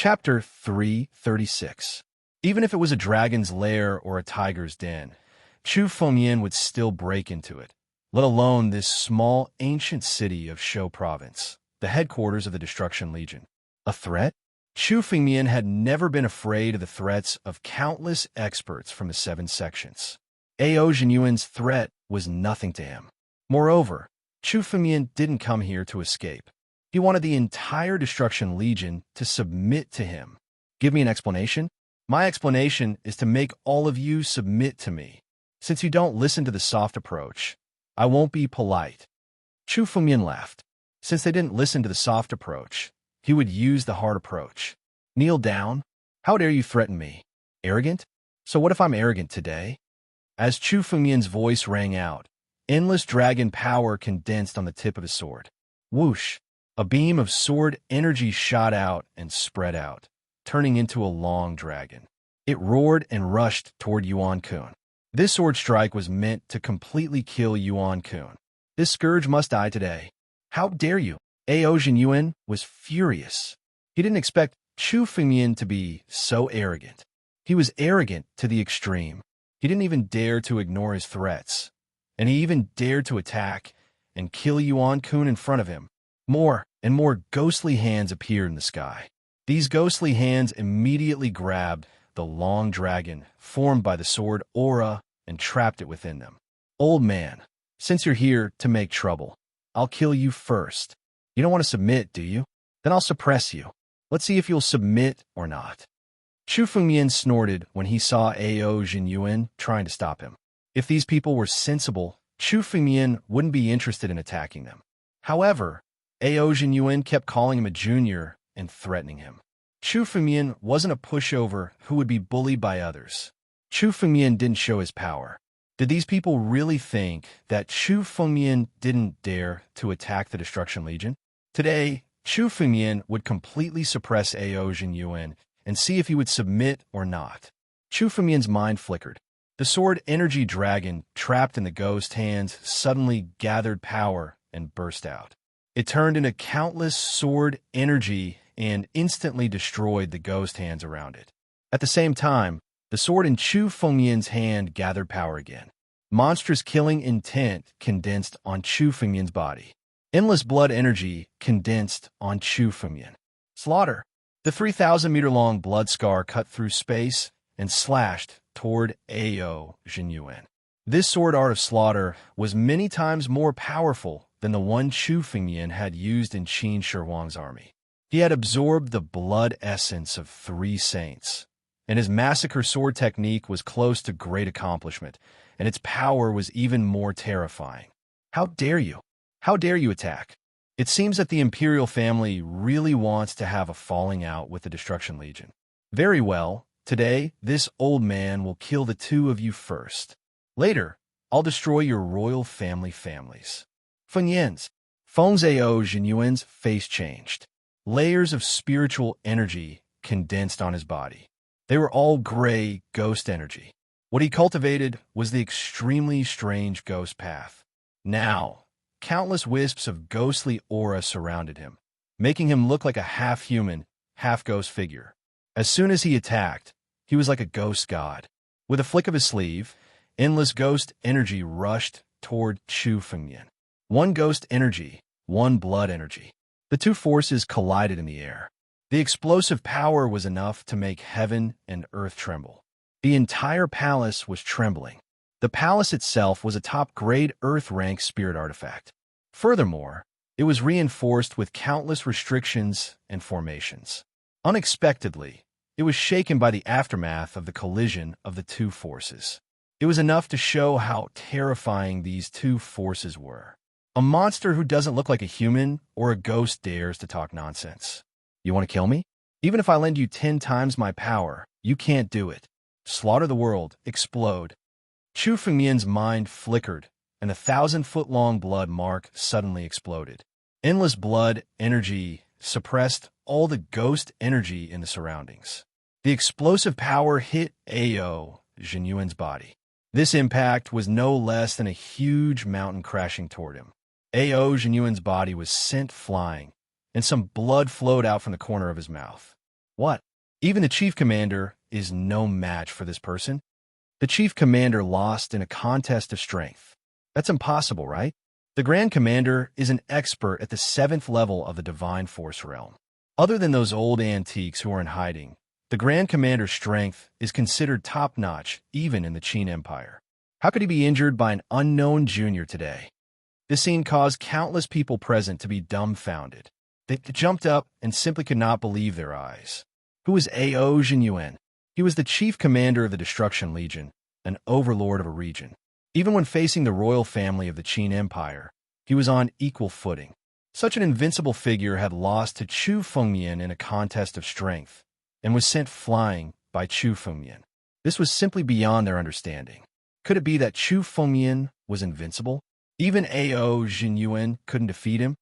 Chapter 336. Even if it was a dragon's lair or a tiger's den, Chu Fengyan would still break into it, let alone this small, ancient city of Shou Province, the headquarters of the Destruction Legion. A threat? Chu Fengyan had never been afraid of the threats of countless experts from the seven sections. Ao Jinyuan's threat was nothing to him. Moreover, Chu Fengyan didn't come here to escape. He wanted the entire Destruction Legion to submit to him. Give me an explanation? My explanation is to make all of you submit to me. Since you don't listen to the soft approach, I won't be polite. Chu Fengyan laughed. Since they didn't listen to the soft approach, he would use the hard approach. Kneel down? How dare you threaten me? Arrogant? So what if I'm arrogant today? As Chu Fengyan's voice rang out, endless dragon power condensed on the tip of his sword. Whoosh! A beam of sword energy shot out and spread out, turning into a long dragon. It roared and rushed toward Yuan Kun. This sword strike was meant to completely kill Yuan Kun. This scourge must die today. How dare you? Ao Jinyuan was furious. He didn't expect Chu Fengyan to be so arrogant. He was arrogant to the extreme. He didn't even dare to ignore his threats. And he even dared to attack and kill Yuan Kun in front of him. More and more ghostly hands appeared in the sky. These ghostly hands immediately grabbed the long dragon formed by the sword aura and trapped it within them. Old man, since you're here to make trouble, I'll kill you first. You don't want to submit, do you? Then I'll suppress you. Let's see if you'll submit or not. Chu Fengyan snorted when he saw Ao Jinyuan trying to stop him. If these people were sensible, Chu Fengyan wouldn't be interested in attacking them. However, Ao Jinyuan kept calling him a junior and threatening him. Chu Fengyan wasn't a pushover who would be bullied by others. Chu Fengyan didn't show his power. Did these people really think that Chu Fengyan didn't dare to attack the Destruction Legion? Today, Chu Fengyan would completely suppress Ao Jinyuan and see if he would submit or not. Chu Fengyan's mind flickered. The sword energy dragon trapped in the ghost hands suddenly gathered power and burst out. It turned into countless sword energy and instantly destroyed the ghost hands around it. At the same time, the sword in Chu Fengyan's hand gathered power again. Monstrous killing intent condensed on Chu Fengyan's body. Endless blood energy condensed on Chu Fengyan. Slaughter. The 3,000-meter-long blood scar cut through space and slashed toward Ao Jinyuan. This sword art of slaughter was many times more powerful than the one Chu Fengyan had used in Qin Shi Huang's army. He had absorbed the blood essence of 3 saints, and his massacre sword technique was close to great accomplishment, and its power was even more terrifying. How dare you? How dare you attack? It seems that the Imperial family really wants to have a falling out with the Destruction Legion. Very well, today this old man will kill the 2 of you first. Later, I'll destroy your royal families. Fengyan's, Ao Jinyuan's face changed. Layers of spiritual energy condensed on his body. They were all gray ghost energy. What he cultivated was the extremely strange ghost path. Now, countless wisps of ghostly aura surrounded him, making him look like a half-human, half-ghost figure. As soon as he attacked, he was like a ghost god. With a flick of his sleeve, endless ghost energy rushed toward Chu Fengyan. One ghost energy, one blood energy. The 2 forces collided in the air. The explosive power was enough to make heaven and earth tremble. The entire palace was trembling. The palace itself was a top-grade Earth-rank spirit artifact. Furthermore, it was reinforced with countless restrictions and formations. Unexpectedly, it was shaken by the aftermath of the collision of the 2 forces. It was enough to show how terrifying these 2 forces were. A monster who doesn't look like a human or a ghost dares to talk nonsense. You want to kill me? Even if I lend you 10 times my power, you can't do it. Slaughter the world, explode. Chu Fengyan's mind flickered, and the 1,000-foot-long blood mark suddenly exploded. Endless blood energy suppressed all the ghost energy in the surroundings. The explosive power hit Ao Jinyuan's body. This impact was no less than a huge mountain crashing toward him. Ao Jinyuan's body was sent flying, and some blood flowed out from the corner of his mouth. What? Even the chief commander is no match for this person? The chief commander lost in a contest of strength. That's impossible, right? The Grand Commander is an expert at the 7th level of the Divine Force realm. Other than those old antiques who are in hiding, the Grand Commander's strength is considered top-notch even in the Qin Empire. How could he be injured by an unknown junior today? This scene caused countless people present to be dumbfounded. They jumped up and simply could not believe their eyes. Who was A.O. Jinyuan? He was the chief commander of the Destruction Legion, an overlord of a region. Even when facing the royal family of the Qin Empire, he was on equal footing. Such an invincible figure had lost to Chu Fengmian in a contest of strength, and was sent flying by Chu Fengmian. This was simply beyond their understanding. Could it be that Chu Fengmian was invincible? Even A.O. Jinyuan couldn't defeat him?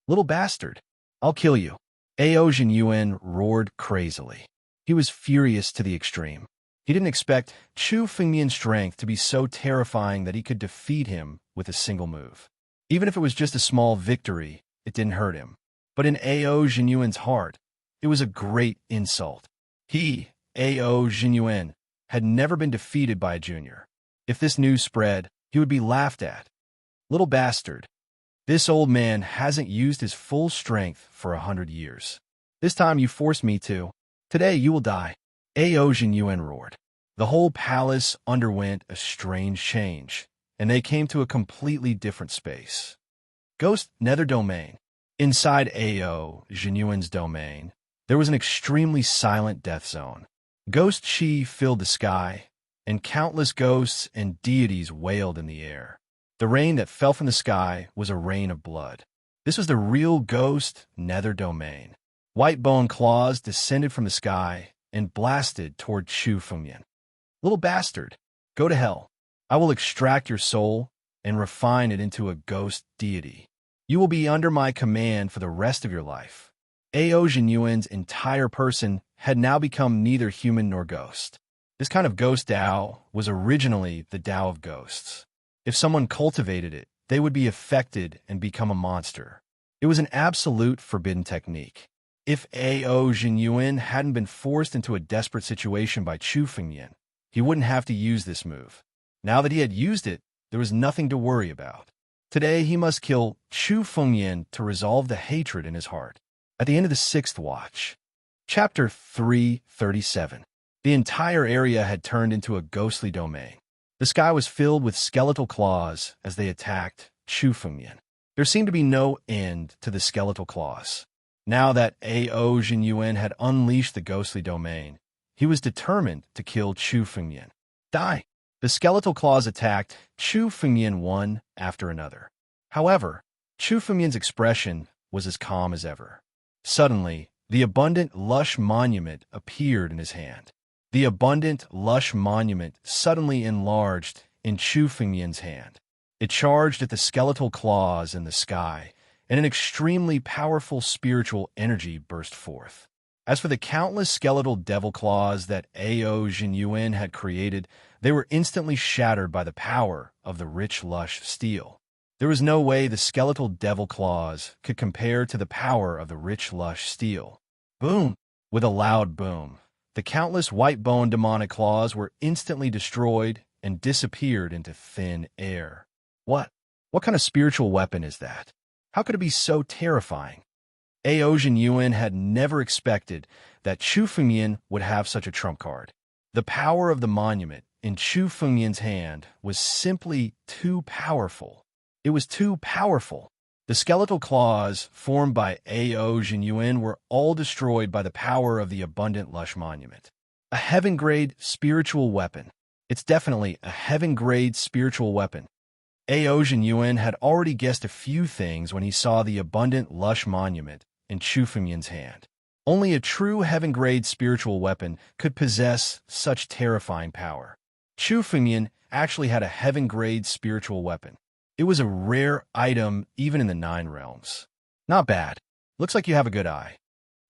Little bastard, I'll kill you. A.O. Jinyuan roared crazily. He was furious to the extreme. He didn't expect Chu Fengmian's strength to be so terrifying that he could defeat him with a single move. Even if it was just a small victory, it didn't hurt him. But in A.O. Jinyuan's heart, it was a great insult. He, A.O. Jinyuan, had never been defeated by a junior. If this news spread, he would be laughed at. Little bastard. This old man hasn't used his full strength for 100 years. This time you forced me to. Today you will die. A.O. Jinyuan roared. The whole palace underwent a strange change, and they came to a completely different space. Ghost Nether Domain. Inside A.O. Jinyuan's domain, there was an extremely silent death zone. Ghost chi filled the sky, and countless ghosts and deities wailed in the air. The rain that fell from the sky was a rain of blood. This was the real Ghost Nether Domain. White bone claws descended from the sky and blasted toward Chu Fengmian. Little bastard, go to hell. I will extract your soul and refine it into a ghost deity. You will be under my command for the rest of your life. A.O. Jinyuan's entire person had now become neither human nor ghost. This kind of ghost Tao was originally the Tao of ghosts. If someone cultivated it, they would be affected and become a monster. It was an absolute forbidden technique. If A.O. Jinyuan hadn't been forced into a desperate situation by Chu Fengmian, he wouldn't have to use this move. Now that he had used it, there was nothing to worry about. Today he must kill Chu Fengmian to resolve the hatred in his heart. At the end of the 6th watch, Chapter 337, the entire area had turned into a ghostly domain. The sky was filled with skeletal claws as they attacked Chu Fengmian. There seemed to be no end to the skeletal claws. Now that A.O. Jinyuan had unleashed the ghostly domain, he was determined to kill Chu Fengmian. Die! The skeletal claws attacked Chu Fengmian one after another. However, Chu Fengmian's expression was as calm as ever. Suddenly, the abundant, lush monument appeared in his hand. The abundant, lush monument suddenly enlarged in Chu Fengmian's hand. It charged at the skeletal claws in the sky, and an extremely powerful spiritual energy burst forth. As for the countless skeletal devil claws that A.O. Jinyuan had created, they were instantly shattered by the power of the rich, lush steel. There was no way the skeletal devil claws could compare to the power of the rich, lush steel. Boom! With a loud boom, the countless white-boned demonic claws were instantly destroyed and disappeared into thin air. What kind of spiritual weapon is that? How could it be so terrifying? A.O. Jinyuan had never expected that Chu Fengmian would have such a trump card. The power of the monument in Chu Fengmian's hand was simply too powerful. It was too powerful. The skeletal claws formed by A.O. Jinyuan were all destroyed by the power of the abundant lush monument. A heaven-grade spiritual weapon. It's definitely a heaven-grade spiritual weapon. A.O. Jinyuan had already guessed a few things when he saw the abundant lush monument in Chu Fengmian's hand. Only a true heaven-grade spiritual weapon could possess such terrifying power. Chu Fengmian actually had a heaven-grade spiritual weapon. It was a rare item even in the 9 realms. Not bad. Looks like you have a good eye.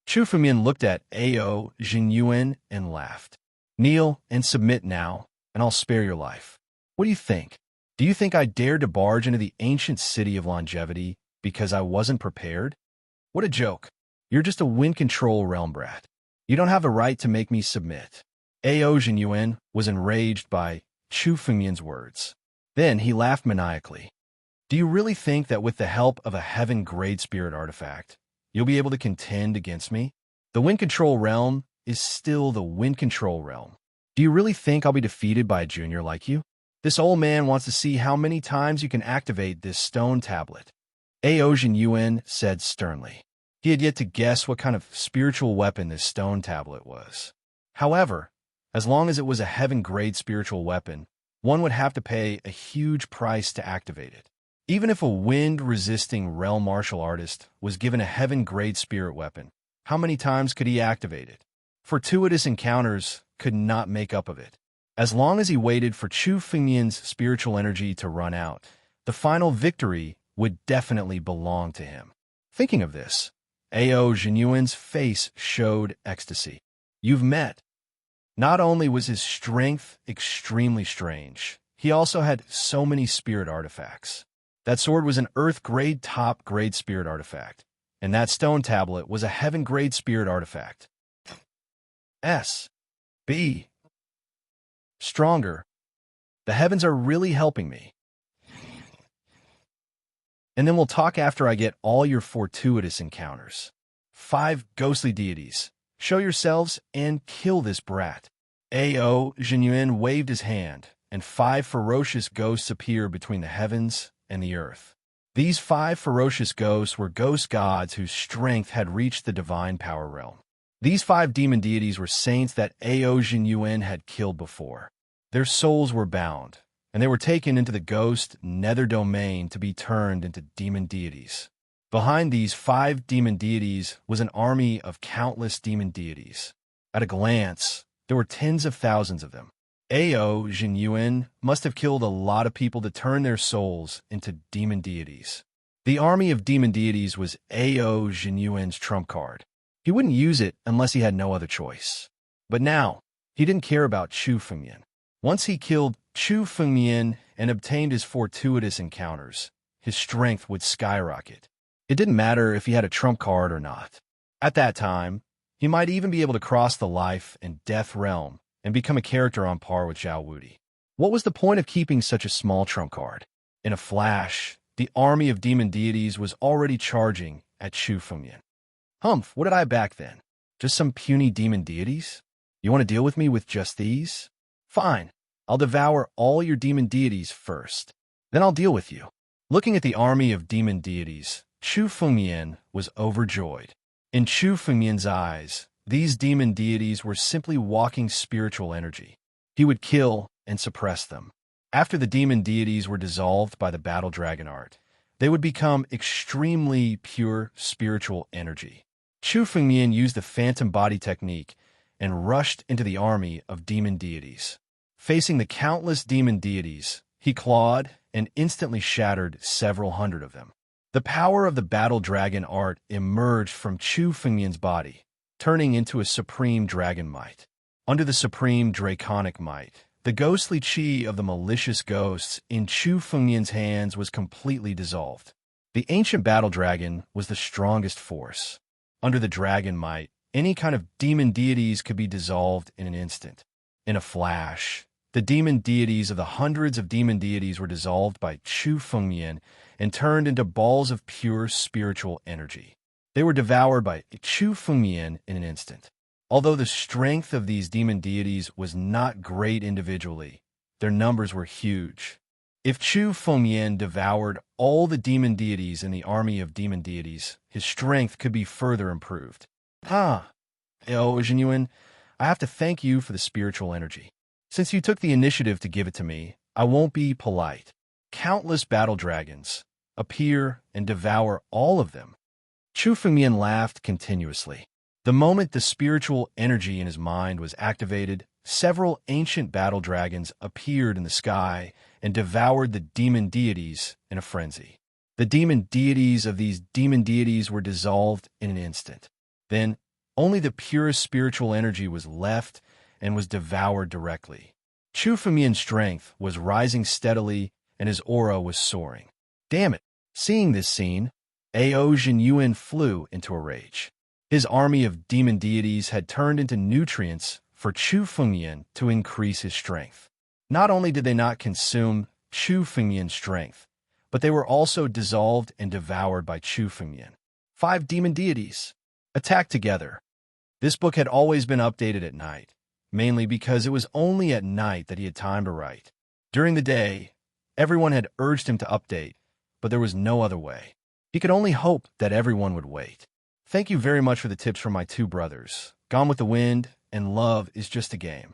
Chu Fengmian looked at A.O. Jinyuan and laughed. Kneel and submit now, and I'll spare your life. What do you think? Do you think I dared to barge into the ancient city of longevity because I wasn't prepared? What a joke. You're just a wind control realm brat. You don't have a right to make me submit. Ao Jinyuan was enraged by Chu Fengmian's words. Then he laughed maniacally. Do you really think that with the help of a heaven-grade spirit artifact, you'll be able to contend against me? The wind control realm is still the wind control realm. Do you really think I'll be defeated by a junior like you? This old man wants to see how many times you can activate this stone tablet. Ao Jinyuan said sternly. He had yet to guess what kind of spiritual weapon this stone tablet was. However, as long as it was a heaven-grade spiritual weapon, one would have to pay a huge price to activate it. Even if a wind-resisting realm martial artist was given a heaven-grade spirit weapon, how many times could he activate it? Fortuitous encounters could not make up of it. As long as he waited for Chu Fengmian's spiritual energy to run out, the final victory would definitely belong to him. Thinking of this, Ao Jinyuan's face showed ecstasy. You've met. Not only was his strength extremely strange, he also had so many spirit artifacts. That sword was an earth-grade top-grade spirit artifact, and that stone tablet was a heaven-grade spirit artifact. B. Stronger. The heavens are really helping me. And then we'll talk after I get all your fortuitous encounters. 5 ghostly deities. Show yourselves and kill this brat. Ao Jinyuan waved his hand, and 5 ferocious ghosts appeared between the heavens and the earth. These 5 ferocious ghosts were ghost gods whose strength had reached the divine power realm. These 5 demon deities were saints that Ao Jinyuan had killed before. Their souls were bound, and they were taken into the ghost nether domain to be turned into demon deities. Behind these 5 demon deities was an army of countless demon deities. At a glance, there were tens of thousands of them. Ao Jinyuan must have killed a lot of people to turn their souls into demon deities. The army of demon deities was Ao Jinyuan's trump card. He wouldn't use it unless he had no other choice. But now, he didn't care about Chu Fengmian. Once he killed Chu Fengmian and obtained his fortuitous encounters, his strength would skyrocket. It didn't matter if he had a trump card or not. At that time, he might even be able to cross the life and death realm and become a character on par with Zhao Wudi. What was the point of keeping such a small trump card? In a flash, the army of demon deities was already charging at Chu Fengmian. Humph, what did I back then? Just some puny demon deities? You want to deal with me with just these? Fine, I'll devour all your demon deities first. Then I'll deal with you. Looking at the army of demon deities, Chu Fengmian was overjoyed. In Chu Fengmian's eyes, these demon deities were simply walking spiritual energy. He would kill and suppress them. After the demon deities were dissolved by the battle dragon art, they would become extremely pure spiritual energy. Chu Fengmian used the phantom body technique and rushed into the army of demon deities. Facing the countless demon deities, he clawed and instantly shattered several hundred of them. The power of the battle dragon art emerged from Chu Fengmian's body, turning into a supreme dragon might. Under the supreme draconic might, the ghostly chi of the malicious ghosts in Chu Fengmian's hands was completely dissolved. The ancient battle dragon was the strongest force. Under the dragon might, any kind of demon deities could be dissolved in an instant. In a flash, the demon deities of the hundreds of demon deities were dissolved by Chu Fengmian and turned into balls of pure spiritual energy. They were devoured by Chu Fengmian in an instant. Although the strength of these demon deities was not great individually, their numbers were huge. If Chu Fengmian devoured all the demon deities in the army of demon deities, his strength could be further improved. Ao Jinyuan, I have to thank you for the spiritual energy. Since you took the initiative to give it to me, I won't be polite. Countless battle dragons appear and devour all of them. Chu Fengmian laughed continuously. The moment the spiritual energy in his mind was activated, several ancient battle dragons appeared in the sky and devoured the demon deities in a frenzy. The demon deities of these demon deities were dissolved in an instant. Then, only the purest spiritual energy was left and was devoured directly. Chu Fengmian's strength was rising steadily and his aura was soaring. Damn it! Seeing this scene, Ao Jinyuan flew into a rage. His army of demon deities had turned into nutrients for Chu Fengyan to increase his strength. Not only did they not consume Chu Fengyan's strength, but they were also dissolved and devoured by Chu Fengyan. 5 demon deities attacked together. This book had always been updated at night, mainly because it was only at night that he had time to write. During the day, everyone had urged him to update, but there was no other way. He could only hope that everyone would wait. Thank you very much for the tips from my 2 brothers. Gone with the Wind and Love is Just a Game.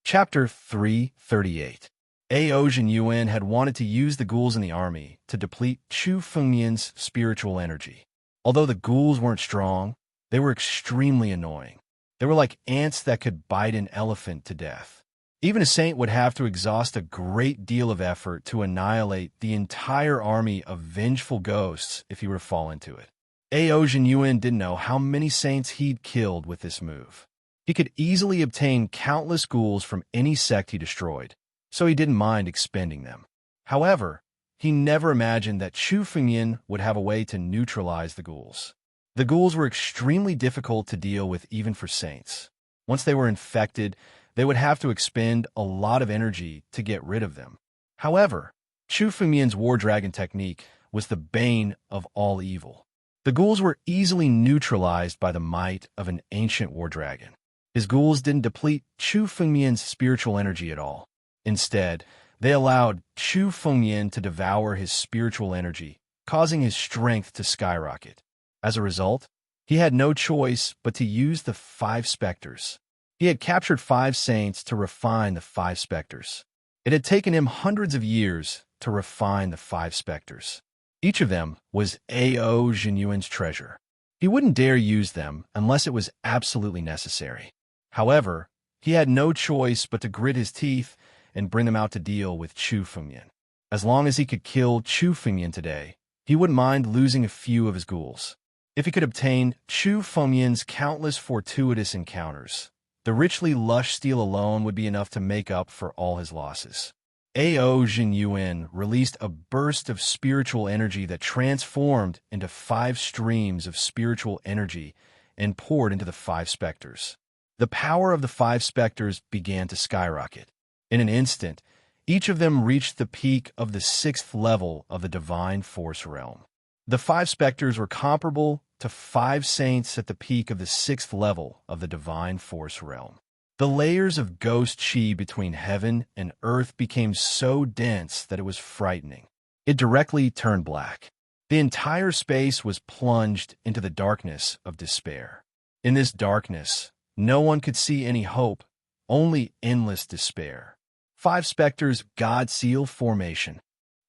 Chapter 338. Ao Yuan had wanted to use the ghouls in the army to deplete Chu Fengyan's spiritual energy. Although the ghouls weren't strong, they were extremely annoying. They were like ants that could bite an elephant to death. Even a saint would have to exhaust a great deal of effort to annihilate the entire army of vengeful ghosts if he were to fall into it. Ao Yuan didn't know how many saints he'd killed with this move. He could easily obtain countless ghouls from any sect he destroyed, so he didn't mind expending them. However, he never imagined that Chu Fengyan would have a way to neutralize the ghouls. The ghouls were extremely difficult to deal with even for saints. Once they were infected, they would have to expend a lot of energy to get rid of them. However, Chu Fengyan's War Dragon technique was the bane of all evil. The ghouls were easily neutralized by the might of an ancient war dragon. His ghouls didn't deplete Chu Fengyan's spiritual energy at all. Instead, they allowed Chu Fengyan to devour his spiritual energy, causing his strength to skyrocket. As a result, he had no choice but to use the 5 specters. He had captured 5 saints to refine the 5 specters. It had taken him hundreds of years to refine the 5 specters. Each of them was Ao Yuan's treasure. He wouldn't dare use them unless it was absolutely necessary. However, he had no choice but to grit his teeth and bring them out to deal with Chu Fengyan. As long as he could kill Chu Fengyan today, he wouldn't mind losing a few of his ghouls. If he could obtain Chu Fengyan's countless fortuitous encounters, the richly lush steel alone would be enough to make up for all his losses. Ao Yuan released a burst of spiritual energy that transformed into 5 streams of spiritual energy and poured into the 5 specters. The power of the 5 specters began to skyrocket. In an instant, each of them reached the peak of the 6th level of the Divine Force realm. The 5 specters were comparable to 5 saints at the peak of the 6th level of the Divine Force realm. The layers of ghost chi between heaven and earth became so dense that it was frightening. It directly turned black. The entire space was plunged into the darkness of despair. In this darkness, no one could see any hope, only endless despair. 5 specters God Seal formation.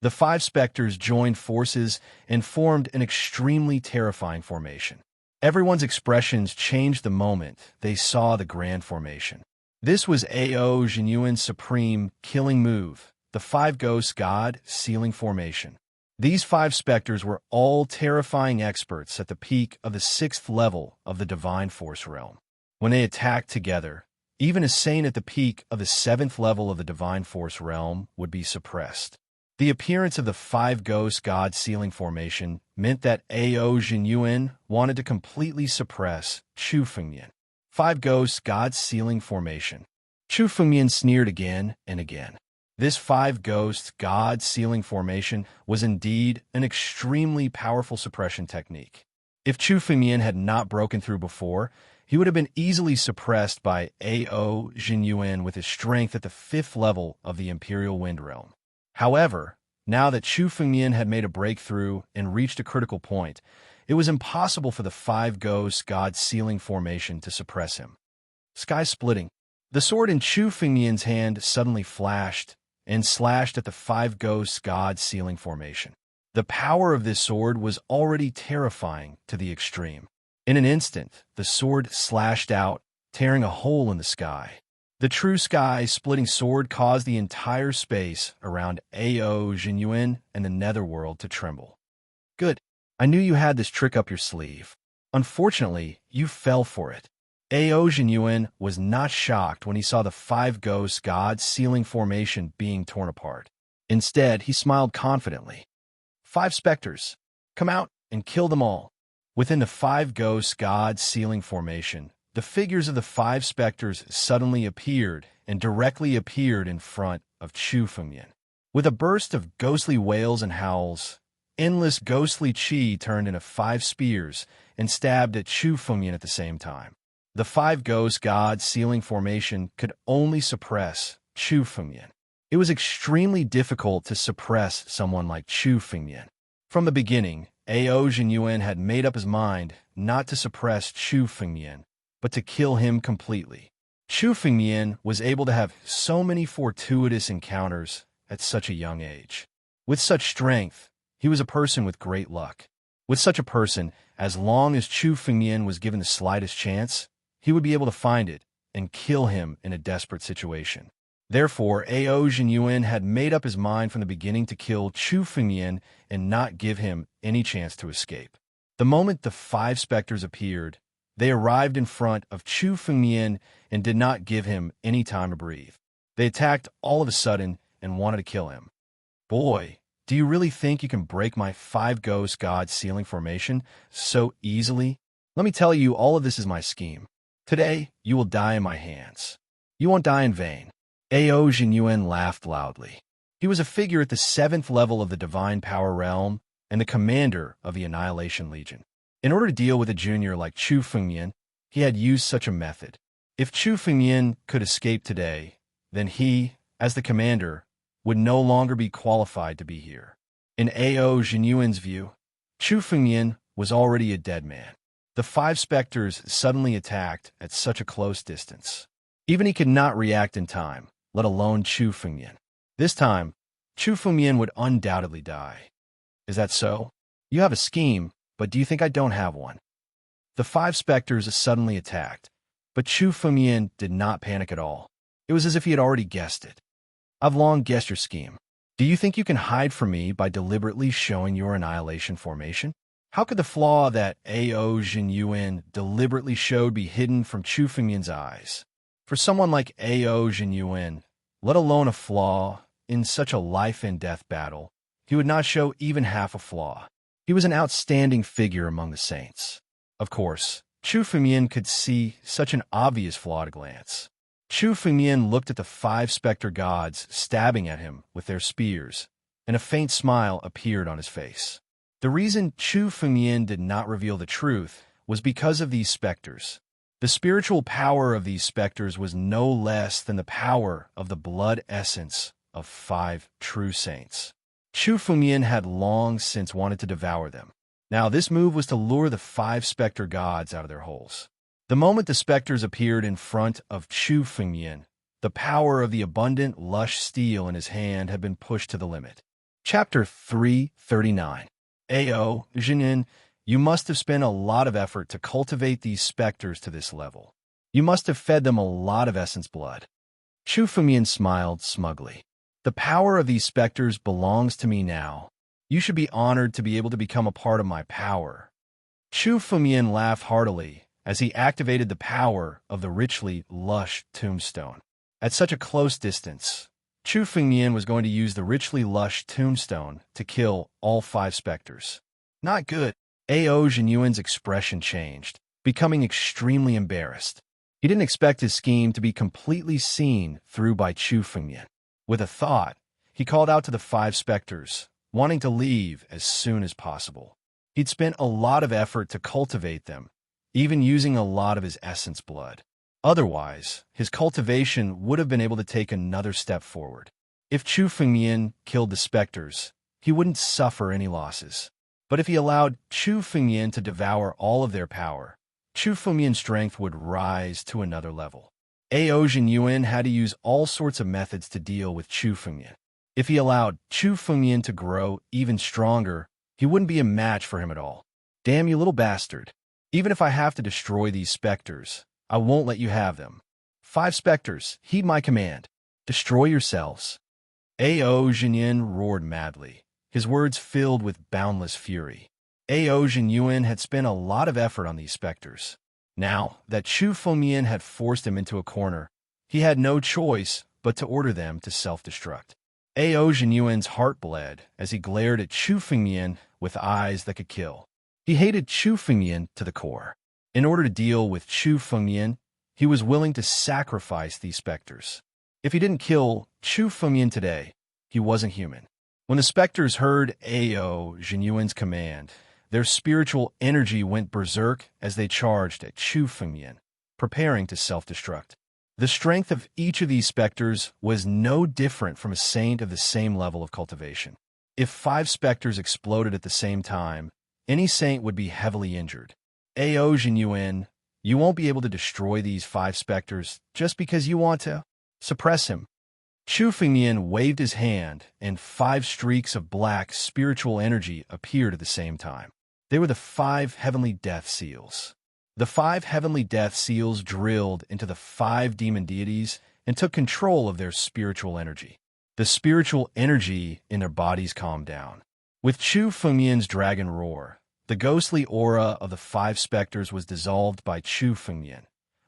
The 5 specters joined forces and formed an extremely terrifying formation. Everyone's expressions changed the moment they saw the grand formation. This was Ao Yuan's supreme killing move, the 5 Ghost God Sealing Formation. These 5 specters were all terrifying experts at the peak of the 6th level of the Divine Force realm. When they attacked together, even a saint at the peak of the 7th level of the Divine Force realm would be suppressed. The appearance of the 5 Ghost God Sealing Formation meant that Ao Yuan wanted to completely suppress Chu Fengyan. 5 Ghost God Sealing Formation. Chu Fengyan sneered again and again. This 5 Ghost God Sealing Formation was indeed an extremely powerful suppression technique. If Chu Fengyan had not broken through before, he would have been easily suppressed by Ao Yuan with his strength at the 5th level of the Imperial Wind Realm. However, now that Chu Fengyan had made a breakthrough and reached a critical point, it was impossible for the 5 Ghost God Sealing Formation to suppress him. Sky splitting. The sword in Chu Fengyan's hand suddenly flashed and slashed at the 5 Ghost God Sealing Formation. The power of this sword was already terrifying to the extreme. In an instant, the sword slashed out, tearing a hole in the sky. The true sky-splitting sword caused the entire space around Ao Yuan and the netherworld to tremble. Good. I knew you had this trick up your sleeve. Unfortunately, you fell for it. Ao Yuan was not shocked when he saw the 5 Ghost God Sealing Formation being torn apart. Instead, he smiled confidently. 5 specters. Come out and kill them all. Within the five ghost gods sealing formation, the figures of the five specters suddenly appeared and directly appeared in front of Chu Fengyan. With a burst of ghostly wails and howls, endless ghostly chi turned into five spears and stabbed at Chu Fengyan at the same time. The five ghost gods sealing formation could only suppress Chu Fengyan. It was extremely difficult to suppress someone like Chu Fengyan. From the beginning, Ao Jinyuan had made up his mind not to suppress Chu Fengyan, but to kill him completely. Chu Fengyan was able to have so many fortuitous encounters at such a young age. With such strength, he was a person with great luck. With such a person, as long as Chu Fengyan was given the slightest chance, he would be able to find it and kill him in a desperate situation. Therefore, Ao Jinyuan had made up his mind from the beginning to kill Chu Fengyan and not give him any chance to escape. The moment the five specters appeared, they arrived in front of Chu Fengyan and did not give him any time to breathe. They attacked all of a sudden and wanted to kill him. Boy, do you really think you can break my five ghost god sealing formation so easily? Let me tell you, all of this is my scheme. Today, you will die in my hands. You won't die in vain. Ao Jinyuan laughed loudly. He was a figure at the 7th level of the Divine Power Realm and the commander of the Annihilation Legion. In order to deal with a junior like Chu Fengyan, he had used such a method. If Chu Fengyan could escape today, then he, as the commander, would no longer be qualified to be here. In Ao Jinyuan's view, Chu Fengyan was already a dead man. The five specters suddenly attacked at such a close distance. Even he could not react in time, let alone Chu Fengyan. This time, Chu Fengyan would undoubtedly die. Is that so? You have a scheme, but do you think I don't have one? The five specters suddenly attacked, but Chu Fengyan did not panic at all. It was as if he had already guessed it. I've long guessed your scheme. Do you think you can hide from me by deliberately showing your annihilation formation? How could the flaw that Ao Jinyuan deliberately showed be hidden from Chu Fengyan's eyes? For someone like Ao Jinyuan, let alone a flaw, in such a life-and-death battle, he would not show even half a flaw. He was an outstanding figure among the saints. Of course, Chu Fengyan could see such an obvious flaw at a glance. Chu Fengyan looked at the five specter gods stabbing at him with their spears, and a faint smile appeared on his face. The reason Chu Fengyan did not reveal the truth was because of these specters. The spiritual power of these specters was no less than the power of the blood essence of five true saints. Chu Fengyan had long since wanted to devour them. Now this move was to lure the five specter gods out of their holes. The moment the specters appeared in front of Chu Fengyan, the power of the abundant, lush steel in his hand had been pushed to the limit. Chapter 339. Ao Jinyuan, you must have spent a lot of effort to cultivate these specters to this level. You must have fed them a lot of essence blood. Chu Fengyan smiled smugly. The power of these specters belongs to me now. You should be honored to be able to become a part of my power. Chu Fengyan laughed heartily as he activated the power of the richly lush tombstone. At such a close distance, Chu Fengyan was going to use the richly lush tombstone to kill all five specters. Not good. Ao Jinyuan's expression changed, becoming extremely embarrassed. He didn't expect his scheme to be completely seen through by Chu Fengyan. With a thought, he called out to the five specters, wanting to leave as soon as possible. He'd spent a lot of effort to cultivate them, even using a lot of his essence blood. Otherwise, his cultivation would have been able to take another step forward. If Chu Fengyan killed the specters, he wouldn't suffer any losses. But if he allowed Chu Fengyan to devour all of their power, Chu Fengyan's strength would rise to another level. Ao Jinyuan had to use all sorts of methods to deal with Chu Fengyan. If he allowed Chu Fengyan to grow even stronger, he wouldn't be a match for him at all. Damn you little bastard. Even if I have to destroy these specters, I won't let you have them. Five specters, heed my command. Destroy yourselves. Ao Jinyuan roared madly, his words filled with boundless fury. Ao Jinyuan had spent a lot of effort on these specters. Now that Chu Fengyan had forced him into a corner, he had no choice but to order them to self-destruct. Ao Jinyuan's heart bled as he glared at Chu Fengyan with eyes that could kill. He hated Chu Fengmian to the core. In order to deal with Chu Fengmian, he was willing to sacrifice these specters. If he didn't kill Chu Fengmian today, he wasn't human. When the specters heard Ao Jinyuan's command, their spiritual energy went berserk as they charged at Chu Fengmian, preparing to self-destruct. The strength of each of these specters was no different from a saint of the same level of cultivation. If 5 specters exploded at the same time, any saint would be heavily injured. Ao Jinyuan, you won't be able to destroy these 5 specters just because you want to suppress him. Chu Fengmian waved his hand, and 5 streaks of black spiritual energy appeared at the same time. They were the 5 heavenly death seals. The 5 heavenly death seals drilled into the 5 demon deities and took control of their spiritual energy. The spiritual energy in their bodies calmed down. With Chu Fengmian's dragon roar, the ghostly aura of the 5 specters was dissolved by Chu Fengmian,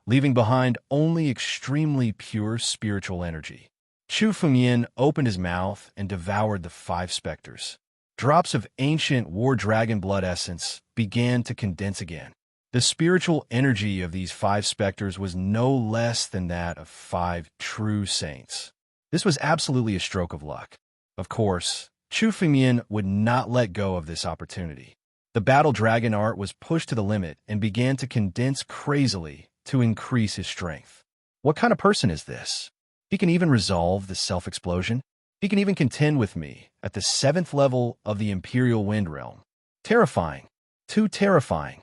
leaving behind only extremely pure spiritual energy. Chu Fengmian opened his mouth and devoured the 5 specters. Drops of ancient war dragon blood essence began to condense again. The spiritual energy of these 5 specters was no less than that of 5 true saints. This was absolutely a stroke of luck. Of course, Chu Fengmian would not let go of this opportunity. The battle dragon art was pushed to the limit and began to condense crazily to increase his strength. What kind of person is this? He can even resolve the self-explosion. He can even contend with me at the 7th level of the Imperial Wind Realm. Terrifying. Too terrifying.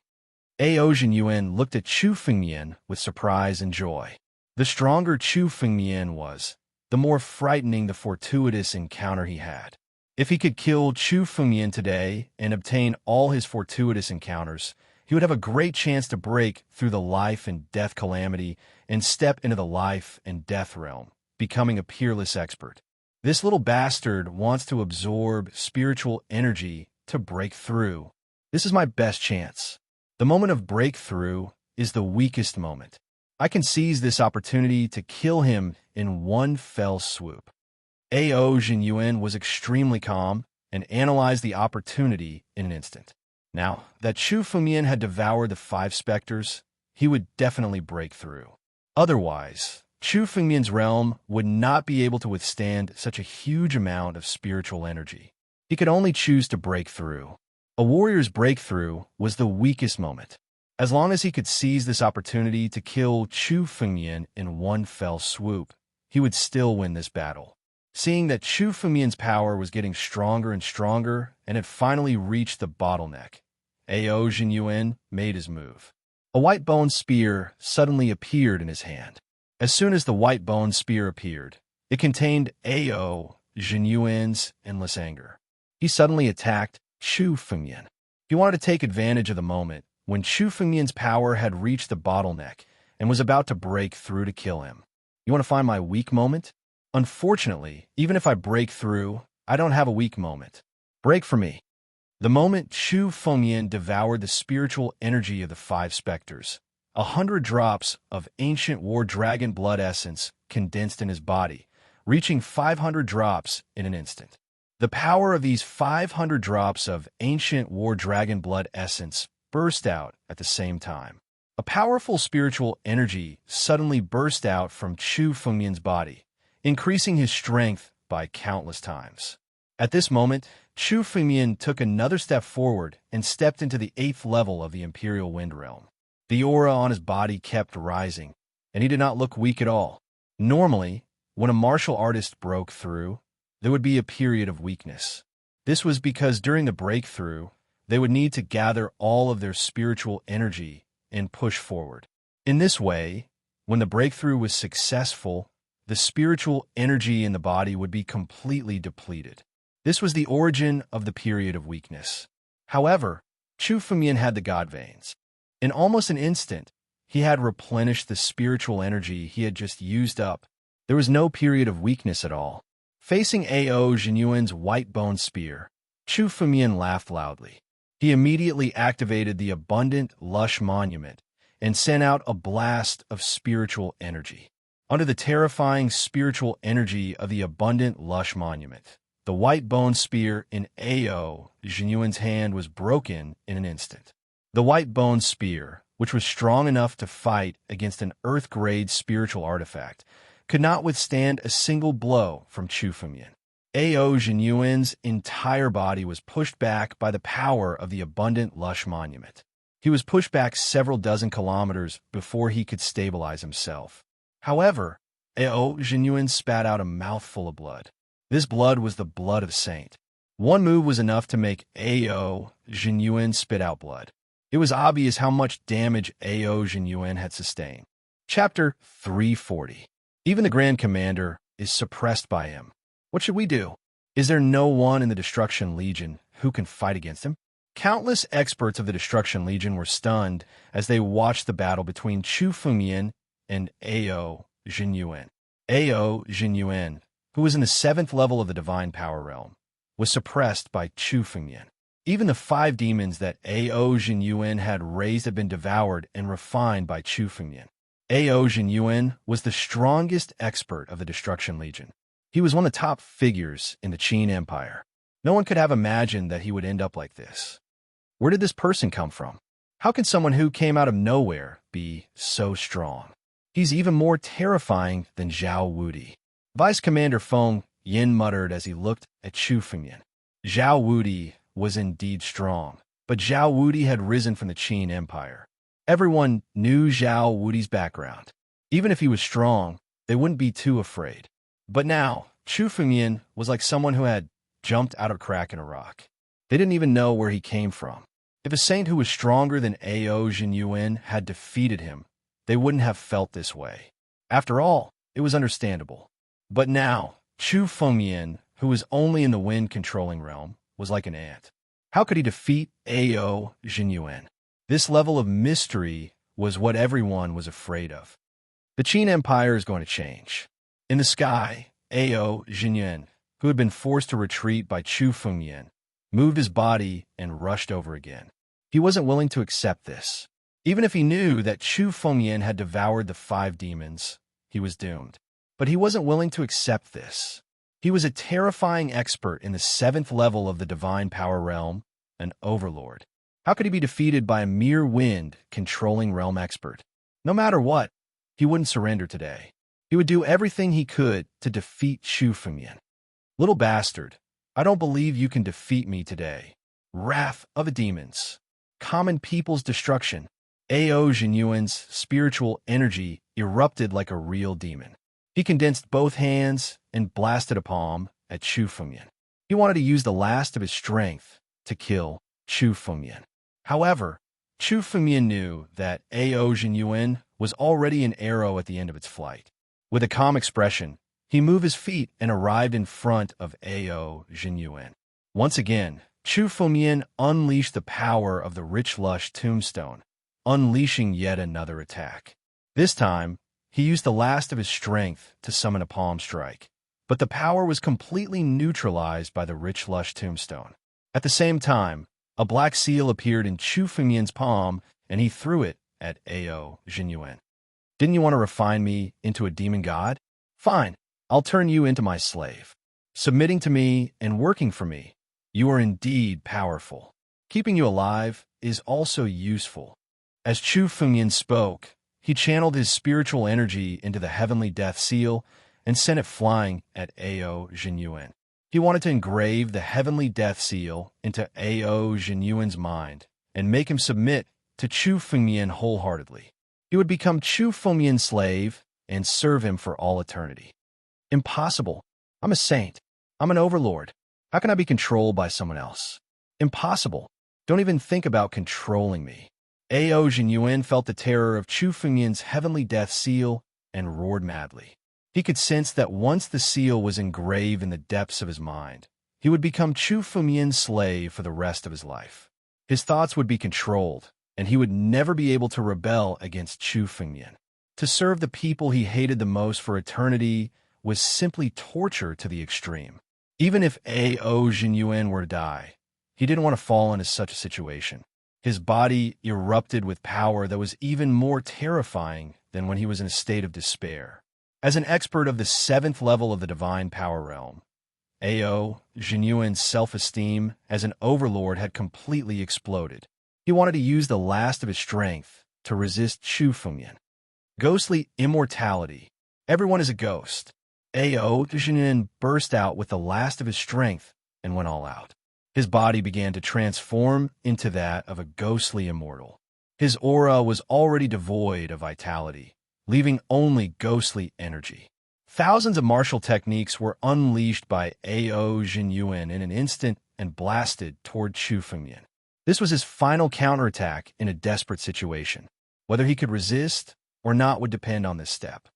Ao Jinyuan looked at Chu Fengmian with surprise and joy. The stronger Chu Fengmian was, the more frightening the fortuitous encounter he had. If he could kill Chu Fengmian today and obtain all his fortuitous encounters, he would have a great chance to break through the life and death calamity and step into the life and death realm, becoming a peerless expert. This little bastard wants to absorb spiritual energy to break through. This is my best chance. The moment of breakthrough is the weakest moment. I can seize this opportunity to kill him in one fell swoop. Ao Jinyuan was extremely calm and analyzed the opportunity in an instant. Now that Chu Fengmian had devoured the 5 specters, he would definitely break through. Otherwise, Chu Fengmian's realm would not be able to withstand such a huge amount of spiritual energy. He could only choose to break through. A warrior's breakthrough was the weakest moment. As long as he could seize this opportunity to kill Chu Fengmian in one fell swoop, he would still win this battle. Seeing that Chu Fengmian's power was getting stronger and stronger and had finally reached the bottleneck, Ao Jinyuan made his move. A white bone spear suddenly appeared in his hand. As soon as the white bone spear appeared, it contained Ao Jinyuan's endless anger. He suddenly attacked Chu Fengmian. He wanted to take advantage of the moment when Chu Fengmian's power had reached the bottleneck and was about to break through to kill him. You want to find my weak moment? Unfortunately, even if I break through, I don't have a weak moment. Break for me. The moment Chu Fengmian devoured the spiritual energy of the 5 specters, 100 drops of ancient war dragon blood essence condensed in his body, reaching 500 drops in an instant. The power of these 500 drops of ancient war dragon blood essence burst out at the same time. A powerful spiritual energy suddenly burst out from Chu Fengmian's body, increasing his strength by countless times. At this moment, Chu Fengmian took another step forward and stepped into the 8th level of the Imperial Wind Realm. The aura on his body kept rising, and he did not look weak at all. Normally, when a martial artist broke through, there would be a period of weakness. This was because during the breakthrough, they would need to gather all of their spiritual energy and push forward. In this way, when the breakthrough was successful, the spiritual energy in the body would be completely depleted. This was the origin of the period of weakness. However, Chu Fengmian had the god veins. In almost an instant, he had replenished the spiritual energy he had just used up. There was no period of weakness at all. Facing Ao Jinyuan's white bone spear, Chu Fengmian laughed loudly. He immediately activated the abundant, lush monument and sent out a blast of spiritual energy. Under the terrifying spiritual energy of the abundant, lush monument, The white bone spear in Ao Jinyuan's hand was broken in an instant. The white bone spear, which was strong enough to fight against an earth-grade spiritual artifact, could not withstand a single blow from Chu Fengyan. Ao Jinyuan's entire body was pushed back by the power of the abundant lush monument. He was pushed back several dozen kilometers before he could stabilize himself. However, Ao Jinyuan spat out a mouthful of blood. This blood was the blood of a saint. One move was enough to make Ao Jinyuan spit out blood. It was obvious how much damage Ao Jinyuan had sustained. Chapter 340. Even the Grand Commander is suppressed by him. What should we do? Is there no one in the Destruction Legion who can fight against him? Countless experts of the Destruction Legion were stunned as they watched the battle between Chu Fengyan and Ao Jinyuan. Ao Jinyuan, who was in the 7th level of the Divine Power Realm, was suppressed by Chu Fengyan. Even the 5 demons that Ao Jinyuan had raised had been devoured and refined by Chu Fengyan. Ao Jinyuan was the strongest expert of the Destruction Legion. He was one of the top figures in the Qin Empire. No one could have imagined that he would end up like this. Where did this person come from? How can someone who came out of nowhere be so strong? He's even more terrifying than Zhao Wudi. Vice Commander Feng Yin muttered as he looked at Chu Fengyan. Zhao Wudi was indeed strong, but Zhao Wudi had risen from the Qin Empire. Everyone knew Zhao Wudi's background. Even if he was strong, they wouldn't be too afraid. But now, Chu Fengyan was like someone who had jumped out of a crack in a rock. They didn't even know where he came from. If a saint who was stronger than Ao Jinyuan had defeated him, they wouldn't have felt this way. After all, it was understandable. But now, Chu Fengyan, who was only in the wind-controlling realm, was like an ant. How could he defeat Ao Jinyuan? This level of mystery was what everyone was afraid of. The Qin Empire is going to change. In the sky, Ao Jinyuan, who had been forced to retreat by Chu Fengyan, moved his body and rushed over again. He wasn't willing to accept this. Even if he knew that Chu Fengyan had devoured the 5 demons, he was doomed. But he wasn't willing to accept this. He was a terrifying expert in the 7th level of the Divine Power Realm, an overlord. How could he be defeated by a mere wind-controlling realm expert? No matter what, he wouldn't surrender today. He would do everything he could to defeat Chu Fengyan. Little bastard, I don't believe you can defeat me today. Wrath of the demons. Common people's destruction. Ao Jinyuan's spiritual energy erupted like a real demon. He condensed both hands and blasted a palm at Chu Fengyan. He wanted to use the last of his strength to kill Chu Fengyan. However, Chu Fengyan knew that Ao Jinyuan was already an arrow at the end of its flight. With a calm expression, he moved his feet and arrived in front of Ao Jinyuan. Once again, Chu Fengyan unleashed the power of the rich lush tombstone, unleashing yet another attack. This time, he used the last of his strength to summon a palm strike, but the power was completely neutralized by the rich lush tombstone. At the same time, a black seal appeared in Chu Fengyan's palm, and he threw it at Ao Jinyuan. Didn't you want to refine me into a demon god? Fine, I'll turn you into my slave. Submitting to me and working for me, you are indeed powerful. Keeping you alive is also useful. As Chu Fengyan spoke, he channeled his spiritual energy into the heavenly death seal and sent it flying at Ao Jinyuan. He wanted to engrave the heavenly death seal into Ao Jinyuan's mind and make him submit to Chu Fengyan wholeheartedly. He would become Chu Fengyan's slave and serve him for all eternity. Impossible. I'm a saint. I'm an overlord. How can I be controlled by someone else? Impossible. Don't even think about controlling me. Ao Jinyuan felt the terror of Chu Fengyan's heavenly death seal and roared madly. He could sense that once the seal was engraved in the depths of his mind, he would become Chu Fengyan's slave for the rest of his life. His thoughts would be controlled, and he would never be able to rebel against Chu Fengyan. To serve the people he hated the most for eternity was simply torture to the extreme. Even if Ao Jinyuan were to die, he didn't want to fall into such a situation. His body erupted with power that was even more terrifying than when he was in a state of despair. As an expert of the 7th level of the Divine Power Realm, Ao Jinyuan's self-esteem as an overlord had completely exploded. He wanted to use the last of his strength to resist Chu Fengyan. Ghostly immortality. Everyone is a ghost. Ao Jinyuan burst out with the last of his strength and went all out. His body began to transform into that of a ghostly immortal. His aura was already devoid of vitality, leaving only ghostly energy. Thousands of martial techniques were unleashed by Ao Jinyuan in an instant and blasted toward Chu Fengyan. This was his final counterattack in a desperate situation. Whether he could resist or not would depend on this step.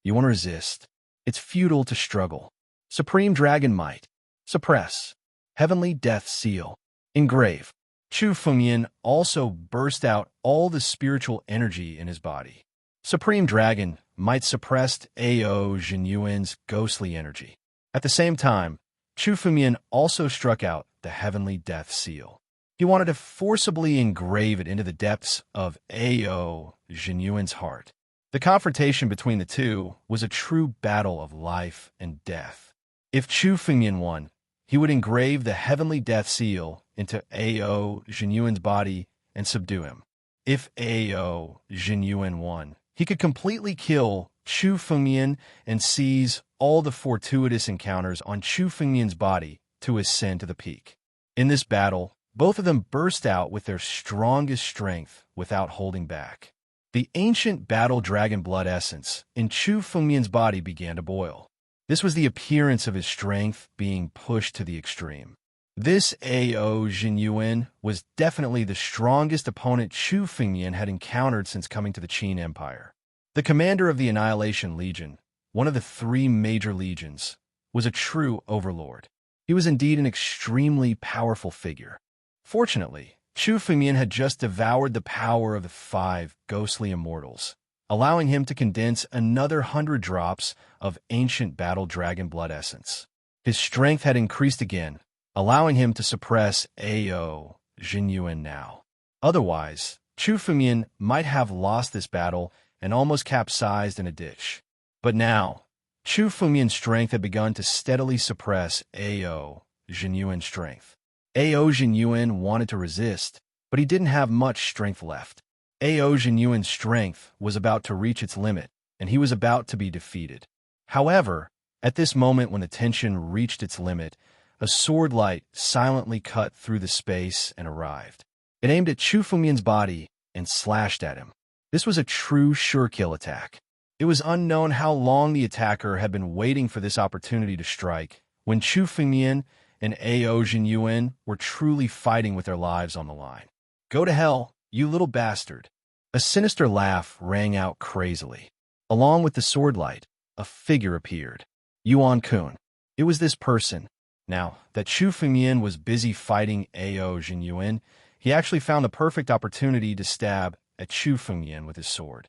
You want to resist. It's futile to struggle. Supreme Dragon Might. Suppress. Heavenly Death Seal. Engrave. Chu Fengyan also burst out all the spiritual energy in his body. Supreme Dragon Might suppressed Ao Jinyuan's ghostly energy. At the same time, Chu Fengyan also struck out the Heavenly Death Seal. He wanted to forcibly engrave it into the depths of Ao Jinyuan's heart. The confrontation between the two was a true battle of life and death. If Chu Fengyan won, he would engrave the Heavenly Death Seal into Ao Jinyuan's body and subdue him. If Ao Jinyuan won, he could completely kill Chu Fengyan and seize all the fortuitous encounters on Chu Fengyan's body to ascend to the peak. In this battle, both of them burst out with their strongest strength without holding back. The ancient battle dragon blood essence in Chu Fengyan's body began to boil. This was the appearance of his strength being pushed to the extreme. This Ao Jinyuan was definitely the strongest opponent Chu Fengyan had encountered since coming to the Qin Empire. The commander of the Annihilation Legion, one of the 3 major legions, was a true overlord. He was indeed an extremely powerful figure. Fortunately, Chu Fengyan had just devoured the power of the 5 ghostly immortals, allowing him to condense another 100 drops of ancient battle dragon blood essence. His strength had increased again, allowing him to suppress Ao Jinyuan now. Otherwise, Chu Fengyan might have lost this battle and almost capsized in a ditch. But now, Chu Fengyan's strength had begun to steadily suppress Ao Jinyuan's strength. Ao Jinyuan wanted to resist, but he didn't have much strength left. Ao Jinyuan's strength was about to reach its limit, and he was about to be defeated. However, at this moment when the tension reached its limit, a sword light silently cut through the space and arrived. It aimed at Chu Fengyan's body and slashed at him. This was a true sure-kill attack. It was unknown how long the attacker had been waiting for this opportunity to strike, when Chu Fengyan and Ao Jinyuan were truly fighting with their lives on the line. "Go to hell, you little bastard." A sinister laugh rang out crazily. Along with the sword light, a figure appeared. Yuan Kun. It was this person. Now that Chu Fengyan was busy fighting Ao Jinyuan, he actually found the perfect opportunity to stab at Chu Fengyan with his sword.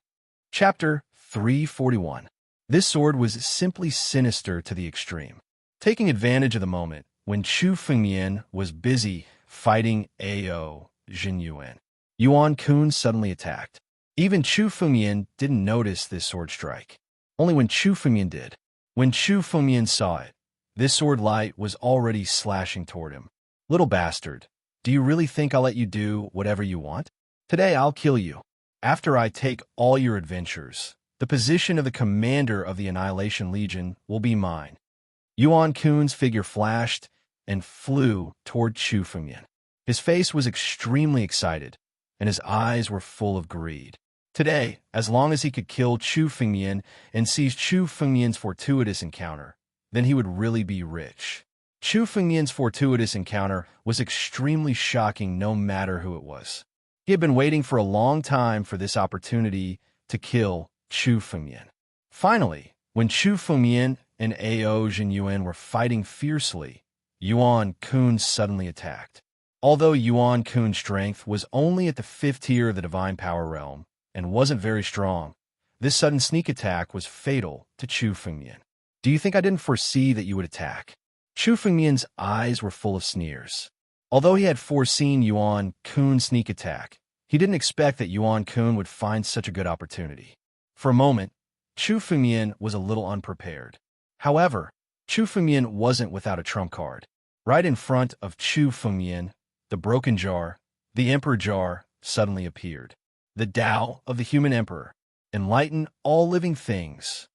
Chapter 341. This sword was simply sinister to the extreme. Taking advantage of the moment, when Chu Fengyan was busy fighting Ao Jinyuan, Yuan Kun suddenly attacked. Even Chu Fengyan didn't notice this sword strike. Only when Chu Fengyan did. When Chu Fengyan saw it, this sword light was already slashing toward him. "Little bastard, do you really think I'll let you do whatever you want? Today I'll kill you. After I take all your adventures, the position of the commander of the Annihilation Legion will be mine." Yuan Kun's figure flashed and flew toward Chu Fengyan. His face was extremely excited, and his eyes were full of greed. Today, as long as he could kill Chu Fengyan and seize Chu Fengyan's fortuitous encounter, then he would really be rich. Chu Fengyan's fortuitous encounter was extremely shocking no matter who it was. He had been waiting for a long time for this opportunity to kill Chu Fengyan. Finally, when Chu Fengyan and Ao Jinyuan were fighting fiercely, Yuan Kun suddenly attacked. Although Yuan Kun's strength was only at the 5th tier of the Divine Power Realm and wasn't very strong, this sudden sneak attack was fatal to Chu Fengyan. "Do you think I didn't foresee that you would attack?" Chu Fengyan's eyes were full of sneers. Although he had foreseen Yuan Kun's sneak attack, he didn't expect that Yuan Kun would find such a good opportunity. For a moment, Chu Fengyan was a little unprepared. However, Chu Fengmian wasn't without a trump card. Right in front of Chu Fengmian, the broken jar, the Emperor jar, suddenly appeared. The Tao of the human emperor. Enlighten all living things.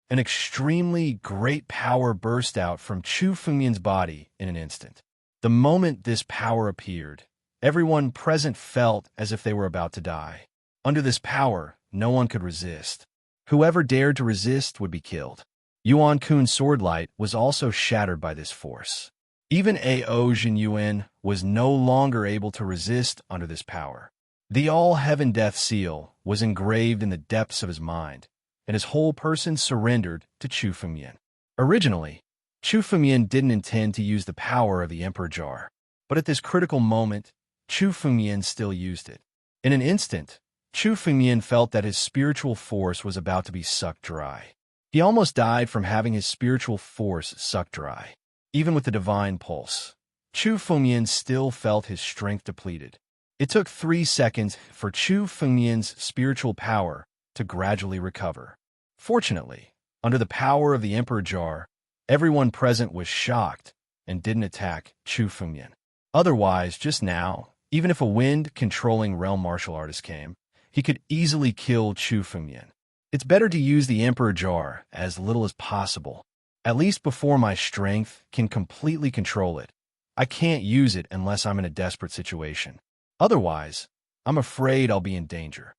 An extremely great power burst out from Chu Fengmian's body in an instant. The moment this power appeared, everyone present felt as if they were about to die. Under this power, no one could resist. Whoever dared to resist would be killed. Yuan Kun's sword light was also shattered by this force. Even Ao Jinyuan was no longer able to resist under this power. The all-heaven death seal was engraved in the depths of his mind, and his whole person surrendered to Chu Fengmian. Originally, Chu Fengmian didn't intend to use the power of the Emperor jar, but at this critical moment, Chu Fengmian still used it. In an instant, Chu Fengmian felt that his spiritual force was about to be sucked dry. He almost died from having his spiritual force sucked dry. Even with the divine pulse, Chu Fengmian still felt his strength depleted. It took 3 seconds for Chu Fengmian's spiritual power to gradually recover. Fortunately, under the power of the Emperor jar, everyone present was shocked and didn't attack Chu Fengmian. Otherwise, just now, even if a wind-controlling realm martial artist came, he could easily kill Chu Fengmian. It's better to use the Emperor jar as little as possible, at least before my strength can completely control it. I can't use it unless I'm in a desperate situation. Otherwise, I'm afraid I'll be in danger.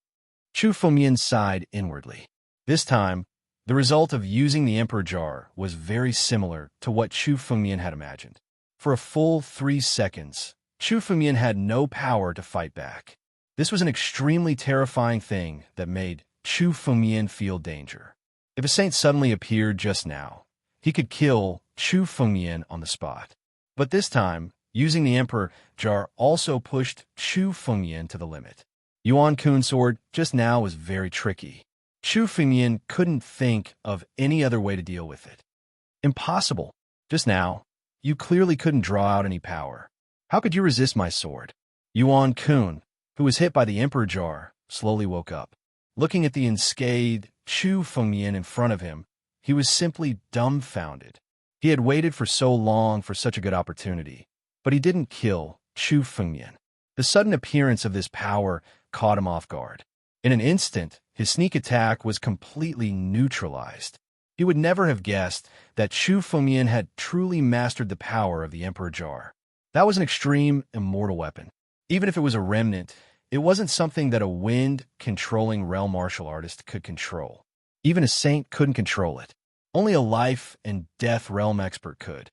Chu Fengmian sighed inwardly. This time, the result of using the Emperor jar was very similar to what Chu Fengmian had imagined. For a full 3 seconds, Chu Fengmian had no power to fight back. This was an extremely terrifying thing that made Chu Fengmian feel danger. If a saint suddenly appeared just now, he could kill Chu Fengmian on the spot. But this time, using the Emperor jar also pushed Chu Fengmian to the limit. Yuan Kun's sword just now was very tricky. Chu Fengmian couldn't think of any other way to deal with it. Impossible. Just now, you clearly couldn't draw out any power. How could you resist my sword? Yuan Kun, who was hit by the Emperor jar, slowly woke up. Looking at the unscathed Chu Fengmian in front of him, he was simply dumbfounded. He had waited for so long for such a good opportunity, but he didn't kill Chu Fengmian. The sudden appearance of this power caught him off guard. In an instant, his sneak attack was completely neutralized. He would never have guessed that Chu Fengmian had truly mastered the power of the Emperor jar. That was an extreme, immortal weapon. Even if it was a remnant, it wasn't something that a wind-controlling realm martial artist could control. Even a saint couldn't control it. Only a life and death realm expert could.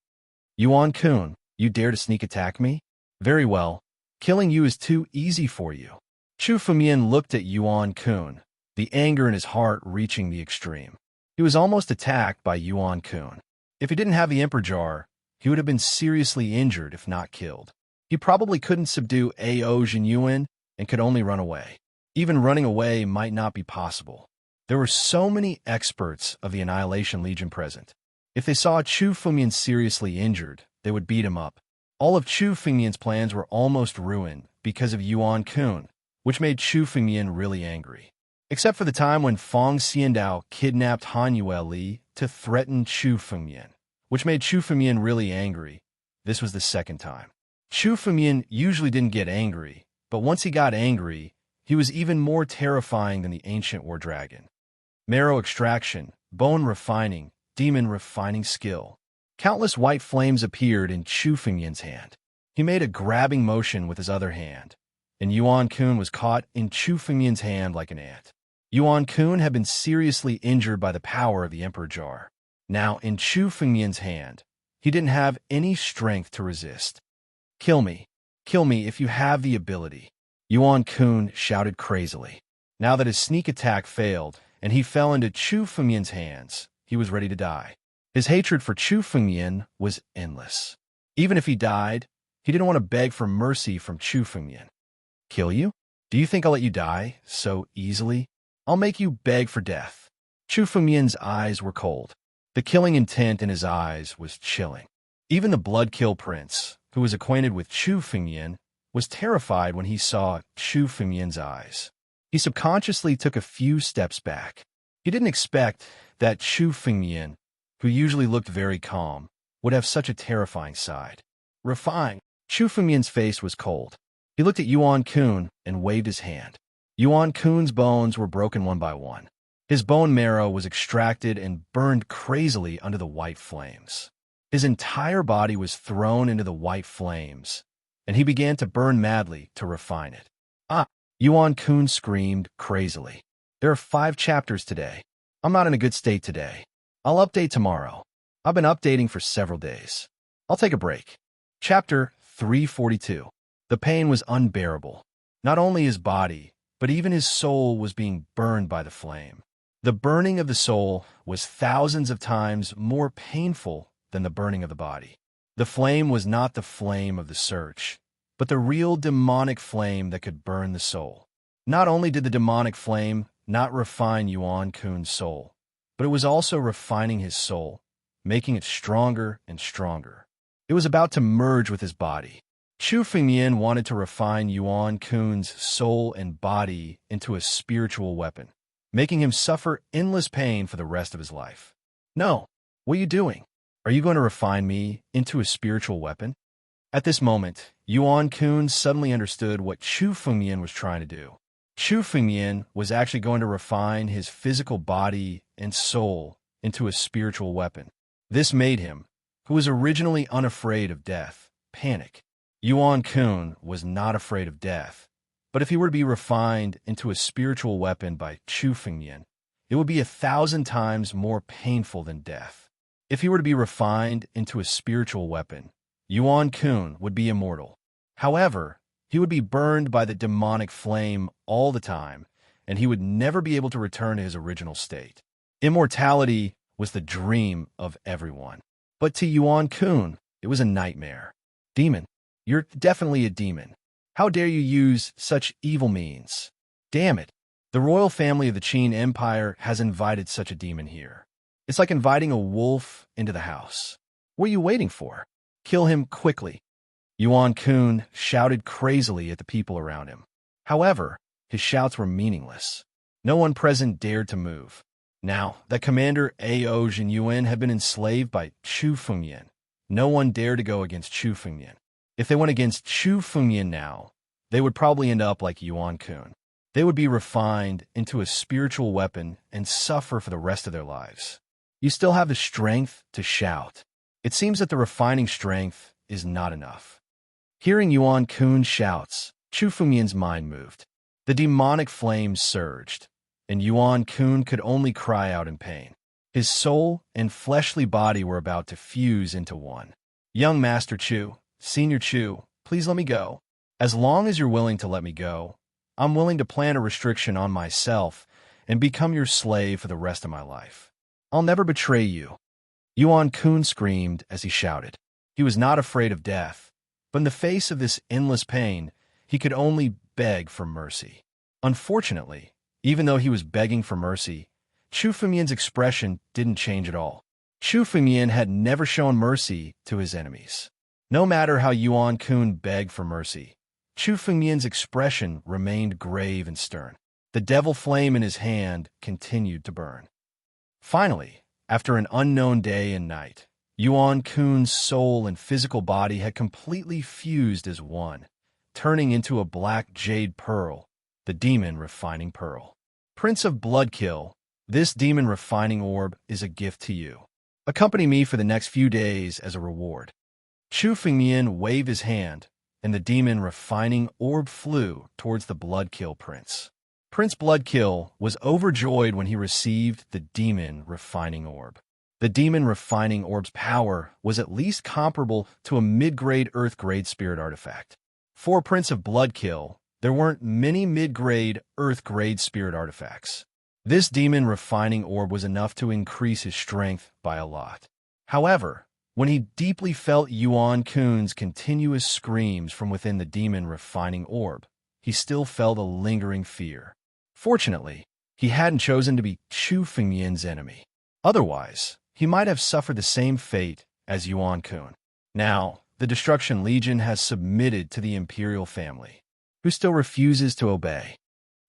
Yuan Kun, you dare to sneak attack me? Very well. Killing you is too easy for you. Chu Fengmian looked at Yuan Kun, the anger in his heart reaching the extreme. He was almost attacked by Yuan Kun. If he didn't have the Emperor jar, he would have been seriously injured if not killed. He probably couldn't subdue Ao Jinyuan and could only run away. Even running away might not be possible. There were so many experts of the Annihilation Legion present. If they saw Chu Fengmian seriously injured, they would beat him up. All of Chu Fengmian's plans were almost ruined because of Yuan Kun, which made Chu Fengmian really angry. Except for the time when Feng Xiandao kidnapped Han Yueli to threaten Chu Fengmian, which made Chu Fengmian really angry. This was the second time. Chu Fengmian usually didn't get angry, but once he got angry, he was even more terrifying than the ancient war dragon. Marrow extraction, bone refining, demon refining skill. Countless white flames appeared in Chu Fengmian's hand. He made a grabbing motion with his other hand, and Yuan Kun was caught in Chu Fengmian's hand like an ant. Yuan Kun had been seriously injured by the power of the Emperor jar. Now, in Chu Fengmian's hand, he didn't have any strength to resist. Kill me if you have the ability, Yuan Kun shouted crazily. Now that his sneak attack failed, and he fell into Chu Fengmian's hands, he was ready to die. His hatred for Chu Fengmian was endless. Even if he died, he didn't want to beg for mercy from Chu Fengmian. Kill you? Do you think I'll let you die so easily? I'll make you beg for death. Chu Fengmian's eyes were cold. The killing intent in his eyes was chilling. Even the Bloodkill Prince, who was acquainted with Chu Fengmian, was terrified when he saw Chu Fengmian's eyes. He subconsciously took a few steps back. He didn't expect that Chu Fengmian who usually looked very calm, would have such a terrifying side. Refined. Chu Fengmian's face was cold. He looked at Yuan Kun and waved his hand. Yuan Kun's bones were broken one by one. His bone marrow was extracted and burned crazily under the white flames. His entire body was thrown into the white flames, and he began to burn madly to refine it. Ah! Yuan Kun screamed crazily. There are 5 chapters today. I'm not in a good state today. I'll update tomorrow. I've been updating for several days. I'll take a break. Chapter 342. The pain was unbearable. Not only his body, but even his soul was being burned by the flame. The burning of the soul was thousands of times more painful than the burning of the body. The flame was not the flame of the search, but the real demonic flame that could burn the soul. Not only did the demonic flame not refine Yuan Kun's soul, but it was also refining his soul, making it stronger and stronger. It was about to merge with his body. Chu Fengmian wanted to refine Yuan Kun's soul and body into a spiritual weapon, making him suffer endless pain for the rest of his life. No, what are you doing? Are you going to refine me into a spiritual weapon? At this moment, Yuan Kun suddenly understood what Chu Fengmian was trying to do. Chu Fengmian was actually going to refine his physical body and soul into a spiritual weapon. This made him, who was originally unafraid of death, panic. Yuan Kun was not afraid of death, but if he were to be refined into a spiritual weapon by Chu Fengmian, it would be 1,000 times more painful than death. If he were to be refined into a spiritual weapon, Yuan Kun would be immortal. However, he would be burned by the demonic flame all the time, and he would never be able to return to his original state. Immortality was the dream of everyone. But to Yuan Kun, it was a nightmare. Demon, you're definitely a demon. How dare you use such evil means? Damn it. The royal family of the Qin Empire has invited such a demon here. It's like inviting a wolf into the house. What are you waiting for? Kill him quickly. Yuan Kun shouted crazily at the people around him. However, his shouts were meaningless. No one present dared to move. Now that Commander Ao Jinyuan had been enslaved by Chu Fengmian, no one dared to go against Chu Fengmian. If they went against Chu Fengmian now, they would probably end up like Yuan Kun. They would be refined into a spiritual weapon and suffer for the rest of their lives. You still have the strength to shout. It seems that the refining strength is not enough. Hearing Yuan Kun's shouts, Chu Fengmian's mind moved. The demonic flames surged, and Yuan Kun could only cry out in pain. His soul and fleshly body were about to fuse into one. Young Master Chu, Senior Chu, please let me go. As long as you're willing to let me go, I'm willing to plant a restriction on myself and become your slave for the rest of my life. I'll never betray you. Yuan Kun screamed as he shouted. He was not afraid of death, but in the face of this endless pain, he could only beg for mercy. Unfortunately, even though he was begging for mercy, Chu Fengmian's expression didn't change at all. Chu Fengmian had never shown mercy to his enemies. No matter how Yuan Kun begged for mercy, Chu Fengmian's expression remained grave and stern. The devil flame in his hand continued to burn. Finally, after an unknown day and night, Yuan Kun's soul and physical body had completely fused as one, turning into a black jade pearl, the demon refining pearl. Prince of Bloodkill, this demon refining orb is a gift to you. Accompany me for the next few days as a reward. Chu Fengmian waved his hand, and the demon refining orb flew towards the Bloodkill prince. Prince Bloodkill was overjoyed when he received the demon refining orb. The demon refining orb's power was at least comparable to a mid-grade Earth-grade spirit artifact. For Prince of Bloodkill, there weren't many mid-grade Earth-grade spirit artifacts. This demon refining orb was enough to increase his strength by a lot. However, when he deeply felt Yuan Kun's continuous screams from within the demon refining orb, he still felt a lingering fear. Fortunately, he hadn't chosen to be Chu Fengmian's enemy. Otherwise, he might have suffered the same fate as Yuan Kun. Now, the Destruction Legion has submitted to the imperial family, who still refuses to obey.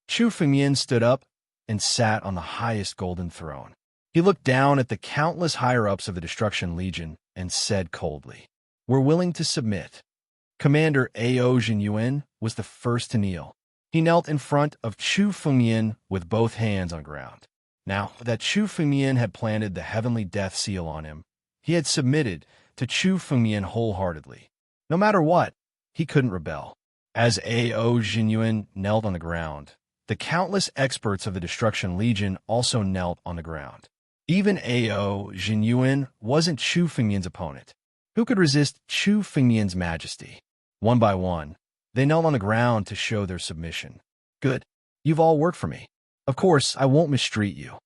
Chu Fengmian stood up and sat on the highest golden throne. He looked down at the countless higher-ups of the Destruction Legion and said coldly, "We're willing to submit." Commander Ao Jinyuan was the first to kneel. He knelt in front of Chu Fengyan with both hands on ground. Now that Chu Fengyan had planted the heavenly death seal on him, he had submitted to Chu Fengyan wholeheartedly. No matter what, he couldn't rebel. As Ao Jinyuan knelt on the ground, the countless experts of the Destruction Legion also knelt on the ground. Even Ao Jinyuan wasn't Chu Fengyan's opponent. Who could resist Chu Fengyan's majesty? One by one, they knelt on the ground to show their submission. "Good. You've all worked for me. Of course, I won't mistreat you."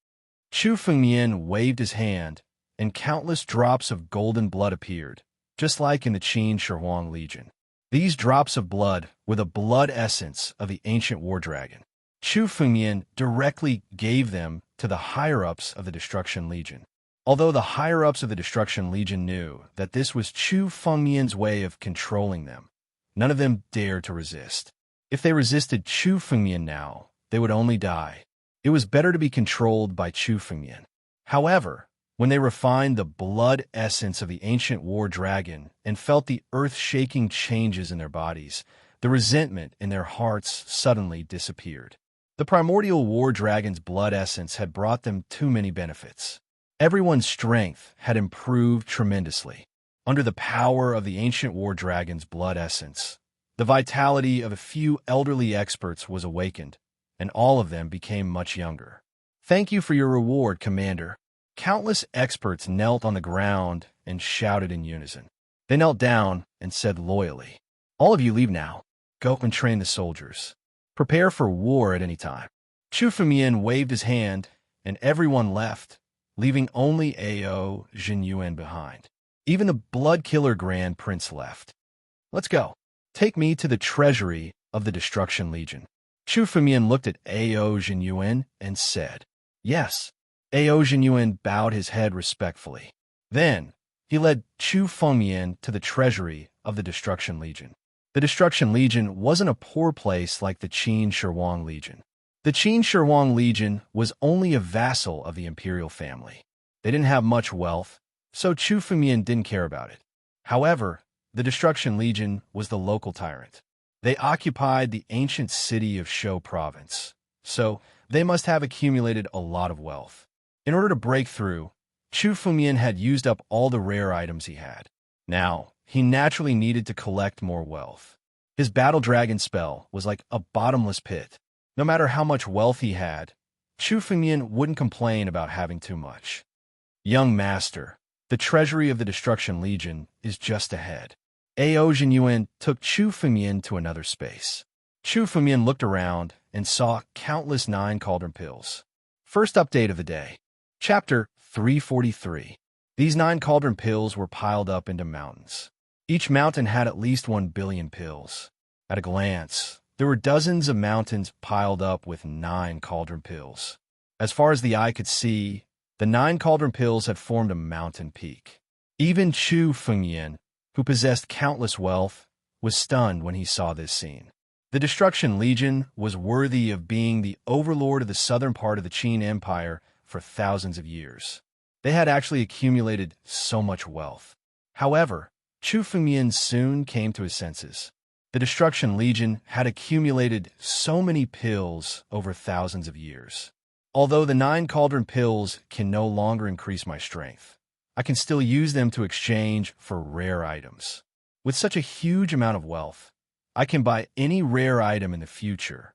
Chu Fengyan waved his hand, and countless drops of golden blood appeared, just like in the Qin Shi Huang Legion. These drops of blood were the blood essence of the ancient war dragon. Chu Fengyan directly gave them to the higher-ups of the Destruction Legion. Although the higher-ups of the Destruction Legion knew that this was Chu Fengyan's way of controlling them, none of them dared to resist. If they resisted Chu Fengyan now, they would only die. It was better to be controlled by Chu Fengyan. However, when they refined the blood essence of the ancient war dragon and felt the earth-shaking changes in their bodies, the resentment in their hearts suddenly disappeared. The primordial war dragon's blood essence had brought them too many benefits. Everyone's strength had improved tremendously. Under the power of the ancient war dragon's blood essence, the vitality of a few elderly experts was awakened, and all of them became much younger. "Thank you for your reward, Commander." Countless experts knelt on the ground and shouted in unison. They knelt down and said loyally, "All of you leave now. Go and train the soldiers. Prepare for war at any time." Chu Fengyan waved his hand, and everyone left, leaving only Ao Jinyuan behind. Even the blood-killer Grand Prince left. "Let's go. Take me to the treasury of the Destruction Legion." Chu Fengyan looked at Ao Jinyuan and said, "Yes." Ao Jinyuan bowed his head respectfully. Then, he led Chu Fengyan to the treasury of the Destruction Legion. The Destruction Legion wasn't a poor place like the Qin Shi Huang Legion. The Qin Shi Huang Legion was only a vassal of the imperial family. They didn't have much wealth, so Chu Fengyan didn't care about it. However, the Destruction Legion was the local tyrant. They occupied the ancient city of Shou province, so they must have accumulated a lot of wealth. In order to break through, Chu Fengyan had used up all the rare items he had. Now, he naturally needed to collect more wealth. His battle dragon spell was like a bottomless pit. No matter how much wealth he had, Chu Fengyan wouldn't complain about having too much. "Young master, the treasury of the Destruction Legion is just ahead." Ao Jinyuan took Chu Fengyan to another space. Chu Fengyan looked around and saw countless 9 cauldron pills. First update of the day. Chapter 343. These 9 cauldron pills were piled up into mountains. Each mountain had at least 1 billion pills. At a glance, there were dozens of mountains piled up with 9 cauldron pills. As far as the eye could see, the 9 cauldron pills had formed a mountain peak. Even Chu Fengyan, who possessed countless wealth, was stunned when he saw this scene. The Destruction Legion was worthy of being the overlord of the southern part of the Qin Empire for thousands of years. They had actually accumulated so much wealth. However, Chu Fengyan soon came to his senses. The Destruction Legion had accumulated so many pills over thousands of years. Although the 9 cauldron pills can no longer increase my strength, I can still use them to exchange for rare items. With such a huge amount of wealth, I can buy any rare item in the future.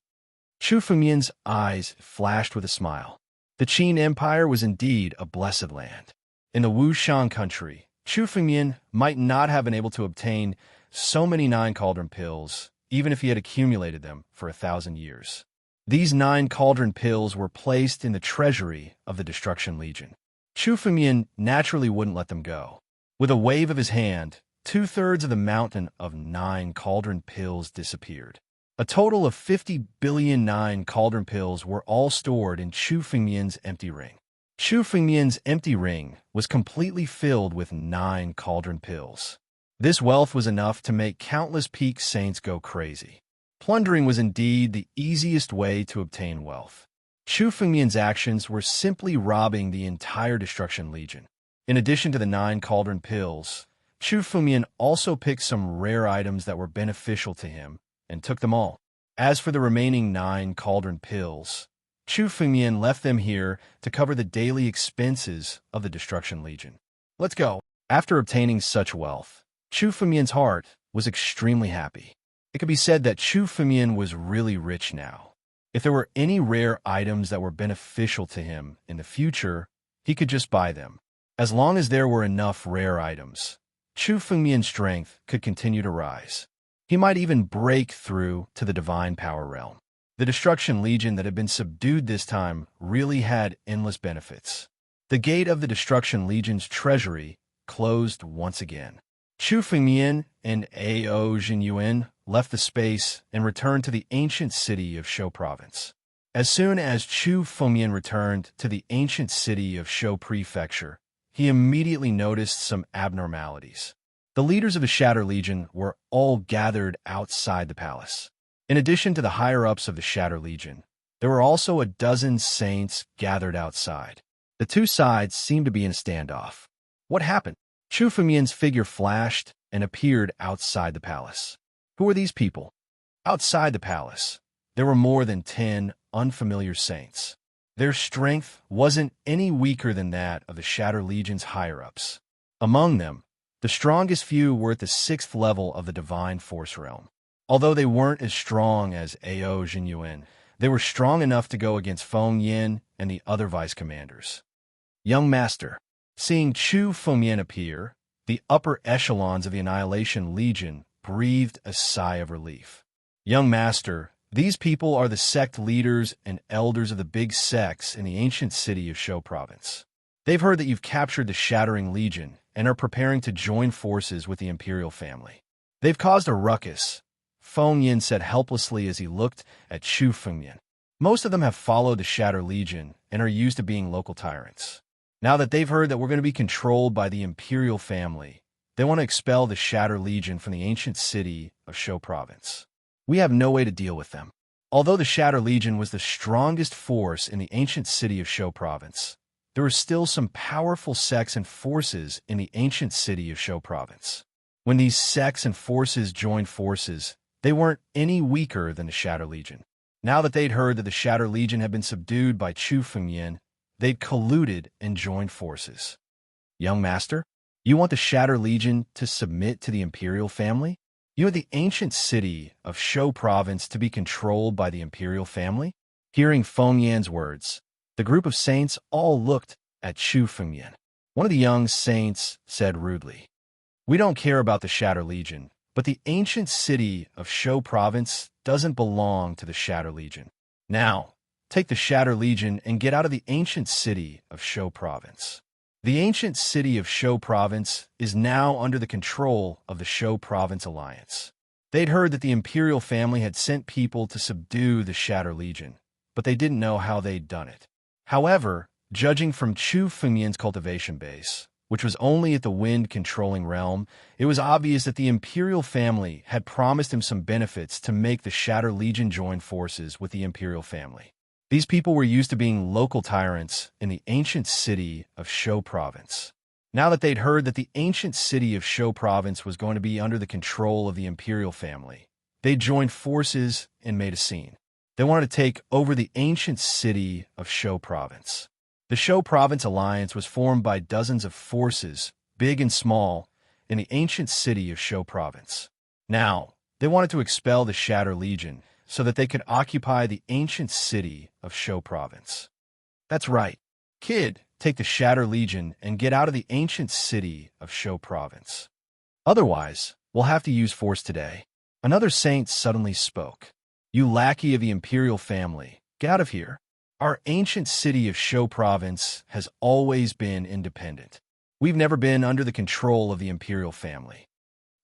Chu Fengyan's eyes flashed with a smile. The Qin Empire was indeed a blessed land. In the Wushan country, Chu Fengyan might not have been able to obtain so many 9 cauldron pills, even if he had accumulated them for 1,000 years. These 9 cauldron pills were placed in the treasury of the Destruction Legion. Chu Fengyan naturally wouldn't let them go. With a wave of his hand, 2/3 of the mountain of 9 cauldron pills disappeared. A total of 50 billion 9 cauldron pills were all stored in Chu Fengyan's empty ring. Chu Fengyan's empty ring was completely filled with 9 cauldron pills. This wealth was enough to make countless peak saints go crazy. Plundering was indeed the easiest way to obtain wealth. Chu Fengmian's actions were simply robbing the entire Destruction Legion. In addition to the 9 cauldron pills, Chu Fengmian also picked some rare items that were beneficial to him and took them all. As for the remaining 9 cauldron pills, Chu Fengmian left them here to cover the daily expenses of the Destruction Legion. Let's go. After obtaining such wealth, Chu Fengmian's heart was extremely happy. It could be said that Chu Fengmian was really rich now. If there were any rare items that were beneficial to him in the future, he could just buy them. As long as there were enough rare items, Chu Fengmian's strength could continue to rise. He might even break through to the Divine Power Realm. The Destruction Legion that had been subdued this time really had endless benefits. The gate of the Destruction Legion's treasury closed once again. Chu Fengmian and Ao Jinyuan left the space and returned to the ancient city of Shou Province. As soon as Chu Fengmian returned to the ancient city of Shou Prefecture, he immediately noticed some abnormalities. The leaders of the Shatter Legion were all gathered outside the palace. In addition to the higher-ups of the Shatter Legion, there were also a dozen saints gathered outside. The two sides seemed to be in a standoff. What happened? Chu Fengmian's figure flashed and appeared outside the palace. Who are these people? Outside the palace, there were more than 10 unfamiliar saints. Their strength wasn't any weaker than that of the Shatter Legion's higher-ups. Among them, the strongest few were at the 6th level of the Divine Force Realm. Although they weren't as strong as Ao Jinyuan, they were strong enough to go against Feng Yin and the other vice commanders. Young Master. Seeing Chu Fengmian appear, the upper echelons of the Annihilation Legion breathed a sigh of relief. Young Master, these people are the sect leaders and elders of the big sects in the ancient city of Shou Province. They've heard that you've captured the Shattering Legion and are preparing to join forces with the Imperial family. They've caused a ruckus, Feng Yin said helplessly as he looked at Chu Fengmian. Most of them have followed the Shatter Legion and are used to being local tyrants. Now that they've heard that we're going to be controlled by the Imperial family, they want to expel the Shatter Legion from the ancient city of Shou Province. We have no way to deal with them. Although the Shatter Legion was the strongest force in the ancient city of Shou Province, there were still some powerful sects and forces in the ancient city of Shou Province. When these sects and forces joined forces, they weren't any weaker than the Shatter Legion. Now that they'd heard that the Shatter Legion had been subdued by Chu Fengmian, they'd colluded and joined forces. Young Master, you want the Shatter Legion to submit to the Imperial family? You want the ancient city of Shou Province to be controlled by the Imperial family? Hearing Feng Yan's words, the group of saints all looked at Chu Fengmian. One of the young saints said rudely, "We don't care about the Shatter Legion, but the ancient city of Shou Province doesn't belong to the Shatter Legion. Now, take the Shatter Legion and get out of the ancient city of Shou Province." The ancient city of Shou Province is now under the control of the Shou Province Alliance. They'd heard that the Imperial family had sent people to subdue the Shatter Legion, but they didn't know how they'd done it. However, judging from Chu Fengmian's cultivation base, which was only at the wind-controlling realm, it was obvious that the Imperial family had promised him some benefits to make the Shatter Legion join forces with the Imperial family. These people were used to being local tyrants in the ancient city of Shou Province. Now that they'd heard that the ancient city of Shou Province was going to be under the control of the Imperial family, they joined forces and made a scene. They wanted to take over the ancient city of Shou Province. The Shou Province Alliance was formed by dozens of forces, big and small, in the ancient city of Shou Province. Now, they wanted to expel the Shatter Legion so that they could occupy the ancient city of Shou Province. That's right. Kid, take the Shatter Legion and get out of the ancient city of Shou Province. Otherwise, we'll have to use force today. Another saint suddenly spoke. You lackey of the Imperial family, get out of here. Our ancient city of Shou Province has always been independent. We've never been under the control of the Imperial family.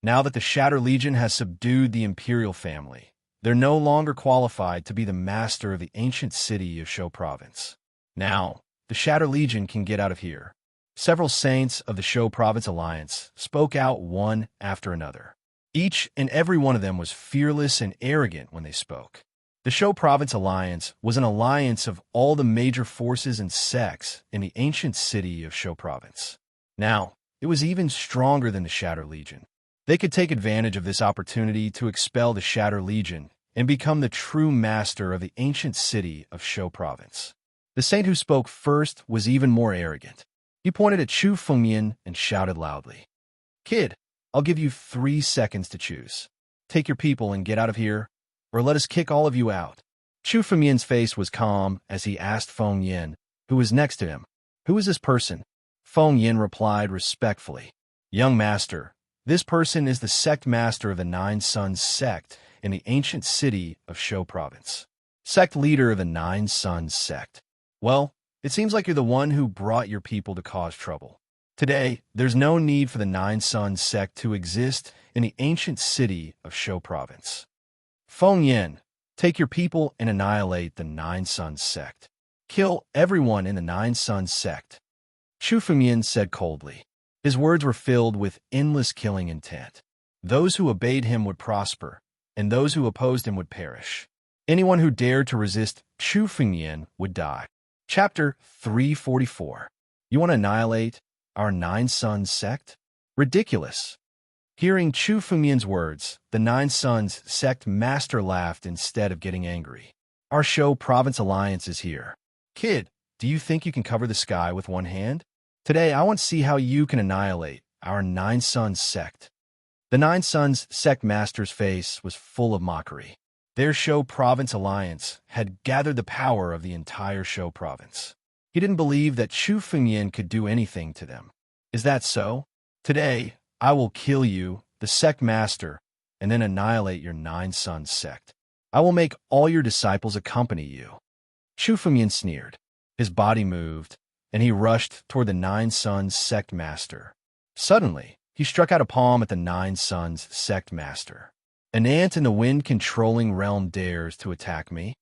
Now that the Shatter Legion has subdued the Imperial family, they're no longer qualified to be the master of the ancient city of Shou Province. Now, the Shatter Legion can get out of here. Several saints of the Shou Province Alliance spoke out one after another. Each and every one of them was fearless and arrogant when they spoke. The Shou Province Alliance was an alliance of all the major forces and sects in the ancient city of Shou Province. Now, it was even stronger than the Shatter Legion. They could take advantage of this opportunity to expel the Shatter Legion and become the true master of the ancient city of Shou Province. The saint who spoke first was even more arrogant. He pointed at Chu Fengmian and shouted loudly, "Kid, I'll give you 3 seconds to choose. Take your people and get out of here, or let us kick all of you out." Chu Fengmian's face was calm as he asked Feng Yin, who was next to him, "Who is this person?" Feng Yin replied respectfully, "Young master, this person is the sect master of the Nine Suns sect in the ancient city of Shou Province. Sect leader of the Nine Suns sect. Well, it seems like you're the one who brought your people to cause trouble. Today, there's no need for the Nine Suns sect to exist in the ancient city of Shou Province. Feng Yin, take your people and annihilate the Nine Suns sect. Kill everyone in the Nine Suns sect." Chu Fengmian said coldly. His words were filled with endless killing intent. Those who obeyed him would prosper, and those who opposed him would perish. Anyone who dared to resist Chu Fengmian would die. Chapter 344. You want to annihilate our Nine Suns sect? Ridiculous. Hearing Chu Fengmian's words, the Nine Suns sect master laughed instead of getting angry. Our Shou Province Alliance is here. Kid, do you think you can cover the sky with one hand? Today, I want to see how you can annihilate our Nine Suns sect. The Nine Suns sect master's face was full of mockery. Their Shou Province Alliance had gathered the power of the entire Shou Province. He didn't believe that Chu Fengmian could do anything to them. Is that so? Today, I will kill you, the sect master, and then annihilate your Nine Suns sect. I will make all your disciples accompany you. Chu Fengmian sneered. His body moved, and he rushed toward the Nine Suns sect master. Suddenly, he struck out a palm at the Nine Suns sect master. An ant in the wind-controlling realm dares to attack me?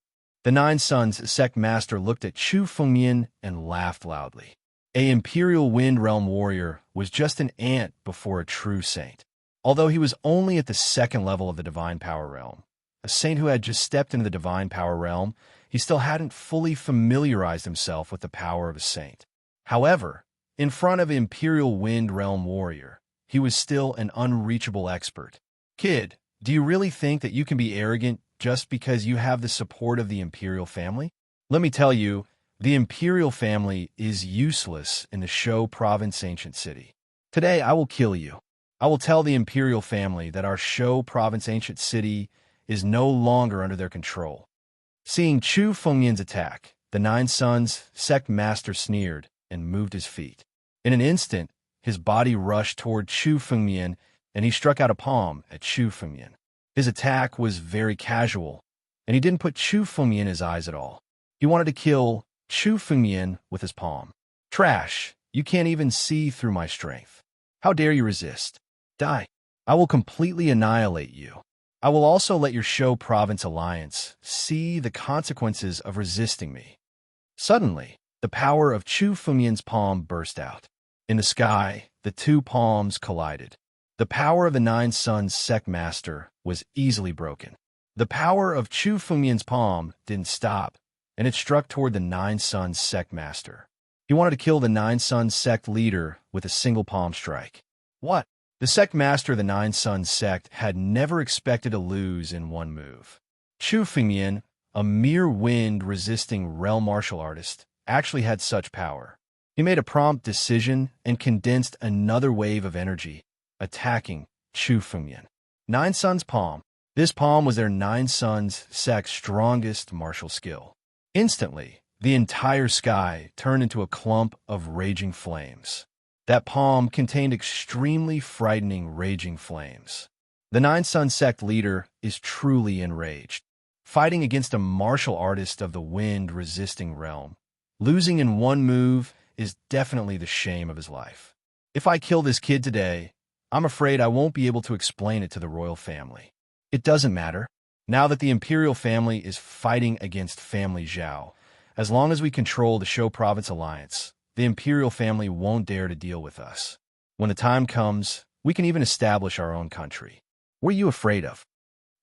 The Nine Suns sect master looked at Chu Fengmian and laughed loudly. A Imperial Wind Realm warrior was just an ant before a true saint. Although he was only at the 2nd level of the Divine Power Realm, a saint who had just stepped into the Divine Power Realm, he still hadn't fully familiarized himself with the power of a saint. However, in front of Imperial Wind Realm warrior, he was still an unreachable expert. Kid, do you really think that you can be arrogant just because you have the support of the Imperial family? Let me tell you, the Imperial family is useless in the Shou Province ancient city. Today, I will kill you. I will tell the Imperial family that our Shou Province ancient city is no longer under their control. Seeing Chu Fengmian's attack, the Nine Suns sect master sneered and moved his feet. In an instant, his body rushed toward Chu Fengmian, and he struck out a palm at Chu Fengmian. His attack was very casual, and he didn't put Chu Fengmian in his eyes at all. He wanted to kill Chu Fengmian with his palm. Trash! You can't even see through my strength. How dare you resist? Die! I will completely annihilate you. I will also let your Shou Province Alliance see the consequences of resisting me. Suddenly, the power of Chu Fengmian's palm burst out. In the sky, the two palms collided. The power of the Nine Suns sect master was easily broken. The power of Chu Fengmian's palm didn't stop, and it struck toward the Nine Suns sect master. He wanted to kill the Nine Suns sect leader with a single palm strike. What? The sect master of the Nine Suns sect had never expected to lose in one move. Chu Fengmian, a mere wind-resisting realm martial artist, actually had such power. He made a prompt decision and condensed another wave of energy, attacking Chu Fengmian. Nine Suns palm. This palm was their Nine Suns sect's strongest martial skill. Instantly, the entire sky turned into a clump of raging flames. That palm contained extremely frightening raging flames. The Nine Suns sect leader is truly enraged. Fighting against a martial artist of the wind-resisting realm, losing in one move is definitely the shame of his life. If I kill this kid today, I'm afraid I won't be able to explain it to the royal family. It doesn't matter. Now that the Imperial family is fighting against Family Zhao, as long as we control the Shou Province Alliance, the Imperial family won't dare to deal with us. When the time comes, we can even establish our own country. What are you afraid of?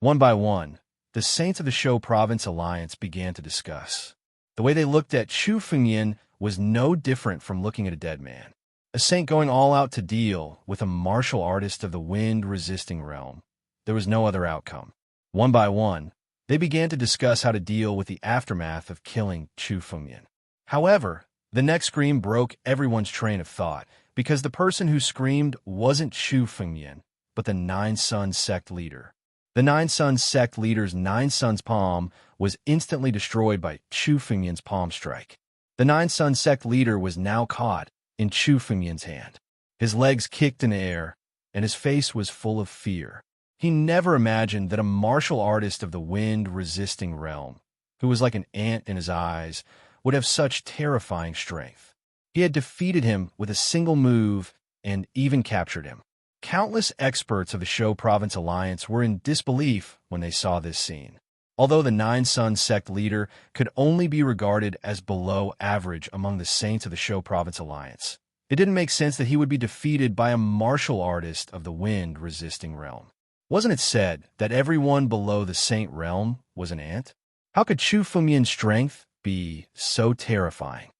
One by one, the saints of the Shou Province Alliance began to discuss. The way they looked at Chu Fengyan was no different from looking at a dead man. A saint going all out to deal with a martial artist of the wind-resisting realm. There was no other outcome. One by one, they began to discuss how to deal with the aftermath of killing Chu Fengyan. However, the next scream broke everyone's train of thought, because the person who screamed wasn't Chu Fengyan, but the Nine Sons sect leader. The Nine Sons sect leader's Nine Sons palm was instantly destroyed by Chu Fengyan's palm strike. The Nine Sons sect leader was now caught in Chu Fengyan's hand. His legs kicked in the air, and his face was full of fear. He never imagined that a martial artist of the wind-resisting realm, who was like an ant in his eyes, would have such terrifying strength. He had defeated him with a single move and even captured him. Countless experts of the Shou Province Alliance were in disbelief when they saw this scene. Although the Nine Sons sect leader could only be regarded as below average among the saints of the Shou Province Alliance, it didn't make sense that he would be defeated by a martial artist of the wind-resisting realm. Wasn't it said that everyone below the saint realm was an ant? How could Chu Fengyan's strength be so terrifying?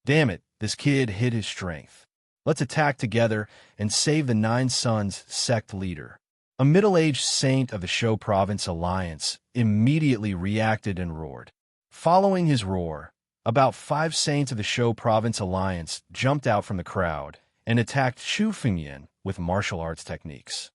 Damn it, this kid hid his strength. Let's attack together and save the Nine Sons sect leader. A middle-aged saint of the Shou Province Alliance immediately reacted and roared. Following his roar, about 5 saints of the Shou Province Alliance jumped out from the crowd and attacked Chu Fengyan with martial arts techniques.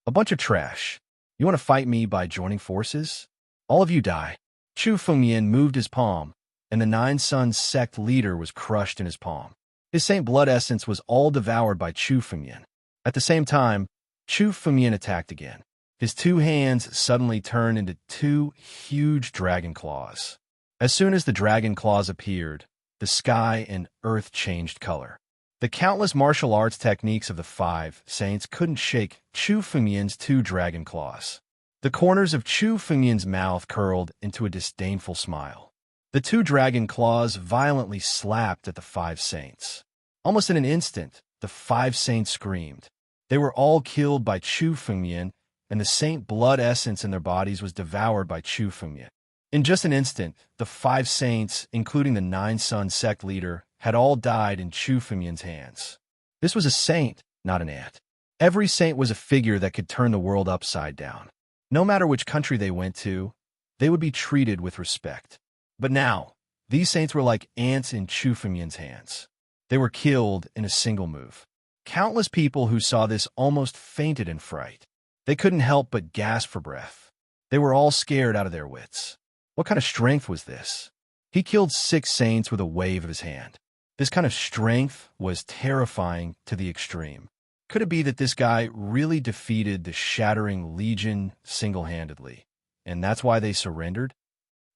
A bunch of trash. You want to fight me by joining forces? All of you die. Chu Fengyan moved his palm, and the Nine Sons sect leader was crushed in his palm. His saint blood essence was all devoured by Chu Fengyan. At the same time, Chu Fengyan attacked again. His 2 hands suddenly turned into 2 huge dragon claws. As soon as the dragon claws appeared, the sky and earth changed color. The countless martial arts techniques of the 5 saints couldn't shake Chu Fengyan's 2 dragon claws. The corners of Chu Fengyan's mouth curled into a disdainful smile. The 2 dragon claws violently slapped at the 5 saints. Almost in an instant, the 5 saints screamed. They were all killed by Chu Fengyan, and the saint blood essence in their bodies was devoured by Chu Fengyan. In just an instant, the 5 saints, including the Nine Sons sect leader, had all died in Chu Fengyan's hands. This was a saint, not an ant. Every saint was a figure that could turn the world upside down. No matter which country they went to, they would be treated with respect. But now, these saints were like ants in Chu Fengyan's hands. They were killed in a single move. Countless people who saw this almost fainted in fright. They couldn't help but gasp for breath. They were all scared out of their wits. What kind of strength was this? He killed 6 saints with a wave of his hand. This kind of strength was terrifying to the extreme. Could it be that this guy really defeated the Shattering Legion single-handedly, and that's why they surrendered?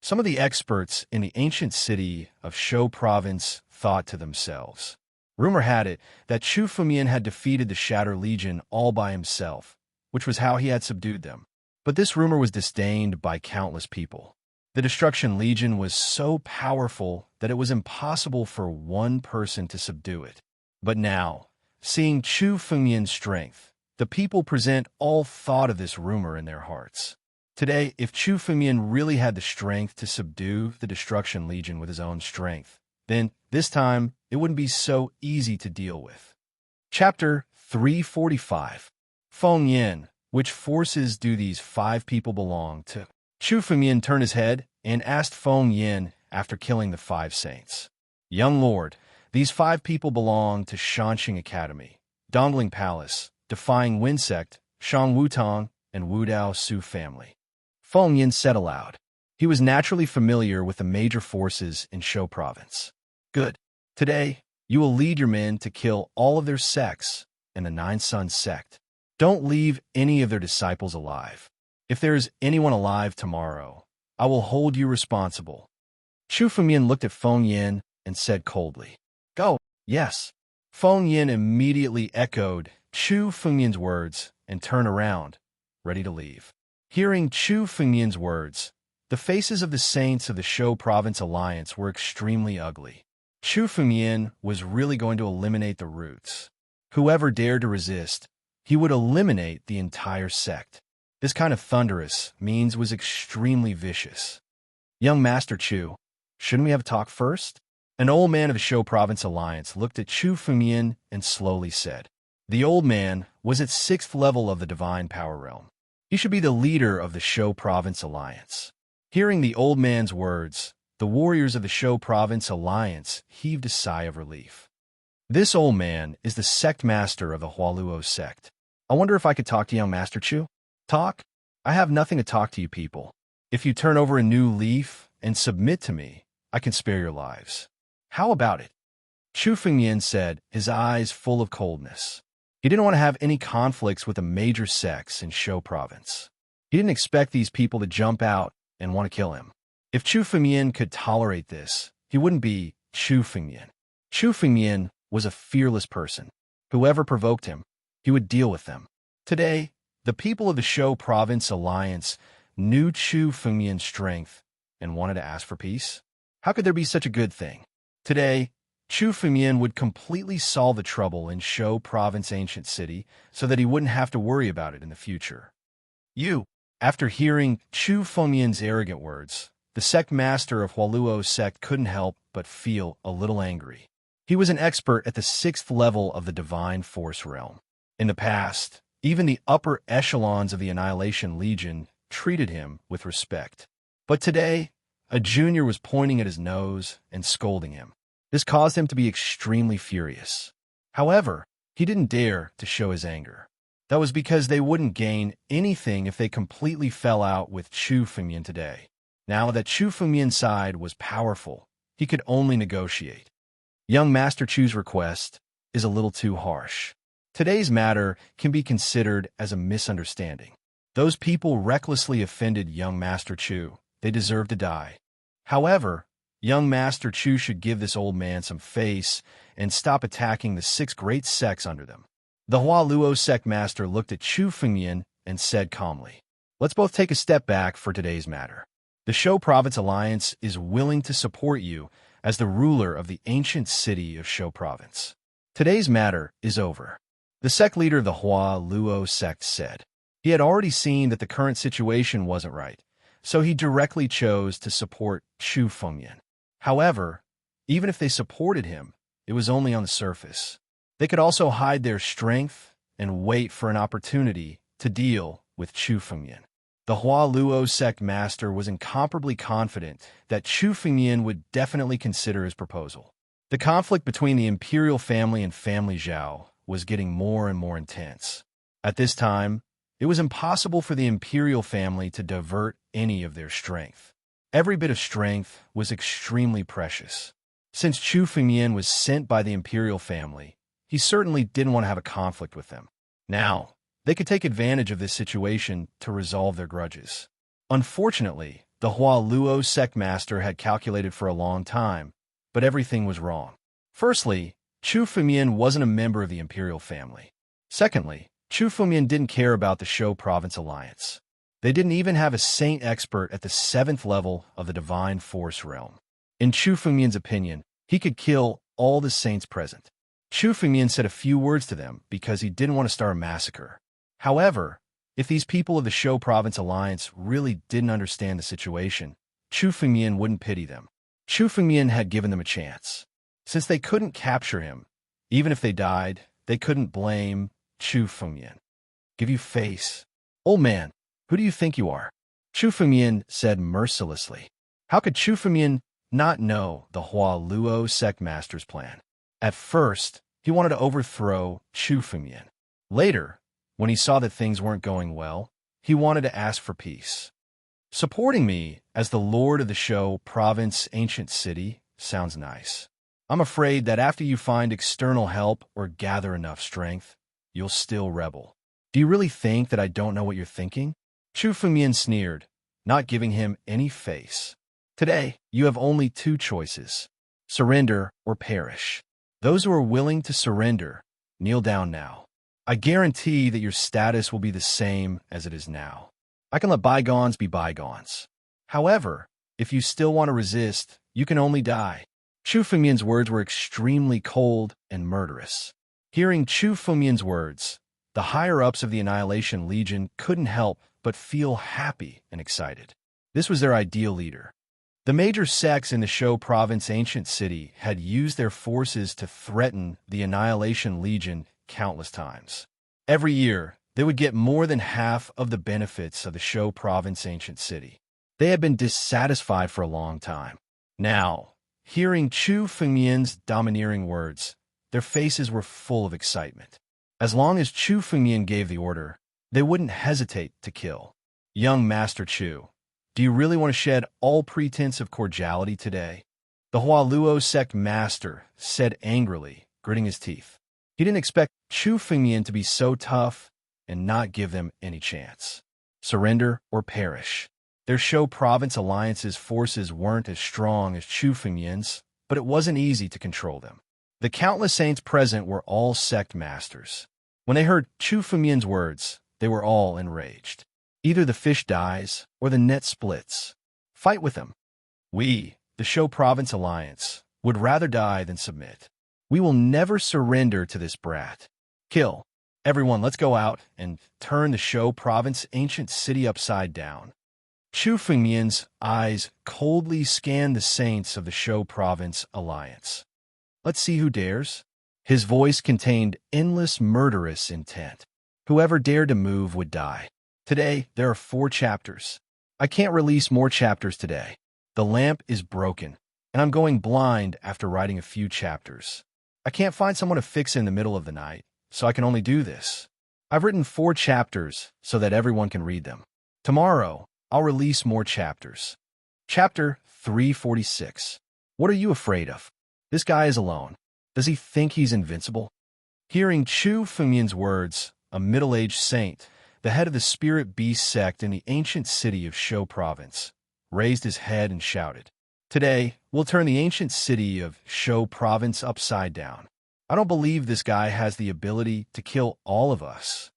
Some of the experts in the ancient city of Shou Province thought to themselves. Rumor had it that Chu Fengyan had defeated the Shatter Legion all by himself, which was how he had subdued them. But this rumor was disdained by countless people. The Destruction Legion was so powerful that it was impossible for one person to subdue it. But now, seeing Chu Fengyan's strength, the people present all thought of this rumor in their hearts. Today, if Chu Fengyan really had the strength to subdue the Destruction Legion with his own strength, then this time it wouldn't be so easy to deal with. Chapter 345. Fengyan, which forces do these 5 people belong to? Chu Fengyan turned his head and asked Fengyan after killing the 5 saints. Young lord, these 5 people belong to Shanxing Academy, Dongling Palace, Defying Wind Sect, Shang Wutong, and Wudao Su family. Fengyan said aloud. He was naturally familiar with the major forces in Shou Province. Good. Today, you will lead your men to kill all of their sects and the Nine Sons sect. Don't leave any of their disciples alive. If there is anyone alive tomorrow, I will hold you responsible. Chu Fengyan looked at Fengyan and said coldly, Go, yes. Fengyan immediately echoed Chu Fengyan's words and turned around, ready to leave. Hearing Chu Fengyan's words, the faces of the saints of the Shou Province Alliance were extremely ugly. Chu Fengyan was really going to eliminate the roots. Whoever dared to resist, he would eliminate the entire sect. This kind of thunderous means was extremely vicious. Young Master Chu, shouldn't we have a talk first? An old man of the Shou Province Alliance looked at Chu Fengmian and slowly said. The old man was at 6th level of the Divine Power Realm. He should be the leader of the Shou Province Alliance. Hearing the old man's words, the warriors of the Shou Province Alliance heaved a sigh of relief. This old man is the sect master of the Hualuo sect. I wonder if I could talk to young Master Chu? Talk? I have nothing to talk to you people. If you turn over a new leaf and submit to me, I can spare your lives. How about it? Chu Fengmian said, his eyes full of coldness. He didn't want to have any conflicts with the major sects in Shou Province. He didn't expect these people to jump out and want to kill him. If Chu Fengmian could tolerate this, he wouldn't be Chu Fengmian. Chu Fengmian was a fearless person. Whoever provoked him, he would deal with them. Today, the people of the Shou Province Alliance knew Chu Fengmian's strength and wanted to ask for peace. How could there be such a good thing? Today, Chu Fengmian would completely solve the trouble in Shou Province Ancient City so that he wouldn't have to worry about it in the future. After hearing Chu Fengmian's arrogant words, the sect master of Hualuo's sect couldn't help but feel a little angry. He was an expert at the 6th level of the Divine Force Realm. In the past, even the upper echelons of the Annihilation Legion treated him with respect. But today, a junior was pointing at his nose and scolding him. This caused him to be extremely furious. However, he didn't dare to show his anger. That was because they wouldn't gain anything if they completely fell out with Chu Fengmian today. Now that Chu Fengmian's side was powerful, he could only negotiate. Young Master Chu's request is a little too harsh. Today's matter can be considered as a misunderstanding. Those people recklessly offended young Master Chu. They deserve to die. However, young Master Chu should give this old man some face and stop attacking the 6 great sects under them. The Hualuo sect master looked at Chu Fengmian and said calmly, let's both take a step back for today's matter. The Shou Province Alliance is willing to support you as the ruler of the ancient city of Shou Province. Today's matter is over. The sect leader of the Hualuo sect said. He had already seen that the current situation wasn't right, so he directly chose to support Chu Fengmian. However, even if they supported him, it was only on the surface. They could also hide their strength and wait for an opportunity to deal with Chu Fengmian. The Hualuo sect master was incomparably confident that Chu Fengmian would definitely consider his proposal. The conflict between the imperial family and family Zhao was getting more and more intense. At this time, it was impossible for the imperial family to divert any of their strength. Every bit of strength was extremely precious. Since Chu Fengmian was sent by the imperial family, he certainly didn't want to have a conflict with them. Now, they could take advantage of this situation to resolve their grudges. Unfortunately, the Hualuo sect master had calculated for a long time, but everything was wrong. Firstly, Chu Fengmian wasn't a member of the imperial family. Secondly, Chu Fengmian didn't care about the Shou Province Alliance. They didn't even have a saint expert at the 7th level of the Divine Force Realm. In Chu Fengmian's opinion, he could kill all the saints present. Chu Fengmian said a few words to them because he didn't want to start a massacre. However, if these people of the Shou Province Alliance really didn't understand the situation, Chu Fengmian wouldn't pity them. Chu Fengmian had given them a chance. Since they couldn't capture him, even if they died, they couldn't blame Chu Fengmian. Give you face. Old man, who do you think you are? Chu Fengmian said mercilessly. How could Chu Fengmian not know the Hualuo sect master's plan? At first, he wanted to overthrow Chu Fengmian. Later, when he saw that things weren't going well, he wanted to ask for peace. Supporting me as the Lord of the Shou Province Ancient City sounds nice. I'm afraid that after you find external help or gather enough strength, you'll still rebel. Do you really think that I don't know what you're thinking? Chu Fengmian sneered, not giving him any face. Today, you have only 2 choices. Surrender or perish. Those who are willing to surrender, kneel down now. I guarantee that your status will be the same as it is now. I can let bygones be bygones. However, if you still want to resist, you can only die. Chu Fengmian's words were extremely cold and murderous. Hearing Chu Fengmian's words, The higher-ups of the Annihilation Legion couldn't help but feel happy and excited. This was their ideal leader. The major sects in the Shou province ancient city had used their forces to threaten the Annihilation Legion countless times. Every year, they would get more than half of the benefits of the Shou province ancient city. They had been dissatisfied for a long time. Now, hearing Chu Fengmian's domineering words, their faces were full of excitement. As long as Chu Fengmian gave the order, they wouldn't hesitate to kill. Young Master Chu, do you really want to shed all pretense of cordiality today? The Hualuo sect master said angrily, gritting his teeth. He didn't expect Chu Fengmian to be so tough and not give them any chance. Surrender or perish. Their Shou province alliance's forces weren't as strong as Chu Fengmian's, but it wasn't easy to control them. The countless saints present were all sect masters. When they heard Chu Fengmian's words, they were all enraged. Either the fish dies or the net splits. Fight with him. We, the Shou province alliance, would rather die than submit. We will never surrender to this brat. Kill. Everyone, let's go out and turn the Shou province ancient city upside down. Chu Fengmian's eyes coldly scanned the saints of the Shou province alliance. Let's see who dares. His voice contained endless murderous intent. Whoever dared to move would die. Today, there are 4 chapters. I can't release more chapters today. The lamp is broken, and I'm going blind after writing a few chapters. I can't find someone to fix it in the middle of the night, so I can only do this. I've written 4 chapters so that everyone can read them. Tomorrow, I'll release more chapters. Chapter 346. What are you afraid of? This guy is alone. Does he think he's invincible? Hearing Chu Fengmian's words, a middle-aged saint, the head of the spirit beast sect in the ancient city of Shou province, raised his head and shouted, "Today, we'll turn the ancient city of Shou province upside down. I don't believe this guy has the ability to kill all of us."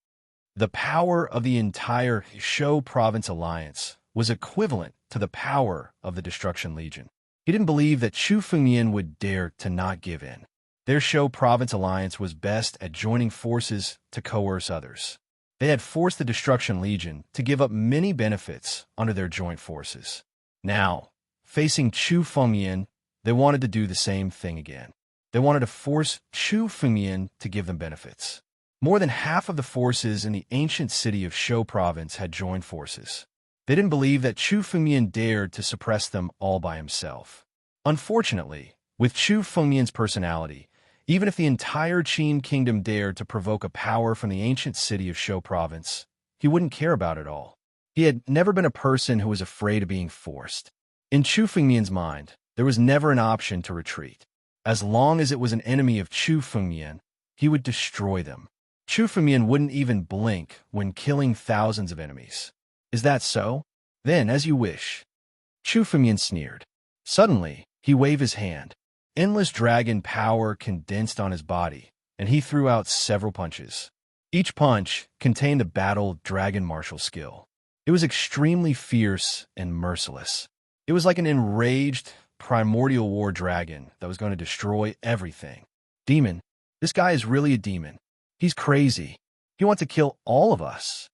The power of the entire Shou province alliance was equivalent to the power of the Destruction Legion. He didn't believe that Chu Fengmian would dare to not give in. Their Shou province alliance was best at joining forces to coerce others. They had forced the Destruction Legion to give up many benefits under their joint forces. Now, facing Chu Fengmian, they wanted to do the same thing again. They wanted to force Chu Fengmian to give them benefits. More than half of the forces in the ancient city of Shou province had joined forces. They didn't believe that Chu Fengmian dared to suppress them all by himself. Unfortunately, with Chu Fengmian's personality, even if the entire Qin kingdom dared to provoke a power from the ancient city of Shou province, he wouldn't care about it all. He had never been a person who was afraid of being forced. In Chu Fengmian's mind, there was never an option to retreat. As long as it was an enemy of Chu Fengmian, he would destroy them. Chu Fengmian wouldn't even blink when killing thousands of enemies. Is that so? Then, as you wish. Chu Fengmian sneered. Suddenly, he waved his hand. Endless dragon power condensed on his body, and he threw out several punches. Each punch contained the battle dragon martial skill. It was extremely fierce and merciless. It was like an enraged, primordial war dragon that was going to destroy everything. Demon. This guy is really a demon. He's crazy. He wants to kill all of us.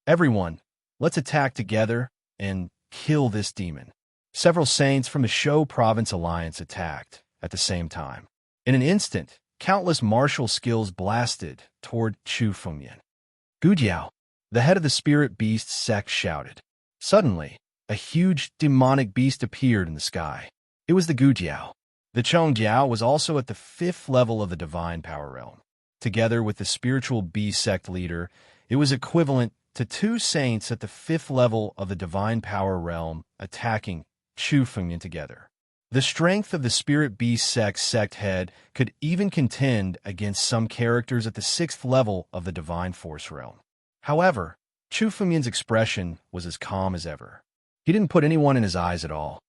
Everyone, let's attack together and kill this demon. Several saints from the Shou province alliance attacked at the same time. In an instant, countless martial skills blasted toward Chu Fengmian. Gujiao, the head of the spirit beast sect, shouted. Suddenly, a huge demonic beast appeared in the sky. It was the Gujiao. The Chongjiao was also at the 5th level of the divine power realm. Together with the spiritual beast sect leader, it was equivalent to 2 saints at the 5th level of the divine power realm attacking Chu Fengmian together. The strength of the spirit beast sect head could even contend against some characters at the 6th level of the divine force realm. However, Chu Fengmian's expression was as calm as ever. He didn't put anyone in his eyes at all.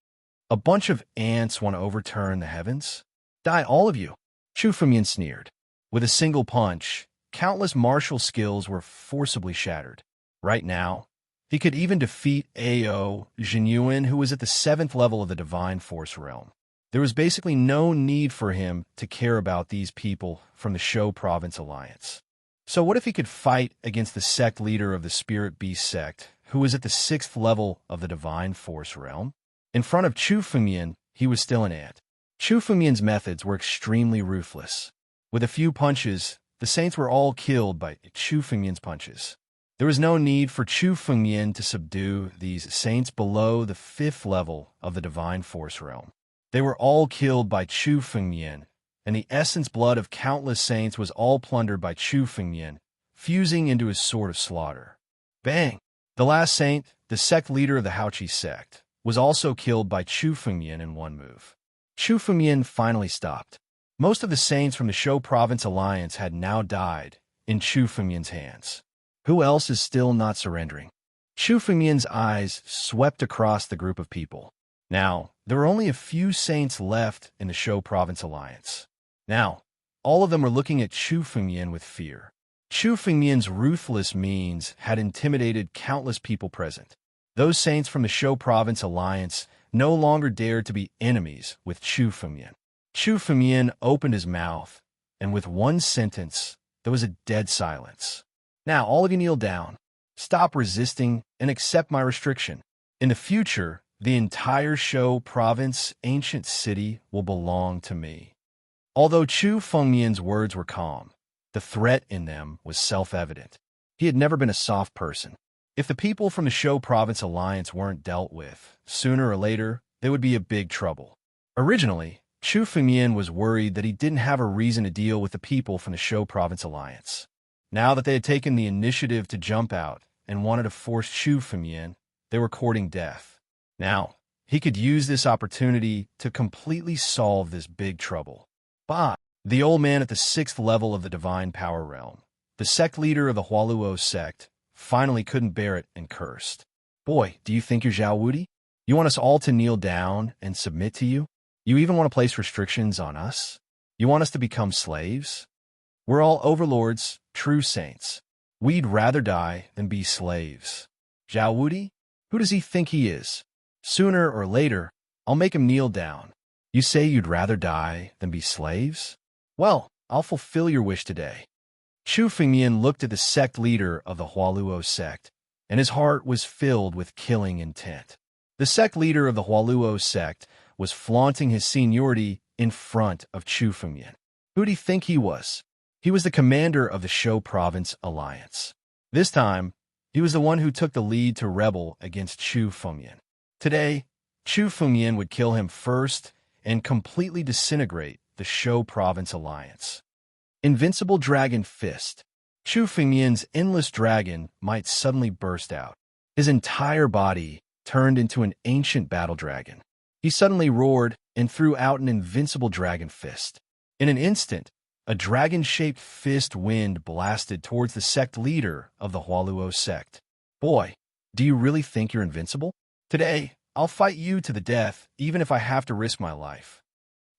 A bunch of ants want to overturn the heavens? Die, all of you! Chu Fengmian sneered. With a single punch, countless martial skills were forcibly shattered. Right now, he could even defeat Ao Jinyuan, who was at the 7th level of the divine force realm. There was basically no need for him to care about these people from the Shou province alliance. So what if he could fight against the sect leader of the Spirit Beast sect, who was at the 6th level of the Divine Force realm? In front of Chu Fengmian, he was still an ant. Chu Fengmian's methods were extremely ruthless. With a few punches, the saints were all killed by Chu Fengmian's punches. There was no need for Chu Fengmian to subdue these saints below the 5th level of the Divine Force realm. They were all killed by Chu Fengmian, and the essence blood of countless saints was all plundered by Chu Fengmian, fusing into his sword of slaughter. Bang! The last saint, the sect leader of the Haoqi sect, was also killed by Chu Fengmian in one move. Chu Fengmian finally stopped. Most of the saints from the Shou Province Alliance had now died in Chu Fengmian's hands. Who else is still not surrendering? Chu Fengmian's eyes swept across the group of people. Now, there were only a few saints left in the Shou Province Alliance. Now, all of them were looking at Chu Fengmian with fear. Chu Fengmian's ruthless means had intimidated countless people present. Those saints from the Shou Province Alliance no longer dared to be enemies with Chu Fengmian. Chu Fengmian opened his mouth, and with one sentence, there was a dead silence. Now, all of you kneel down. Stop resisting and accept my restriction. In the future, the entire Shou Province ancient city will belong to me. Although Chu Fengmian's words were calm, the threat in them was self-evident. He had never been a soft person. If the people from the Shou Province Alliance weren't dealt with, sooner or later, they would be in big trouble. Originally, Chu Fengmian was worried that he didn't have a reason to deal with the people from the Shou Province Alliance. Now that they had taken the initiative to jump out and wanted to force Chu Fengmian, they were courting death. Now, he could use this opportunity to completely solve this big trouble. Ba, the old man at the 6th level of the Divine Power Realm, the sect leader of the Hualuo sect, finally couldn't bear it and cursed. Boy, do you think you're Zhao Wudi? You want us all to kneel down and submit to you? You even want to place restrictions on us? You want us to become slaves? We're all overlords, true saints. We'd rather die than be slaves. Zhao Wudi? Who does he think he is? Sooner or later, I'll make him kneel down. You say you'd rather die than be slaves? Well, I'll fulfill your wish today. Chu Fengmian looked at the sect leader of the Hualuo sect, and his heart was filled with killing intent. The sect leader of the Hualuo sect was flaunting his seniority in front of Chu Fengmian. Who do you think he was? He was the commander of the Shou Province Alliance. This time, he was the one who took the lead to rebel against Chu Fengmian. Today, Chu Fengmian would kill him first and completely disintegrate the Shou Province Alliance. Invincible Dragon Fist. Chu Fengmian's endless dragon might suddenly burst out. His entire body turned into an ancient battle dragon. He suddenly roared and threw out an invincible dragon fist. In an instant, a dragon-shaped fist wind blasted towards the sect leader of the Hualuo sect. Boy, do you really think you're invincible? Today, I'll fight you to the death, even if I have to risk my life.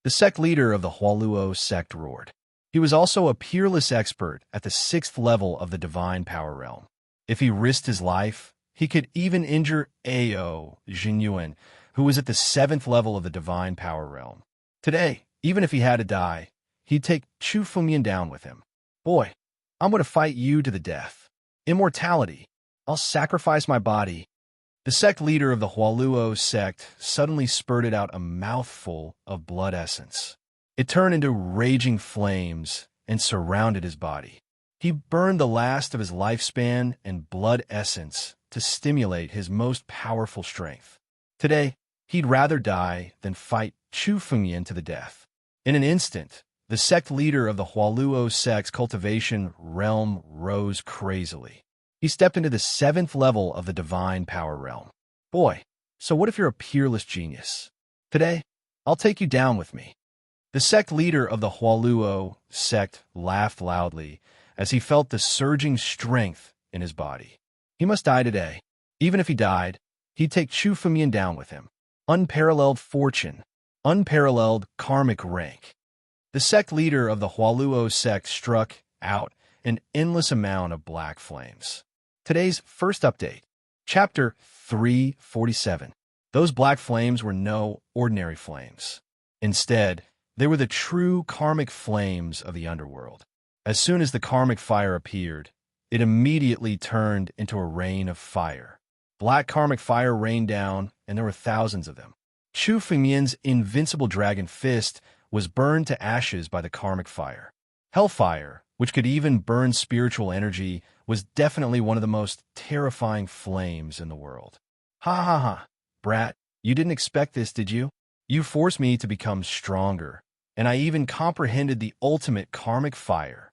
The sect leader of the Hualuo sect roared. He was also a peerless expert at the 6th level of the Divine Power Realm. If he risked his life, he could even injure Ao Jinyuan, who was at the 7th level of the Divine Power Realm. Today, even if he had to die, he'd take Chu Fengmian down with him. Boy, I'm going to fight you to the death. Immortality. I'll sacrifice my body. The sect leader of the Hualuo sect suddenly spurted out a mouthful of blood essence. It turned into raging flames and surrounded his body. He burned the last of his lifespan and blood essence to stimulate his most powerful strength. Today, he'd rather die than fight Chu Fengmian to the death. In an instant, the sect leader of the Hualuo sect's cultivation realm rose crazily. He stepped into the 7th level of the Divine Power Realm. Boy, so what if you're a peerless genius? Today, I'll take you down with me. The sect leader of the Hualuo sect laughed loudly as he felt the surging strength in his body. He must die today. Even if he died, he'd take Chu Fengmian down with him. Unparalleled fortune, unparalleled karmic rank. The sect leader of the Hualuo sect struck out an endless amount of black flames. Today's first update, Chapter 347. Those black flames were no ordinary flames. Instead, they were the true karmic flames of the underworld. As soon as the karmic fire appeared, it immediately turned into a rain of fire. Black karmic fire rained down, and there were thousands of them. Chu Fengmian's invincible dragon fist was burned to ashes by the karmic fire. Hellfire, which could even burn spiritual energy, was definitely one of the most terrifying flames in the world. Ha ha ha, brat, you didn't expect this, did you? You forced me to become stronger, and I even comprehended the ultimate karmic fire.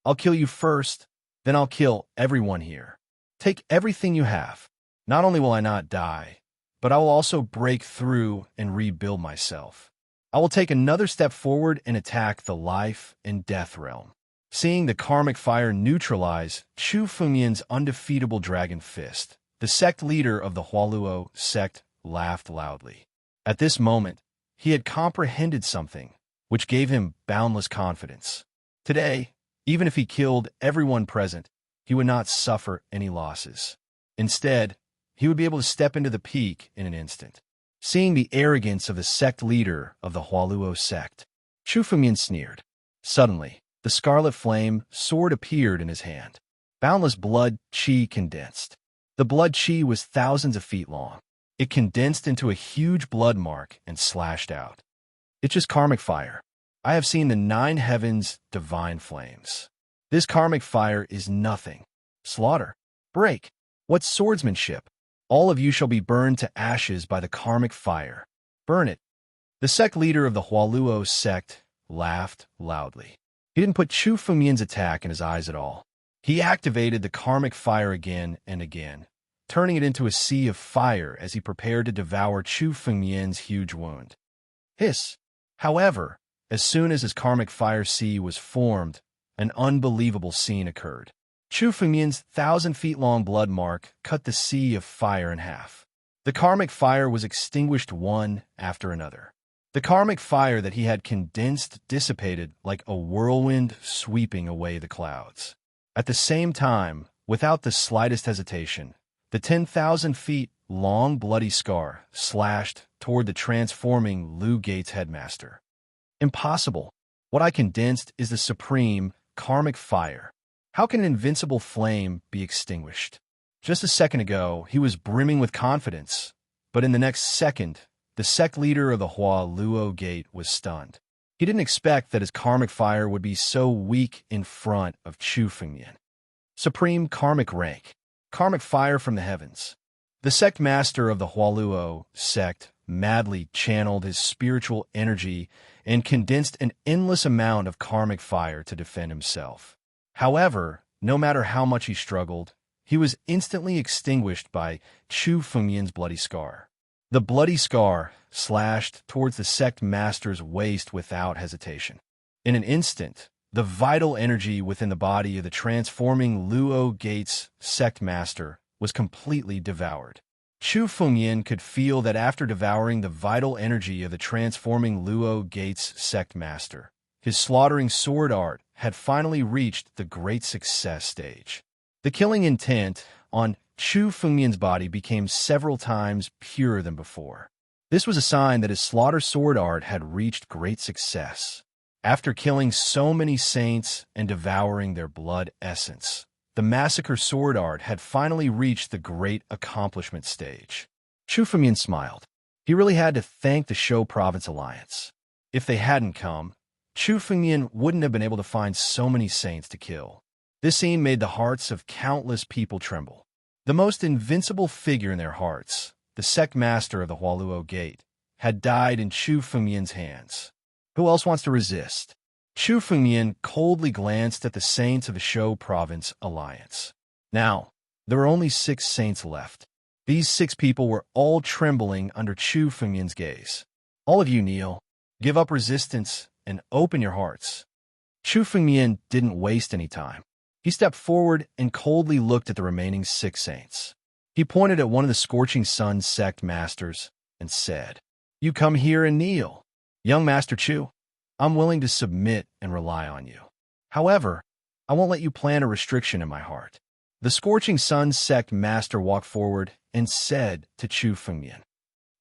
I'll kill you first, then I'll kill everyone here. Take everything you have. Not only will I not die, but I will also break through and rebuild myself. I will take another step forward and attack the life and death realm. Seeing the karmic fire neutralize Chu Fengmian's undefeatable dragon fist, the sect leader of the Hualuo sect laughed loudly. At this moment, he had comprehended something, which gave him boundless confidence. Today, even if he killed everyone present, he would not suffer any losses. Instead, he would be able to step into the peak in an instant. Seeing the arrogance of the sect leader of the Hualuo sect, Chu Fengmian sneered. Suddenly, the scarlet flame sword appeared in his hand. Boundless blood qi condensed. The blood qi was thousands of feet long. It condensed into a huge blood mark and slashed out. It's just karmic fire. I have seen the 9 heavens' divine flames. This karmic fire is nothing. Slaughter. Break. What swordsmanship? All of you shall be burned to ashes by the karmic fire. Burn it. The sect leader of the Hualuo sect laughed loudly. He didn't put Chu Fengmian's attack in his eyes at all. He activated the karmic fire again and again, turning it into a sea of fire as he prepared to devour Chu Fengmian's huge wound. Hiss. However, as soon as his karmic fire sea was formed, an unbelievable scene occurred. Chu Fengmian's 1,000-feet-long blood mark cut the sea of fire in half. The karmic fire was extinguished one after another. The karmic fire that he had condensed dissipated like a whirlwind sweeping away the clouds. At the same time, without the slightest hesitation, the 10,000 feet long bloody scar slashed toward the transforming Liu Gate's headmaster. Impossible. What I condensed is the supreme karmic fire. How can an invincible flame be extinguished? Just a second ago, he was brimming with confidence, but in the next second, the sect leader of the Hualuo Gate was stunned. He didn't expect that his karmic fire would be so weak in front of Chu Fengmian. Supreme karmic rank. Karmic fire from the heavens. The sect master of the Hualuo sect madly channeled his spiritual energy and condensed an endless amount of karmic fire to defend himself. However, no matter how much he struggled, he was instantly extinguished by Chu Fengmian's bloody scar. The bloody scar slashed towards the sect master's waist without hesitation. In an instant, the vital energy within the body of the transforming Luo Gate's sect master was completely devoured. Chu Fengmian could feel that after devouring the vital energy of the transforming Luo Gate's sect master, his slaughtering sword art had finally reached the great success stage. The killing intent on Chu Fengmian's body became several times purer than before. This was a sign that his slaughter sword art had reached great success. After killing so many saints and devouring their blood essence, the massacre sword art had finally reached the great accomplishment stage. Chu Fengmian smiled. He really had to thank the Shou Province Alliance. If they hadn't come, Chu Fengmian wouldn't have been able to find so many saints to kill. This scene made the hearts of countless people tremble. The most invincible figure in their hearts, the sect master of the Hualuo Gate, had died in Chu Fengmian's hands. Who else wants to resist? Chu Fengmian coldly glanced at the saints of the Shou Province Alliance. Now, there were only 6 saints left. These 6 people were all trembling under Chu Fengmian's gaze. All of you kneel, give up resistance, and open your hearts. Chu Fengmian didn't waste any time. He stepped forward and coldly looked at the remaining 6 saints. He pointed at one of the Scorching Sun sect masters and said, "You come here and kneel. Young Master Chu, I'm willing to submit and rely on you. However, I won't let you plant a restriction in my heart." The Scorching Sun sect master walked forward and said to Chu Fengmian,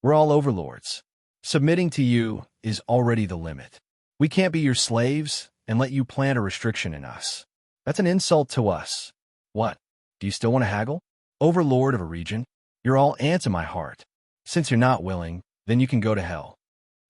"We're all overlords. Submitting to you is already the limit. We can't be your slaves, and let you plant a restriction in us. That's an insult to us. What? Do you still want to haggle? Overlord of a region? You're all ants in my heart. Since you're not willing, then you can go to hell.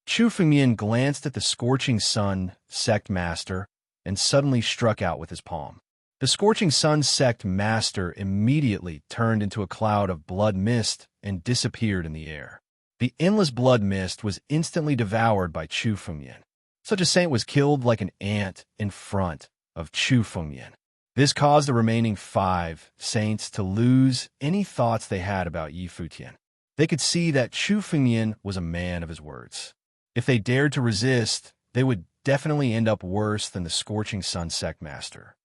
Chu Fengmian glanced at the scorching sun sect master and suddenly struck out with his palm. The scorching sun sect master immediately turned into a cloud of blood mist and disappeared in the air. The endless blood mist was instantly devoured by Chu Fengmian. Such a saint was killed like an ant in front of Chu Fengmian. This caused the remaining 5 saints to lose any thoughts they had about Yi Futian. They could see that Chu Fengmian was a man of his words. If they dared to resist, they would definitely end up worse than the scorching sun sect master.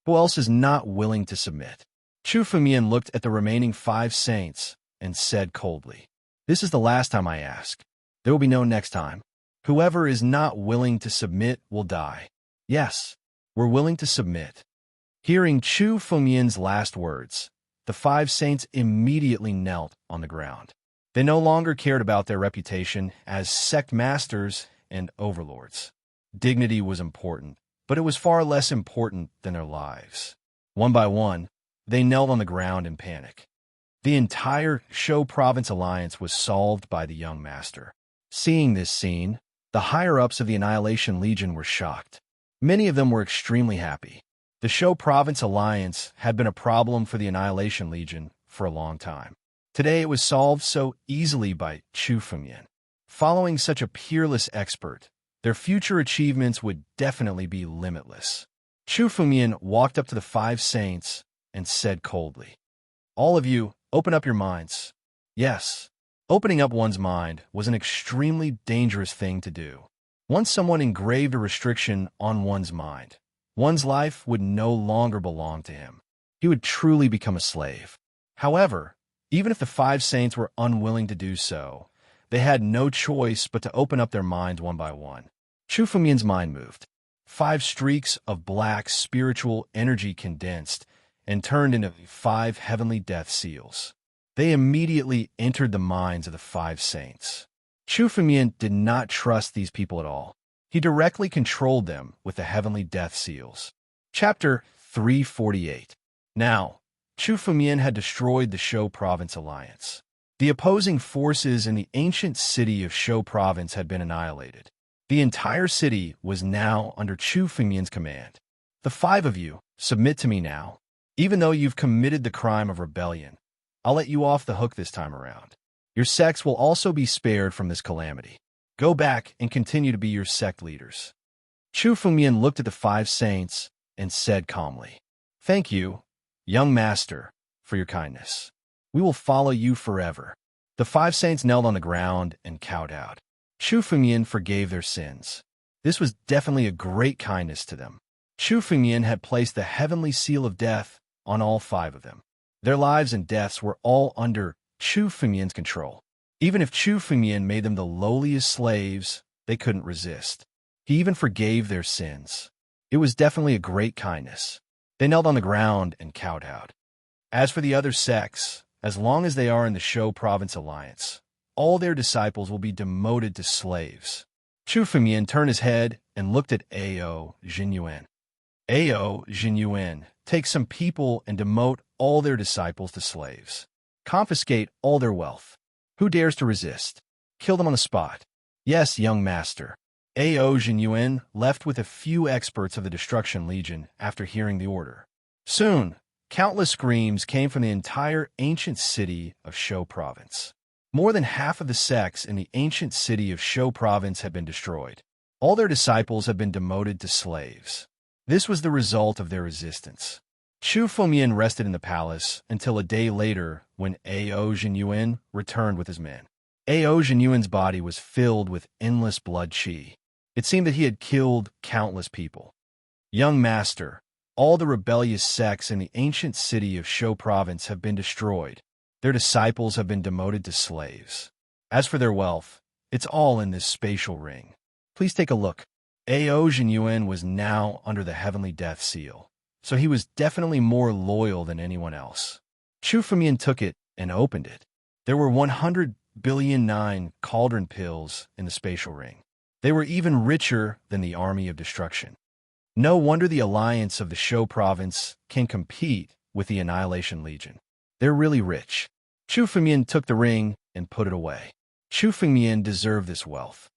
Who else is not willing to submit? Chu Fengmian looked at the remaining 5 saints and said coldly, "This is the last time I ask. There will be no next time. Whoever is not willing to submit will die." "Yes, we're willing to submit." Hearing Chu Fengmian's last words, the 5 saints immediately knelt on the ground. They no longer cared about their reputation as sect masters and overlords. Dignity was important, but it was far less important than their lives. One by one, they knelt on the ground in panic. The entire Shou Province alliance was solved by the young master. Seeing this scene, the higher-ups of the Annihilation Legion were shocked. Many of them were extremely happy. The Shou Province alliance had been a problem for the Annihilation Legion for a long time. Today it was solved so easily by Chu Fengmian. Following such a peerless expert, their future achievements would definitely be limitless. Chu Fengmian walked up to the 5 saints and said coldly, "All of you, open up your minds." Yes, opening up one's mind was an extremely dangerous thing to do. Once someone engraved a restriction on one's mind, one's life would no longer belong to him. He would truly become a slave. However, even if the 5 saints were unwilling to do so, they had no choice but to open up their minds one by one. Chu Fengmian's mind moved. 5 streaks of black spiritual energy condensed and turned into 5 heavenly death seals. They immediately entered the minds of the 5 saints. Chu Fengmian did not trust these people at all. He directly controlled them with the heavenly death seals. Chapter 348. Now, Chu Fengmian had destroyed the Shou Province alliance. The opposing forces in the ancient city of Shou Province had been annihilated. The entire city was now under Chu Fengmian's command. "The 5 of you, submit to me now. Even though you've committed the crime of rebellion, I'll let you off the hook this time around. Your sects will also be spared from this calamity. Go back and continue to be your sect leaders." Chu Fengmian looked at the 5 saints and said calmly, "Thank you, young master, for your kindness. We will follow you forever." The 5 saints knelt on the ground and kowtowed. Chu Fengmian forgave their sins. This was definitely a great kindness to them. Chu Fengmian had placed the heavenly seal of death on all 5 of them. Their lives and deaths were all under Chu Fengmian's control. Even if Chu Fengmian made them the lowliest slaves, they couldn't resist. He even forgave their sins. It was definitely a great kindness. They knelt on the ground and kowtowed. As for the other sects, as long as they are in the Shou Province alliance, all their disciples will be demoted to slaves. Chu Fengmian turned his head and looked at Ao Jinyuan. Ao Jinyuan, take some people and demote all their disciples to slaves. Confiscate all their wealth. Who dares to resist? Kill them on the spot. Yes, young master. Ao Jinyuan left with a few experts of the Destruction Legion after hearing the order. Soon, countless screams came from the entire ancient city of Shou Province. More than half of the sects in the ancient city of Shou Province had been destroyed. All their disciples had been demoted to slaves. This was the result of their resistance. Chu Fengmian rested in the palace until a day later when Ao Jinyuan returned with his men. Ao Jinyuan's body was filled with endless blood qi. It seemed that he had killed countless people. Young master, all the rebellious sects in the ancient city of Shou Province have been destroyed. Their disciples have been demoted to slaves. As for their wealth, it's all in this spatial ring. Please take a look. Ao Jinyuan was now under the heavenly death seal, so he was definitely more loyal than anyone else. Chu Fengmian took it and opened it. There were 100 billion 9 cauldron pills in the spatial ring. They were even richer than the army of destruction. No wonder the alliance of the Shou province can compete with the Annihilation Legion. They're really rich. Chu Fengmian took the ring and put it away. Chu Fengmian deserved this wealth.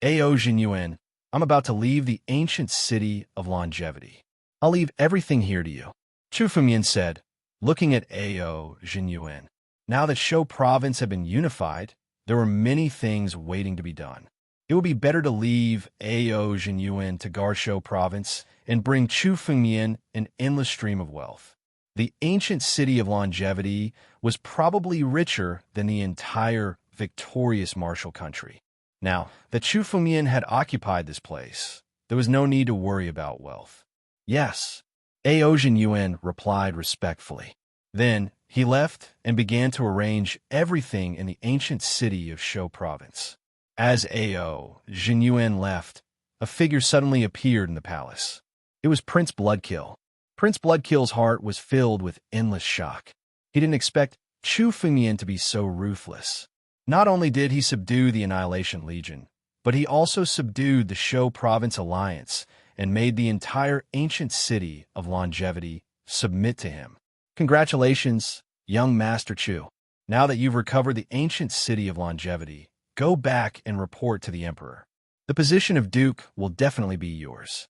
Ao Jinyuan, I'm about to leave the ancient city of longevity. I'll leave everything here to you. Chu Fengmian said, looking at Ao Jinyuan. Now that Shou province had been unified, there were many things waiting to be done. It would be better to leave Ao Jinyuan to guard Shou province and bring Chu Fengmian an endless stream of wealth. The ancient city of longevity was probably richer than the entire victorious martial country. Now that Chu Fengmian had occupied this place, there was no need to worry about wealth. Yes, Ao Jinyuan replied respectfully. Then he left and began to arrange everything in the ancient city of Shou province. As Ao Jinyuan left, a figure suddenly appeared in the palace. It was Prince Bloodkill. Prince Bloodkill's heart was filled with endless shock. He didn't expect Chu Fengmian to be so ruthless. Not only did he subdue the Annihilation Legion, but he also subdued the Shou province alliance and made the entire ancient city of longevity submit to him. Congratulations, young Master Chu. Now that you've recovered the ancient city of longevity, go back and report to the Emperor. The position of Duke will definitely be yours.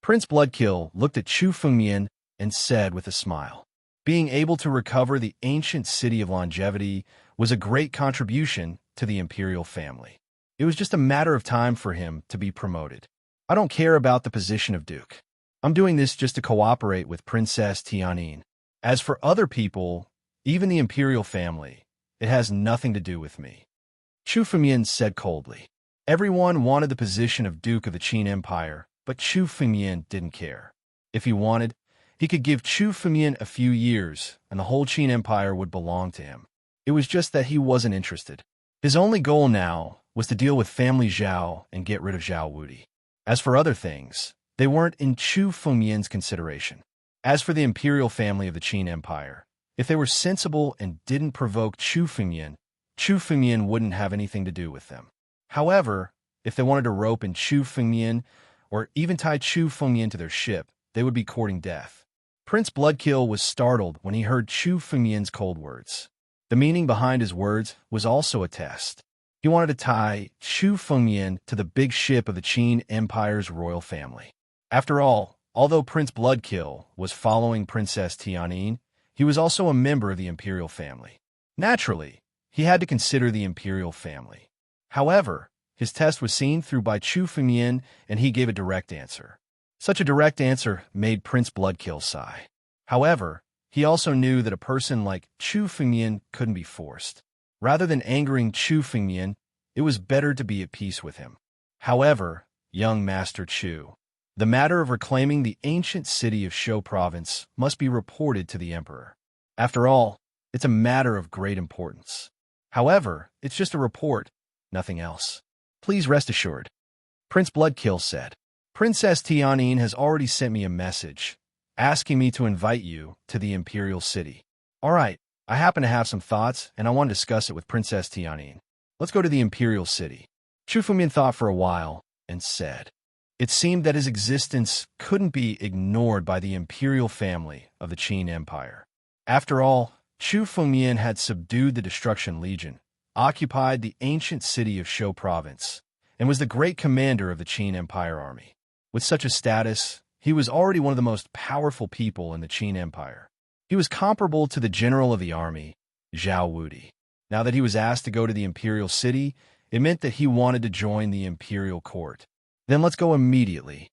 Prince Bloodkill looked at Chu Fengmian and said with a smile, being able to recover the ancient city of longevity was a great contribution to the imperial family. It was just a matter of time for him to be promoted. I don't care about the position of Duke. I'm doing this just to cooperate with Princess Tianyin. As for other people, even the imperial family, it has nothing to do with me. Chu Fengmian said coldly. Everyone wanted the position of Duke of the Qin Empire, but Chu Fengmian didn't care. If he wanted, he could give Chu Fengmian a few years, and the whole Qin Empire would belong to him. It was just that he wasn't interested. His only goal now was to deal with family Zhao and get rid of Zhao Wudi. As for other things, they weren't in Chu Fengmian's consideration. As for the imperial family of the Qin Empire, if they were sensible and didn't provoke Chu Fengmian wouldn't have anything to do with them. However, if they wanted to rope in Chu Fengmian or even tie Chu Fengmian to their ship, they would be courting death. Prince Bloodkill was startled when he heard Chu Fengmian's cold words. The meaning behind his words was also a test. He wanted to tie Chu Fengmian to the big ship of the Qin Empire's royal family. After all, although Prince Bloodkill was following Princess Tianyin, he was also a member of the imperial family. Naturally, he had to consider the imperial family. However, his test was seen through by Chu Fengmian, and he gave a direct answer. Such a direct answer made Prince Bloodkill sigh. However, he also knew that a person like Chu Fengmian couldn't be forced. Rather than angering Chu Fengmian, it was better to be at peace with him. However, young Master Chu, the matter of reclaiming the ancient city of Shou province must be reported to the Emperor. After all, it's a matter of great importance. However, it's just a report, nothing else. Please rest assured. Prince Bloodkill said. Princess Tianyin has already sent me a message, asking me to invite you to the imperial city. All right, I happen to have some thoughts, and I want to discuss it with Princess Tianyin. Let's go to the imperial city. Chu Fengmian thought for a while and said. It seemed that his existence couldn't be ignored by the imperial family of the Qin Empire. After all, Chu Fengmian had subdued the Destruction Legion, occupied the ancient city of Shou province, and was the great commander of the Qin Empire army. With such a status, he was already one of the most powerful people in the Qin Empire. He was comparable to the general of the army, Zhao Wudi. Now that he was asked to go to the imperial city, it meant that he wanted to join the imperial court. Then let's go immediately.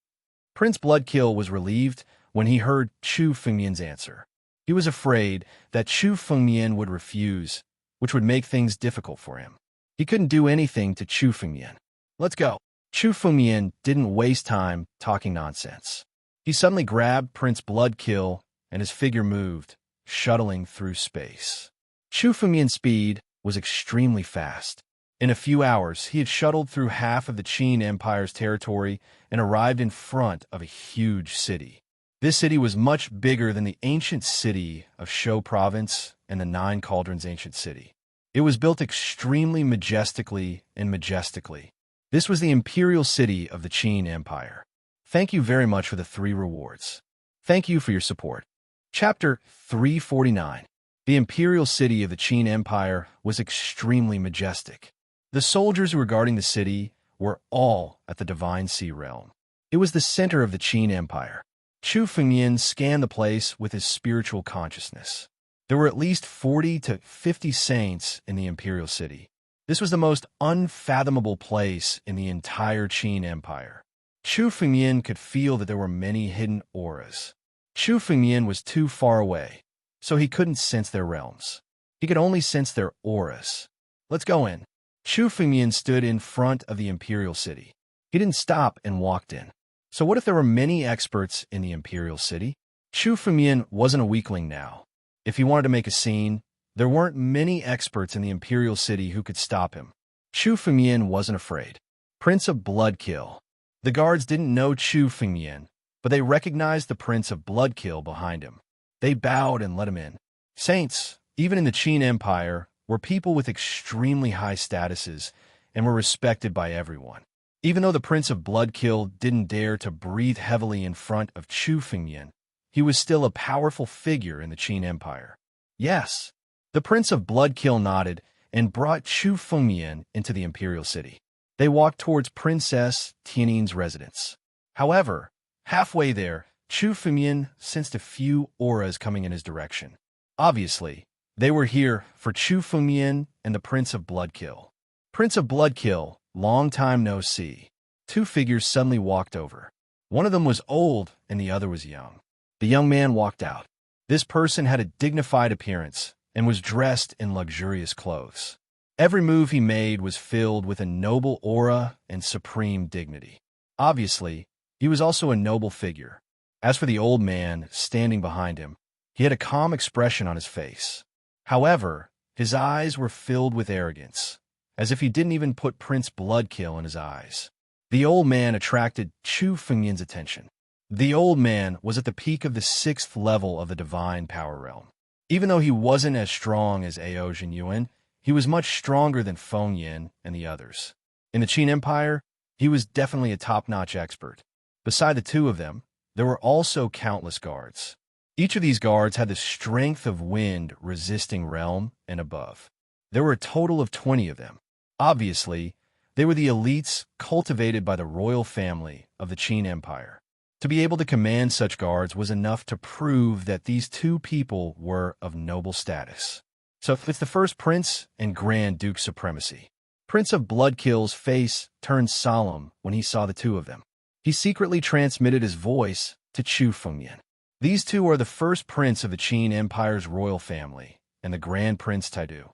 Prince Bloodkill was relieved when he heard Chu Fengmian's answer. He was afraid that Chu Fengmian would refuse, which would make things difficult for him. He couldn't do anything to Chu Fengmian. Let's go. Chu Fengmian didn't waste time talking nonsense. He suddenly grabbed Prince Bloodkill, and his figure moved, shuttling through space. Chu Fengmian's speed was extremely fast. In a few hours, he had shuttled through half of the Qin Empire's territory and arrived in front of a huge city. This city was much bigger than the ancient city of Shou province and the Nine Cauldrons ancient city. It was built extremely majestically and majestically. This was the imperial city of the Qin Empire. Thank you very much for the 3 rewards. Thank you for your support. Chapter 349. The imperial city of the Qin Empire was extremely majestic. The soldiers who were guarding the city were all at the Divine Sea Realm. It was the center of the Qin Empire. Chu Fengyin scanned the place with his spiritual consciousness. There were at least 40 to 50 saints in the imperial city. This was the most unfathomable place in the entire Qin Empire. Chu Fengyin could feel that there were many hidden auras. Chu Fengyin was too far away, so he couldn't sense their realms. He could only sense their auras. Let's go in. Chu Fengyin stood in front of the imperial city. He didn't stop and walked in. So what if there were many experts in the imperial city? Chu Fengyin wasn't a weakling now. If he wanted to make a scene, there weren't many experts in the imperial city who could stop him. Chu Fengyin wasn't afraid. Prince of Bloodkill. The guards didn't know Chu Fengyin, but they recognized the Prince of Bloodkill behind him. They bowed and let him in. Saints, even in the Qin Empire, were people with extremely high statuses and were respected by everyone. Even though the Prince of Bloodkill didn't dare to breathe heavily in front of Chu Fengyin, he was still a powerful figure in the Qin Empire. Yes, the Prince of Bloodkill nodded and brought Chu Fengyin into the imperial city. They walked towards Princess Tianin's residence. However, halfway there, Chu Fengyin sensed a few auras coming in his direction. Obviously, they were here for Chu Fengyin and the Prince of Bloodkill. Prince of Bloodkill, long time no see. 2 figures suddenly walked over. One of them was old and the other was young. The young man walked out. This person had a dignified appearance and was dressed in luxurious clothes. Every move he made was filled with a noble aura and supreme dignity. Obviously, he was also a noble figure. As for the old man standing behind him, he had a calm expression on his face. However, his eyes were filled with arrogance, as if he didn't even put Prince Bloodkill in his eyes. The old man attracted Chu Fengyin's attention. The old man was at the peak of the 6th level of the Divine Power Realm. Even though he wasn't as strong as Ao Jinyuan, he was much stronger than Feng Yin and the others. In the Qin Empire, he was definitely a top-notch expert. Beside the 2 of them, there were also countless guards. Each of these guards had the strength of wind resisting realm and above. There were a total of 20 of them. Obviously, they were the elites cultivated by the royal family of the Qin Empire. To be able to command such guards was enough to prove that these 2 people were of noble status. So it's the first prince and Grand Duke supremacy. Prince of Bloodkill's face turned solemn when he saw the 2 of them. He secretly transmitted his voice to Chu Fengyin. These 2 are the first prince of the Qin Empire's royal family and the Grand Prince Taidu.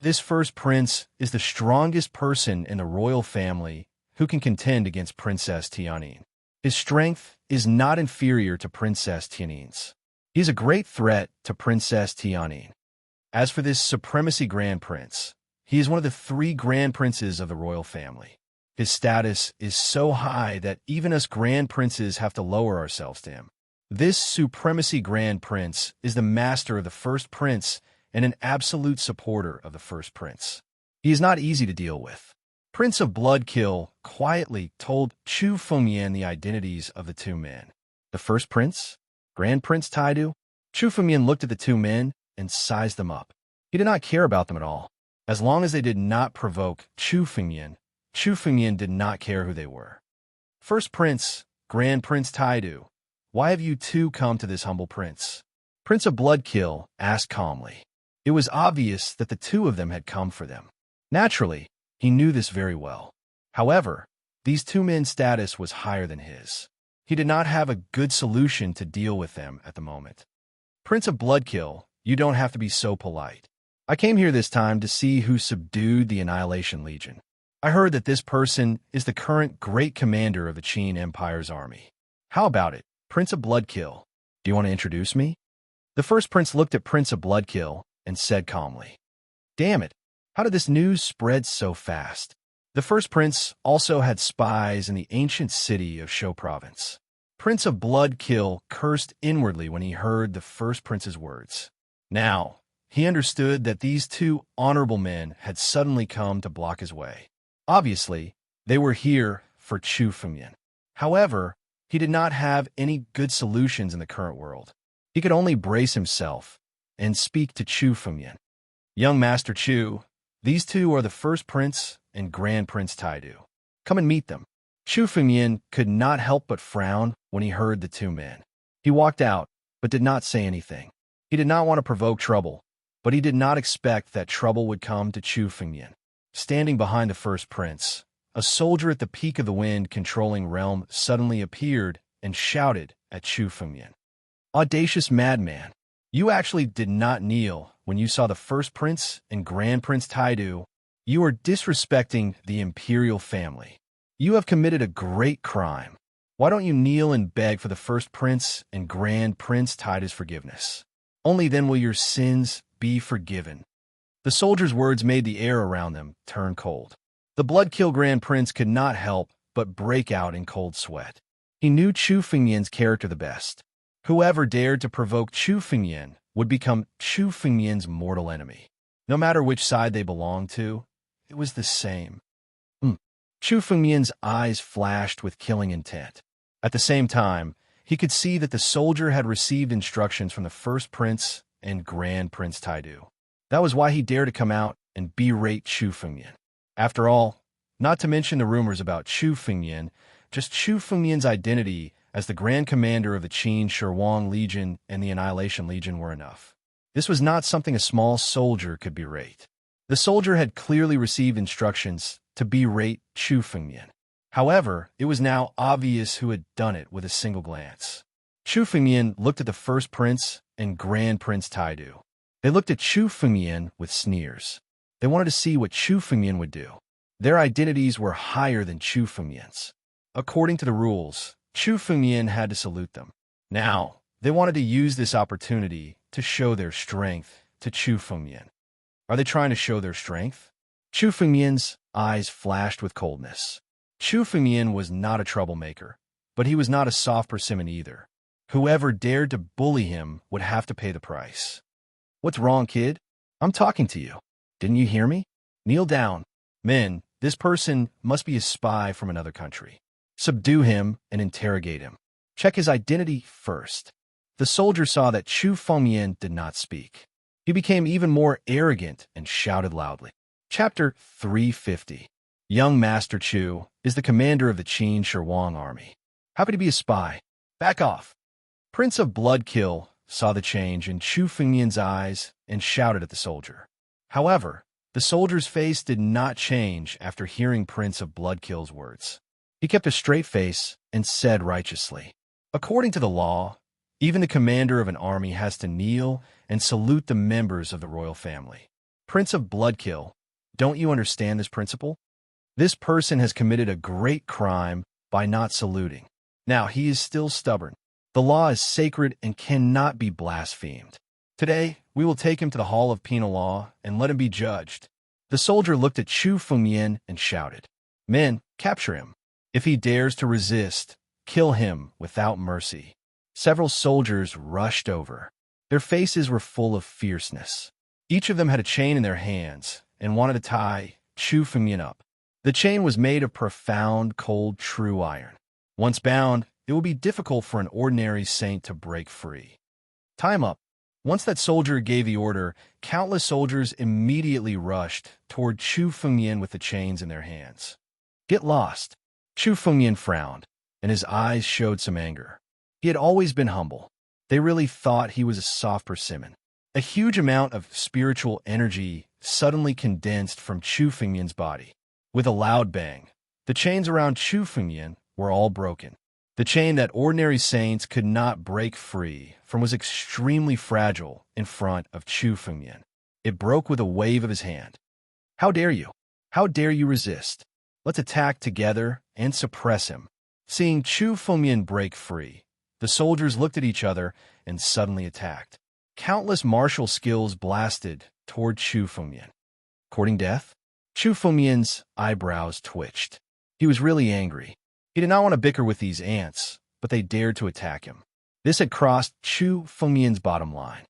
This first prince is the strongest person in the royal family who can contend against Princess Tianin. His strength is not inferior to Princess Tianin's. He is a great threat to Princess Tianin. As for this supremacy Grand Prince, he is one of the 3 Grand Princes of the royal family. His status is so high that even us Grand Princes have to lower ourselves to him. This supremacy Grand Prince is the master of the first prince and an absolute supporter of the first prince. He is not easy to deal with. Prince of Bloodkill quietly told Chu Fengyin the identities of the 2 men. The first prince, Grand Prince Taidu. Chu Fengyin looked at the 2 men and sized them up. He did not care about them at all. As long as they did not provoke Chu Fengyin did not care who they were. First prince, Grand Prince Taidu, why have you 2 come to this humble prince? Prince of Bloodkill asked calmly. It was obvious that the 2 of them had come for them. Naturally, he knew this very well. However, these 2 men's status was higher than his. He did not have a good solution to deal with them at the moment. Prince of Bloodkill, you don't have to be so polite. I came here this time to see who subdued the Annihilation Legion. I heard that this person is the current great commander of the Qin Empire's army. How about it, Prince of Bloodkill? Do you want to introduce me? The first prince looked at Prince of Bloodkill and said calmly, Damn it, how did this news spread so fast? The first prince also had spies in the ancient city of Shou province. Prince of Bloodkill cursed inwardly when he heard the first prince's words. Now, he understood that these 2 honorable men had suddenly come to block his way. Obviously, they were here for Chu Fengyin. However, He did not have any good solutions in the current world. He could only brace himself and speak to Chu Fengyan. Young Master Chu, these two are the first prince and Grand Prince Taidu. Come and meet them. Chu Fengyan could not help but frown when he heard the two men. He walked out, but did not say anything. He did not want to provoke trouble, but he did not expect that trouble would come to Chu Fengyan. Standing behind the first prince, a soldier at the peak of the wind controlling realm suddenly appeared and shouted at Chu Fengyan. Audacious madman, you actually did not kneel when you saw the first prince and Grand Prince Taidu. You are disrespecting the imperial family. You have committed a great crime. Why don't you kneel and beg for the first prince and Grand Prince Taidu's forgiveness? Only then will your sins be forgiven. The soldier's words made the air around them turn cold. The blood-kill Grand Prince could not help but break out in cold sweat. He knew Chu Fengyan's character the best. Whoever dared to provoke Chu Fengyan would become Chu Fengyan's mortal enemy. No matter which side they belonged to, it was the same. Chu Fengyan's eyes flashed with killing intent. At the same time, he could see that the soldier had received instructions from the first prince and Grand Prince Taidu. That was why he dared to come out and berate Chu Fengyan. After all, not to mention the rumors about Chu Fengyan, just Chu Fengyan's identity as the Grand Commander of the Qin Shi Huang Legion and the Annihilation Legion were enough. This was not something a small soldier could berate. The soldier had clearly received instructions to berate Chu Fengyan. However, it was now obvious who had done it with a single glance. Chu Fengyan looked at the first prince and Grand Prince Taidu. They looked at Chu Fengyan with sneers. They wanted to see what Chu Fengyan would do. Their identities were higher than Chu Fengyan's. According to the rules, Chu Fengyan had to salute them. Now, they wanted to use this opportunity to show their strength to Chu Fengyan. Are they trying to show their strength? Chu Fengyan's eyes flashed with coldness. Chu Fengyan was not a troublemaker, but he was not a soft persimmon either. Whoever dared to bully him would have to pay the price. What's wrong, kid? I'm talking to you. Didn't you hear me? Kneel down. Men, this person must be a spy from another country. Subdue him and interrogate him. Check his identity first. The soldier saw that Chu Fengyan did not speak. He became even more arrogant and shouted loudly. Chapter 350. Young Master Chu is the commander of the Qin Shi Huang army. How could he be a spy? Back off. Prince of Bloodkill saw the change in Chu Fengyan's eyes and shouted at the soldier. However, the soldier's face did not change after hearing Prince of Bloodkill's words. He kept a straight face and said righteously, according to the law, even the commander of an army has to kneel and salute the members of the royal family. Prince of Bloodkill, don't you understand this principle? This person has committed a great crime by not saluting. Now he is still stubborn. The law is sacred and cannot be blasphemed. Today, we will take him to the Hall of Penal Law and let him be judged. The soldier looked at Chu Fengyan and shouted, Men, capture him. If he dares to resist, kill him without mercy. Several soldiers rushed over. Their faces were full of fierceness. Each of them had a chain in their hands and wanted to tie Chu Fengyan up. The chain was made of profound, cold, true iron. Once bound, it would be difficult for an ordinary saint to break free. Tie him up. Once that soldier gave the order, countless soldiers immediately rushed toward Chu Fengyan with the chains in their hands. Get lost. Chu Fengyan frowned, and his eyes showed some anger. He had always been humble. They really thought he was a soft persimmon. A huge amount of spiritual energy suddenly condensed from Chu Fengyan's body. With a loud bang, the chains around Chu Fengyan were all broken. The chain that ordinary saints could not break free from was extremely fragile in front of Chu Fengyan. It broke with a wave of his hand. How dare you? How dare you resist? Let's attack together and suppress him. Seeing Chu Fengyan break free, the soldiers looked at each other and suddenly attacked. Countless martial skills blasted toward Chu Fengyan. Courting death? Chu Fengyan's eyebrows twitched. He was really angry. He did not want to bicker with these ants, but they dared to attack him. This had crossed Chu Fengyan's bottom line.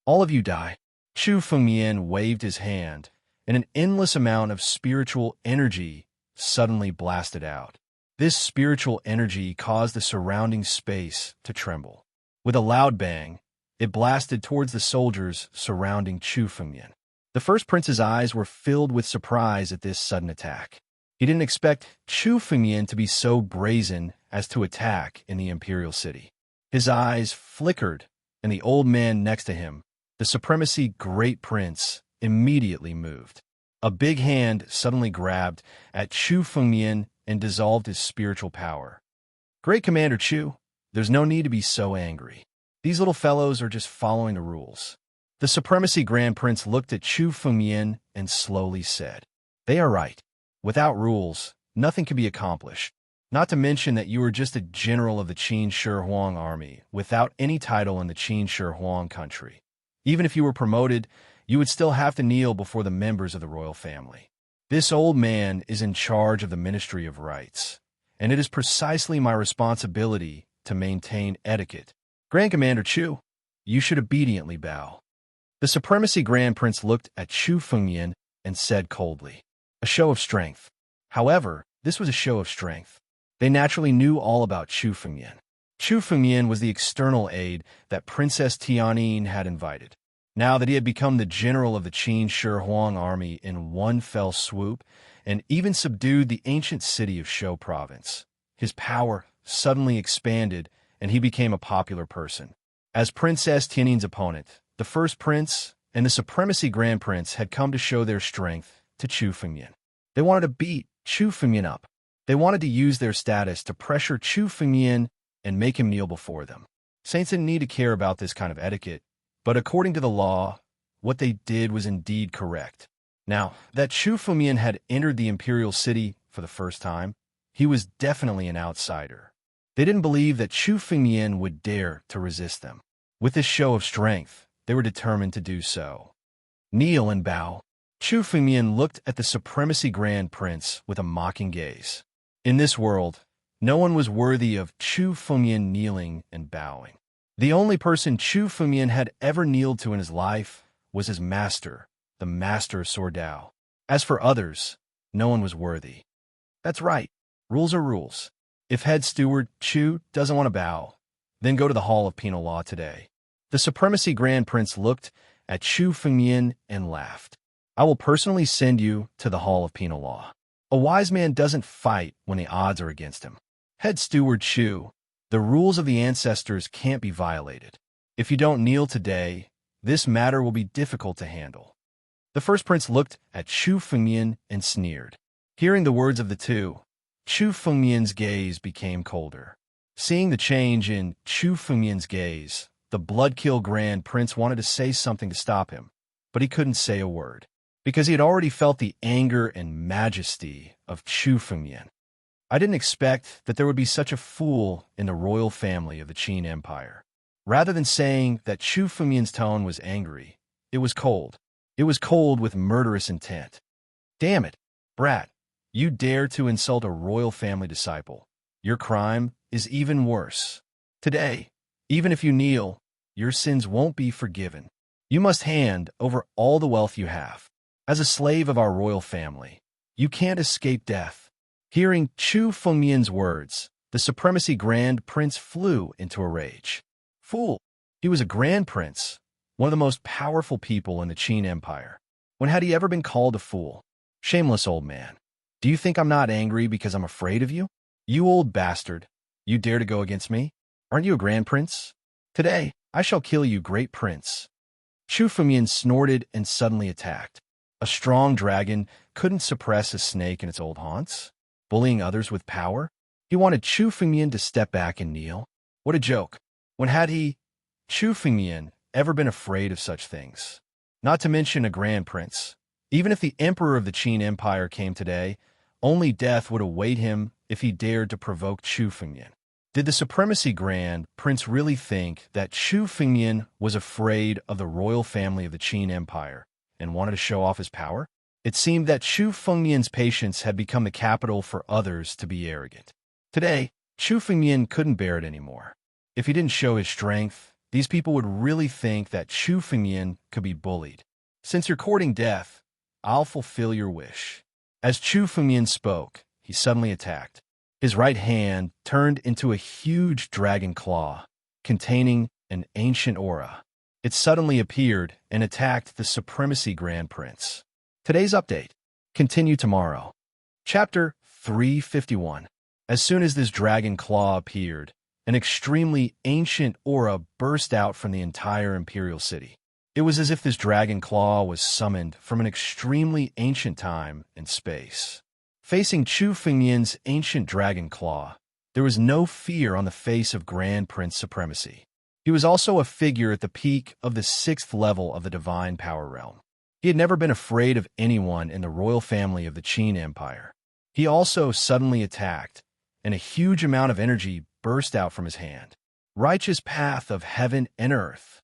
All of you die. Chu Fengyan waved his hand, and an endless amount of spiritual energy suddenly blasted out. This spiritual energy caused the surrounding space to tremble. With a loud bang, it blasted towards the soldiers surrounding Chu Fengmian. The first prince's eyes were filled with surprise at this sudden attack. He didn't expect Chu Fengmian to be so brazen as to attack in the imperial city. His eyes flickered, and the old man next to him, the supremacy great prince, immediately moved. A big hand suddenly grabbed at Chu Fengmian and dissolved his spiritual power. "Great Commander Chu, there's no need to be so angry. These little fellows are just following the rules." The Supremacy Grand Prince looked at Chu Fengmian and slowly said, "They are right. Without rules, nothing can be accomplished. Not to mention that you are just a general of the Qin Shi Huang army without any title in the Qin Shi Huang country. Even if you were promoted, you would still have to kneel before the members of the royal family. This old man is in charge of the Ministry of Rights, and it is precisely my responsibility to maintain etiquette. Grand Commander Chu, you should obediently bow." The Supremacy Grand Prince looked at Chu Fengmian and said coldly, "A show of strength." However, this was a show of strength. They naturally knew all about Chu Fengmian. Chu Fengmian was the external aide that Princess Tianyin had invited. Now that he had become the general of the Qin Shi Huang army in one fell swoop and even subdued the ancient city of Shou province, his power suddenly expanded and he became a popular person. As Princess Tianyin's opponent, the first prince and the Supremacy Grand Prince had come to show their strength to Chu Fengmian. They wanted to beat Chu Fengmian up. They wanted to use their status to pressure Chu Fengmian and make him kneel before them. Saints didn't need to care about this kind of etiquette, but according to the law, what they did was indeed correct. Now, that Chu Fengmian had entered the imperial city for the first time, he was definitely an outsider. They didn't believe that Chu Fengmian would dare to resist them. With this show of strength, they were determined to do so. "Kneel and bow." Chu Fengmian looked at the Supremacy Grand Prince with a mocking gaze. In this world, no one was worthy of Chu Fengmian kneeling and bowing. The only person Chu Fengmian had ever kneeled to in his life was his master, the Master of Sordao. As for others, no one was worthy. That's right, rules are rules. If head steward Chu doesn't want to bow, then go to the Hall of Penal Law today. The Supremacy Grand Prince looked at Chu Fengmian and laughed. "I will personally send you to the Hall of Penal Law. A wise man doesn't fight when the odds are against him. Head steward Chu, the rules of the ancestors can't be violated. If you don't kneel today, this matter will be difficult to handle." The first prince looked at Chu Fengmian and sneered. Hearing the words of the two, Chu Fengmian's gaze became colder. Seeing the change in Chu Fengmian's gaze, the Bloodkill Grand Prince wanted to say something to stop him, but he couldn't say a word, because he had already felt the anger and majesty of Chu Fengmian. "I didn't expect that there would be such a fool in the royal family of the Qin Empire." Rather than saying that Chu Fengmian's tone was angry, it was cold. It was cold with murderous intent. "Damn it, brat, you dare to insult a royal family disciple. Your crime is even worse. Today, even if you kneel, your sins won't be forgiven. You must hand over all the wealth you have. As a slave of our royal family, you can't escape death." Hearing Chu Fengmian's words, the Supremacy Grand Prince flew into a rage. Fool! He was a Grand Prince, one of the most powerful people in the Qin Empire. When had he ever been called a fool? Shameless old man. Do you think I'm not angry because I'm afraid of you? You old bastard. You dare to go against me? Aren't you a Grand Prince? Today, I shall kill you, Great Prince. Chu Fengmian snorted and suddenly attacked. A strong dragon couldn't suppress a snake in its old haunts, bullying others with power. He wanted Chu Fengmian to step back and kneel. What a joke. When had he, Chu Fengmian, ever been afraid of such things? Not to mention a Grand Prince. Even if the Emperor of the Qin Empire came today, only death would await him if he dared to provoke Chu Fengmian. Did the Supremacy Grand Prince really think that Chu Fengmian was afraid of the royal family of the Qin Empire and wanted to show off his power? It seemed that Chu Fengmian's patience had become the capital for others to be arrogant. Today, Chu Fengmian couldn't bear it anymore. If he didn't show his strength, these people would really think that Chu Fengmian could be bullied. "Since you're courting death, I'll fulfill your wish." As Chu Fengmian spoke, he suddenly attacked. His right hand turned into a huge dragon claw, containing an ancient aura. It suddenly appeared and attacked the Supremacy Grand Prince. Today's update. Continue tomorrow. Chapter 351. As soon as this dragon claw appeared, an extremely ancient aura burst out from the entire Imperial City. It was as if this dragon claw was summoned from an extremely ancient time and space. Facing Chu Fengyan's ancient dragon claw, there was no fear on the face of Grand Prince Supremacy. He was also a figure at the peak of the 6th level of the Divine Power Realm. He had never been afraid of anyone in the royal family of the Qin Empire. He also suddenly attacked, and a huge amount of energy burst out from his hand. Righteous path of heaven and earth.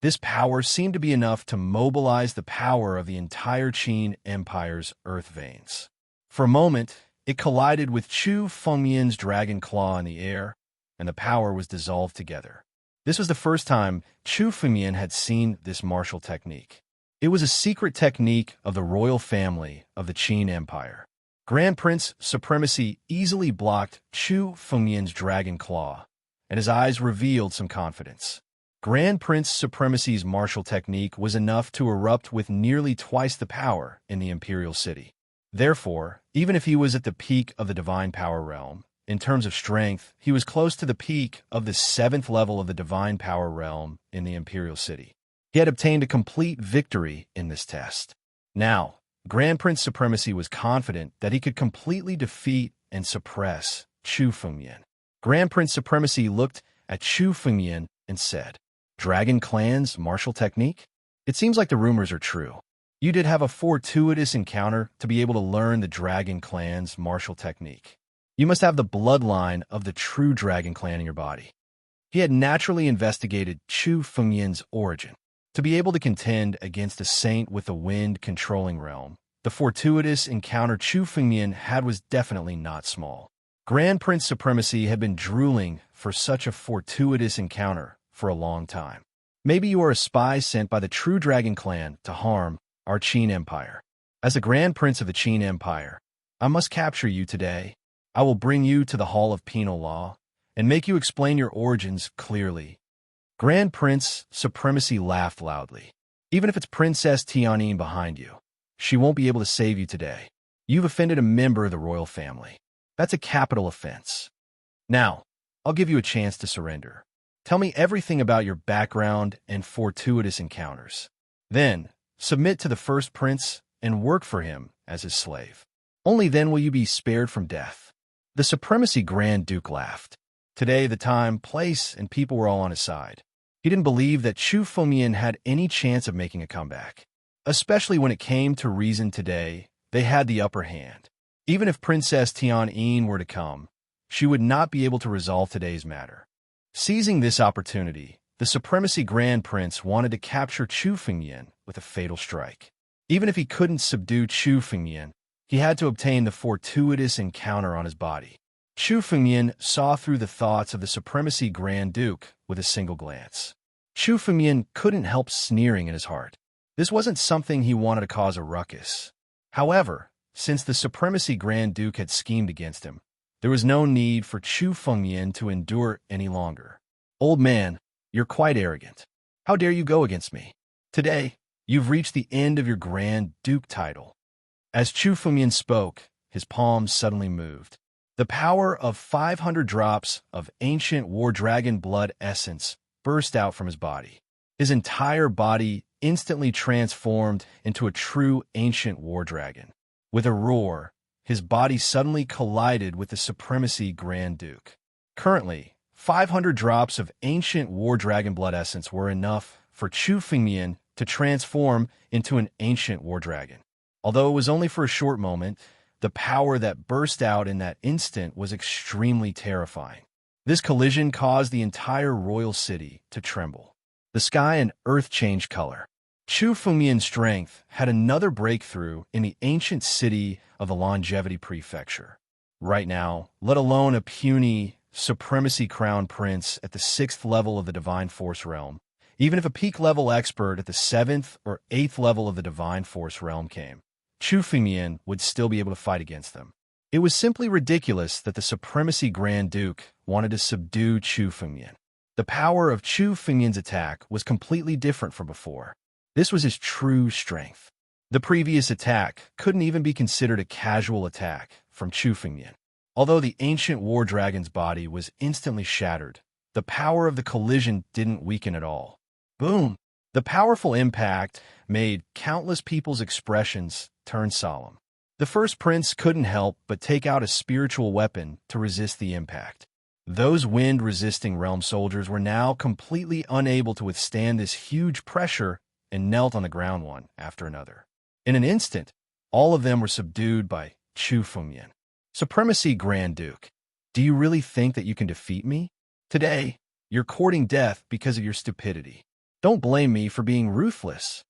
This power seemed to be enough to mobilize the power of the entire Qin Empire's earth veins. For a moment, it collided with Chu Fengyan's dragon claw in the air, and the power was dissolved together. This was the first time Chu Fengyan had seen this martial technique. It was a secret technique of the royal family of the Qin Empire. Grand Prince Supremacy easily blocked Chu Fengyan's dragon claw, and his eyes revealed some confidence. Grand Prince Supremacy's martial technique was enough to erupt with nearly twice the power in the Imperial City. Therefore, even if he was at the peak of the Divine Power Realm, in terms of strength, he was close to the peak of the 7th level of the Divine Power Realm in the Imperial City. He had obtained a complete victory in this test. Now, Grand Prince Supremacy was confident that he could completely defeat and suppress Chu Fengyan. Grand Prince Supremacy looked at Chu Fengyan and said, "Dragon Clan's martial technique? It seems like the rumors are true. You did have a fortuitous encounter to be able to learn the Dragon Clan's martial technique. You must have the bloodline of the true Dragon Clan in your body." He had naturally investigated Chu Fengyan's origin. To be able to contend against a saint with the wind-controlling realm, the fortuitous encounter Chu Fengyan had was definitely not small. Grand Prince Supremacy had been drooling for such a fortuitous encounter for a long time. Maybe you are a spy sent by the true Dragon Clan to harm our Qin Empire. As the Grand Prince of the Qin Empire, I must capture you today. I will bring you to the Hall of Penal Law and make you explain your origins clearly. Grand Prince Supremacy laughed loudly. Even if it's Princess Tianyin behind you, she won't be able to save you today. You've offended a member of the royal family. That's a capital offense. Now, I'll give you a chance to surrender. Tell me everything about your background and fortuitous encounters. Then, submit to the first prince and work for him as his slave. Only then will you be spared from death. The Supremacy Grand Duke laughed. Today, the time, place, and people were all on his side. He didn't believe that Chu Fengyan had any chance of making a comeback. Especially when it came to reason today, they had the upper hand. Even if Princess Tianyin were to come, she would not be able to resolve today's matter. Seizing this opportunity, the Supremacy Grand Prince wanted to capture Chu Fengyan with a fatal strike. Even if he couldn't subdue Chu Fengyan, he had to obtain the fortuitous encounter on his body. Chu Fengyan saw through the thoughts of the Supremacy Grand Duke with a single glance. Chu Fengyan couldn't help sneering in his heart. This wasn't something he wanted to cause a ruckus. However, since the Supremacy Grand Duke had schemed against him, there was no need for Chu Fengyan to endure any longer. "Old man, you're quite arrogant. How dare you go against me? Today, you've reached the end of your Grand Duke title." As Chu Fengyan spoke, his palms suddenly moved. The power of 500 drops of ancient war dragon blood essence burst out from his body. His entire body instantly transformed into a true ancient war dragon. With a roar, his body suddenly collided with the Supremacy Grand Duke. Currently, 500 drops of ancient war dragon blood essence were enough for Chu Fengyan to transform into an ancient war dragon. Although it was only for a short moment, the power that burst out in that instant was extremely terrifying. This collision caused the entire royal city to tremble. The sky and earth changed color. Chu Fengyan's strength had another breakthrough in the ancient city of the Longevity Prefecture. Right now, let alone a puny Supremacy Crown Prince at the 6th level of the Divine Force Realm, even if a peak-level expert at the 7th or 8th level of the Divine Force Realm came, Chu Fengyan would still be able to fight against them. It was simply ridiculous that the Supremacy Grand Duke wanted to subdue Chu Fengmian. The power of Chu Fengmian's attack was completely different from before. This was his true strength. The previous attack couldn't even be considered a casual attack from Chu Fengmian. Although the ancient war dragon's body was instantly shattered, the power of the collision didn't weaken at all. Boom! The powerful impact made countless people's expressions turn solemn. The first prince couldn't help but take out a spiritual weapon to resist the impact. Those wind-resisting realm soldiers were now completely unable to withstand this huge pressure and knelt on the ground one after another. In an instant, all of them were subdued by Chu Fengmian. Supremacy Grand Duke, do you really think that you can defeat me? Today, you're courting death because of your stupidity. Don't blame me for being ruthless.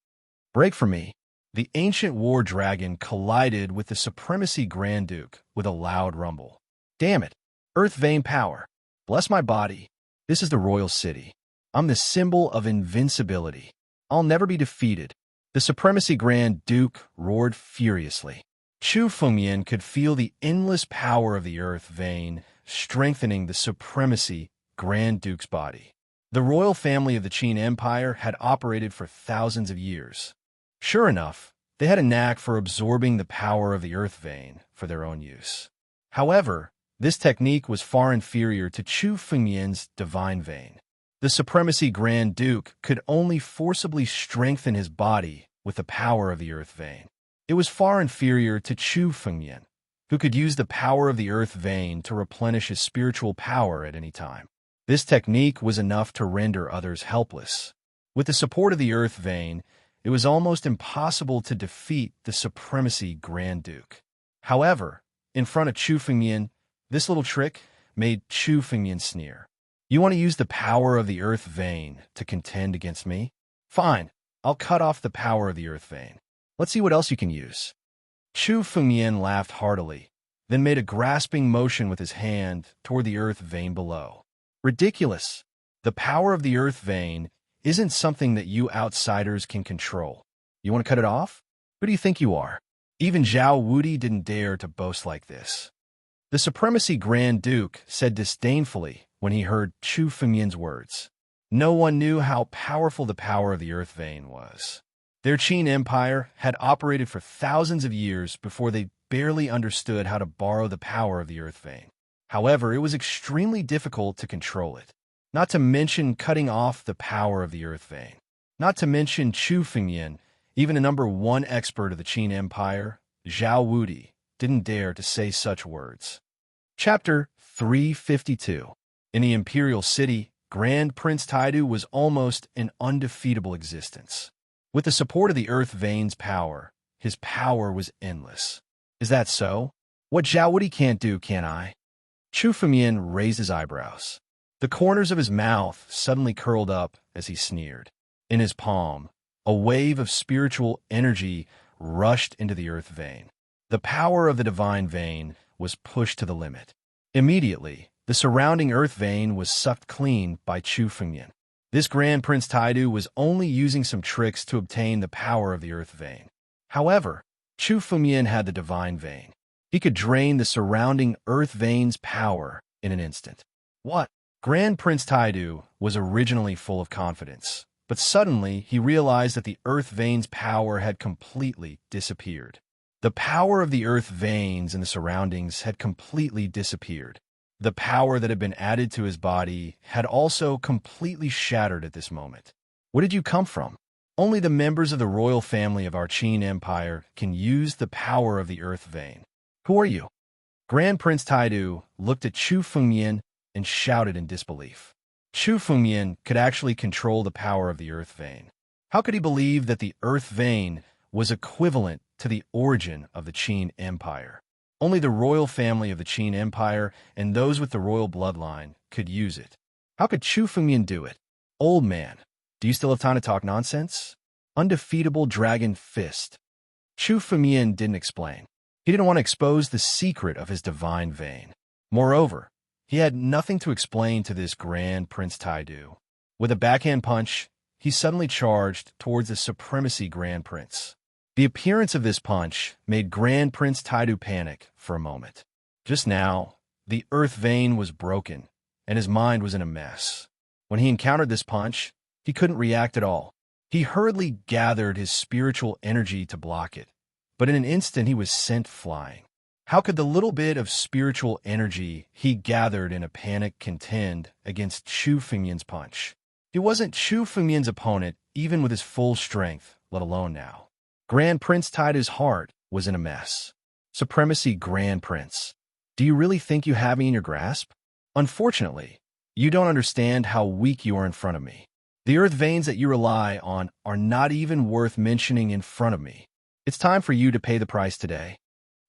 Break from me. The ancient war dragon collided with the Supremacy Grand Duke with a loud rumble. Damn it! Earth Vein power. Bless my body. This is the royal city. I'm the symbol of invincibility. I'll never be defeated. The Supremacy Grand Duke roared furiously. Chu Fengmian could feel the endless power of the Earth Vein strengthening the Supremacy Grand Duke's body. The royal family of the Qin Empire had operated for thousands of years. Sure enough, they had a knack for absorbing the power of the Earth Vein for their own use. However, this technique was far inferior to Chu Fengmian's Divine Vein. The Supremacy Grand Duke could only forcibly strengthen his body with the power of the Earth Vein. It was far inferior to Chu Fengmian, who could use the power of the Earth Vein to replenish his spiritual power at any time. This technique was enough to render others helpless. With the support of the Earth Vein, it was almost impossible to defeat the Supremacy Grand Duke. However, in front of Chu Fengmian, this little trick made Chu Fengmian sneer. You want to use the power of the Earth Vein to contend against me? Fine, I'll cut off the power of the Earth Vein. Let's see what else you can use. Chu Fengmian laughed heartily, then made a grasping motion with his hand toward the Earth Vein below. Ridiculous! The power of the Earth Vein isn't something that you outsiders can control. You want to cut it off? Who do you think you are? Even Zhao Wudi didn't dare to boast like this. The Supremacy Grand Duke said disdainfully when he heard Chu Fengmian's words. No one knew how powerful the power of the Earth Vein was. Their Qin Empire had operated for thousands of years before they barely understood how to borrow the power of the Earth Vein. However, it was extremely difficult to control it. Not to mention cutting off the power of the Earth Vein. Not to mention Chu Fengmian, even a #1 expert of the Qin Empire, Zhao Wudi, didn't dare to say such words. Chapter 352. In the Imperial City, Grand Prince Taidu was almost an undefeatable existence. With the support of the Earth Vein's power, his power was endless. Is that so? What Zhao Wudi can't do, can I? Chu Fengmian raised his eyebrows. The corners of his mouth suddenly curled up as he sneered. In his palm, a wave of spiritual energy rushed into the Earth Vein. The power of the Divine Vein was pushed to the limit. Immediately, the surrounding Earth Vein was sucked clean by Chu Fengmian. This Grand Prince Taidu was only using some tricks to obtain the power of the Earth Vein. However, Chu Fengmian had the Divine Vein. He could drain the surrounding Earth Vein's power in an instant. What? Grand Prince Taidu was originally full of confidence, but suddenly he realized that the Earth Vein's power had completely disappeared. The power of the Earth Veins in the surroundings had completely disappeared. The power that had been added to his body had also completely shattered at this moment. Where did you come from? Only the members of the royal family of our Qin Empire can use the power of the Earth Vein. Who are you? Grand Prince Taidu looked at Chu Fengmian and shouted in disbelief. Chu Fengmian could actually control the power of the Earth Vein. How could he believe that the Earth Vein was equivalent to the origin of the Qin Empire? Only the royal family of the Qin Empire and those with the royal bloodline could use it. How could Chu Fengmian do it? Old man, do you still have time to talk nonsense? Undefeatable Dragon Fist. Chu Fengmian didn't explain. He didn't want to expose the secret of his Divine Vein. Moreover, he had nothing to explain to this Grand Prince Taidu. With a backhand punch, he suddenly charged towards the Supremacy Grand Prince. The appearance of this punch made Grand Prince Taidu panic for a moment. Just now, the earth vein was broken, and his mind was in a mess. When he encountered this punch, he couldn't react at all. He hurriedly gathered his spiritual energy to block it, but in an instant he was sent flying. How could the little bit of spiritual energy he gathered in a panic contend against Chu Fengmian's punch? He wasn't Chu Fengmian's opponent, even with his full strength, let alone now. Grand Prince Taida's heart was in a mess. Supremacy Grand Prince. Do you really think you have me in your grasp? Unfortunately, you don't understand how weak you are in front of me. The earth veins that you rely on are not even worth mentioning in front of me. It's time for you to pay the price today.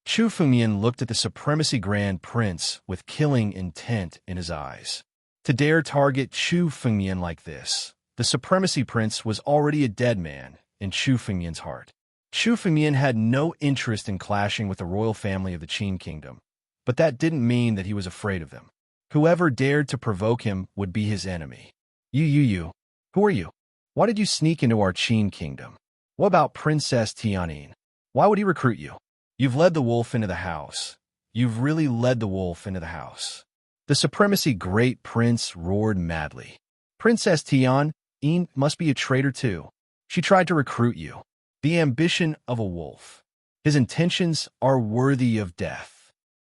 Chu Fengmian looked at the Supremacy Grand Prince with killing intent in his eyes. To dare target Chu Fengmian like this, the Supremacy Prince was already a dead man in Chu Fengmian's heart. Chu Fengmian had no interest in clashing with the royal family of the Qin Kingdom, but that didn't mean that he was afraid of them. Whoever dared to provoke him would be his enemy. You. Who are you? Why did you sneak into our Qin Kingdom? What about Princess Tianyin? Why would he recruit you? You've led the wolf into the house. You've really led the wolf into the house. The Supremacy Great Prince roared madly. Princess Tianyin must be a traitor too. She tried to recruit you. The ambition of a wolf. His intentions are worthy of death.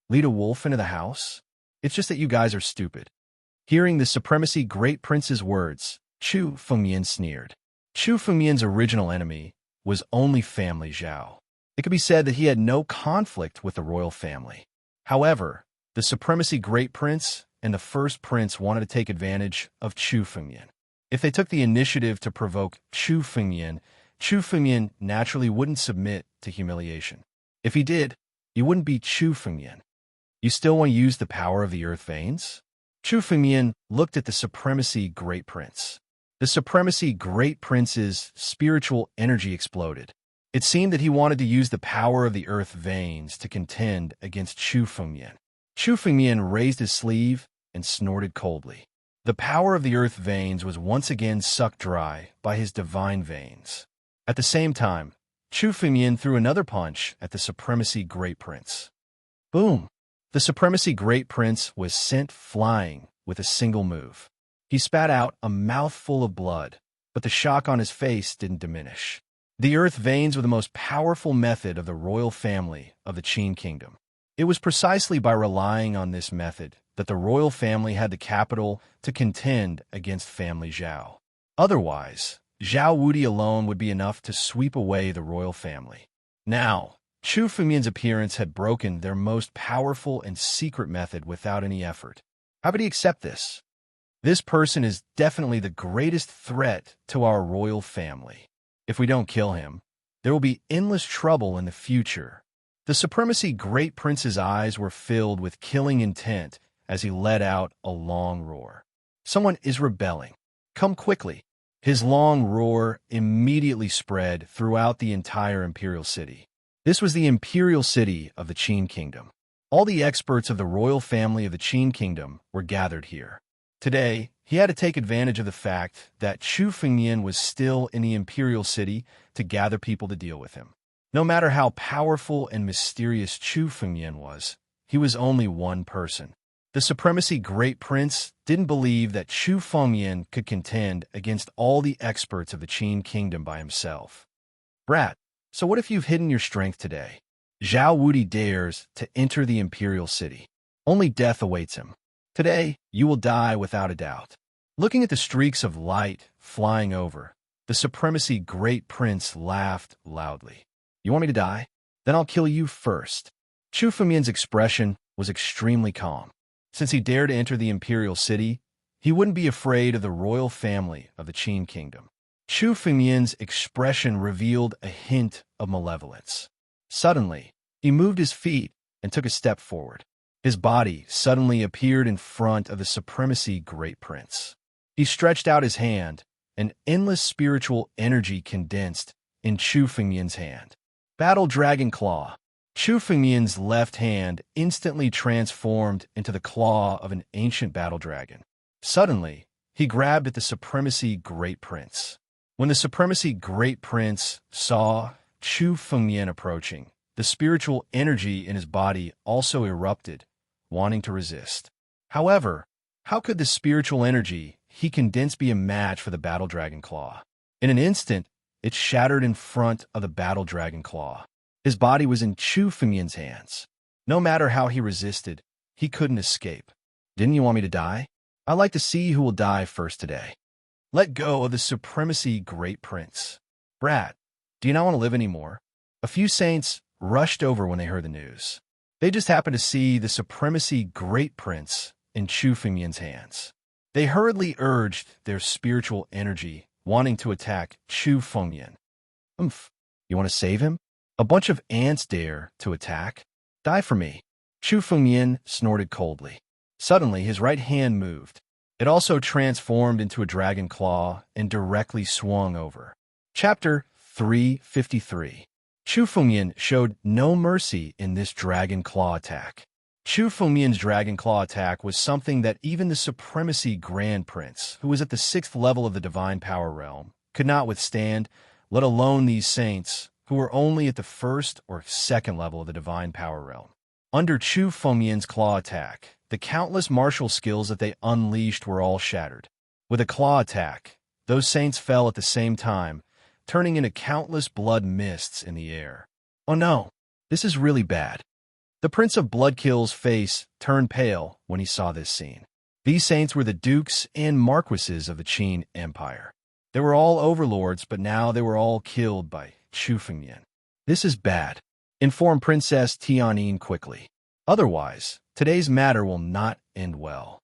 Lead a wolf into the house? It's just that you guys are stupid. Hearing the Supremacy Great Prince's words, Chu Fengmian sneered. Chu Fengmian's original enemy was only family Zhao. It could be said that he had no conflict with the royal family. However, the Supremacy Great Prince and the First Prince wanted to take advantage of Chu Fengmian. If they took the initiative to provoke Chu Fengmian naturally wouldn't submit to humiliation. If he did, he wouldn't be Chu Fengmian. You still want to use the power of the earth veins? Chu Fengmian looked at the Supremacy Great Prince. The Supremacy Great Prince's spiritual energy exploded. It seemed that he wanted to use the power of the earth veins to contend against Chu Fengmian. Chu Fengmian raised his sleeve and snorted coldly. The power of the earth veins was once again sucked dry by his divine veins. At the same time, Chu Fengmian threw another punch at the Supremacy Great Prince. Boom! The Supremacy Great Prince was sent flying with a single move. He spat out a mouthful of blood, but the shock on his face didn't diminish. The earth veins were the most powerful method of the royal family of the Qin Kingdom. It was precisely by relying on this method that the royal family had the capital to contend against family Zhao. Otherwise, Zhao Wudi alone would be enough to sweep away the royal family. Now, Chu Fengmian's appearance had broken their most powerful and secret method without any effort. How could he accept this? This person is definitely the greatest threat to our royal family. If we don't kill him, there will be endless trouble in the future. The Supremacy Great Prince's eyes were filled with killing intent as he let out a long roar. Someone is rebelling. Come quickly. His long roar immediately spread throughout the entire imperial city. This was the imperial city of the Qin Kingdom. All the experts of the royal family of the Qin Kingdom were gathered here. Today, he had to take advantage of the fact that Chu Fengmian was still in the imperial city to gather people to deal with him. No matter how powerful and mysterious Chu Fengmian was, he was only one person. The Supremacy Great Prince didn't believe that Chu Fengmian could contend against all the experts of the Qin Kingdom by himself. Brat, so what if you've hidden your strength today? Zhao Wudi dares to enter the imperial city. Only death awaits him. Today, you will die without a doubt. Looking at the streaks of light flying over, the Supremacy Great Prince laughed loudly. You want me to die? Then I'll kill you first. Chu Fengmian's expression was extremely calm. Since he dared to enter the imperial city, he wouldn't be afraid of the royal family of the Qin Kingdom. Chu Fengmian's expression revealed a hint of malevolence. Suddenly, he moved his feet and took a step forward. His body suddenly appeared in front of the Supremacy Great Prince. He stretched out his hand, and endless spiritual energy condensed in Chu Fengmian's hand. Battle Dragon Claw. Chu Fengmian's left hand instantly transformed into the claw of an ancient battle dragon. Suddenly, he grabbed at the Supremacy Great Prince. When the Supremacy Great Prince saw Chu Fengmian approaching, the spiritual energy in his body also erupted, wanting to resist. However, how could the spiritual energy he condensed be a match for the battle dragon claw? In an instant, it shattered in front of the battle dragon claw. His body was in Chu Fengmian's hands. No matter how he resisted, he couldn't escape. Didn't you want me to die? I'd like to see who will die first today. Let go of the supremacy, great prince. Brat, do you not want to live anymore? A few saints rushed over when they heard the news. They just happened to see the supremacy, great prince in Chu Fengmian's hands. They hurriedly urged their spiritual energy, wanting to attack Chu Fengmian. You want to save him? A bunch of ants dare to attack? Die for me. Chu Fengmian snorted coldly. Suddenly, his right hand moved. It also transformed into a dragon claw and directly swung over. Chapter 353. Chu Fengmian showed no mercy in this dragon claw attack. Chu Fengmian's dragon claw attack was something that even the supremacy grand prince, who was at the 6th level of the divine power realm, could not withstand, let alone these saints, who were only at the 1st or 2nd level of the divine power realm. Under Chu Fengmian's claw attack, the countless martial skills that they unleashed were all shattered. With a claw attack, those saints fell at the same time, turning into countless blood mists in the air. Oh no, this is really bad. The Prince of Bloodkill's face turned pale when he saw this scene. These saints were the dukes and marquises of the Qin Empire. They were all overlords, but now they were all killed by Chu Fengmian. This is bad. Inform Princess Tianyin quickly. Otherwise, today's matter will not end well.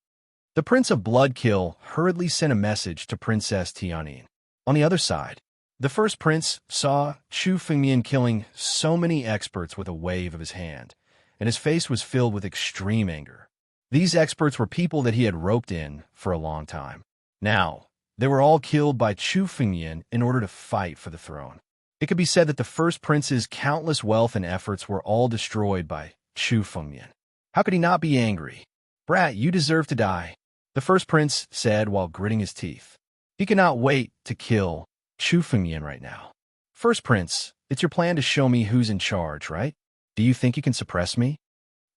The Prince of Bloodkill hurriedly sent a message to Princess Tianyin. On the other side, the first prince saw Chu Fengmian killing so many experts with a wave of his hand, and his face was filled with extreme anger. These experts were people that he had roped in for a long time. Now, they were all killed by Chu Fengmian in order to fight for the throne. It could be said that the first prince's countless wealth and efforts were all destroyed by Chu Fengmian. How could he not be angry? Brat, you deserve to die, the first prince said while gritting his teeth. He cannot wait to kill Chu Fengmian right now. First prince, it's your plan to show me who's in charge, right? Do you think you can suppress me?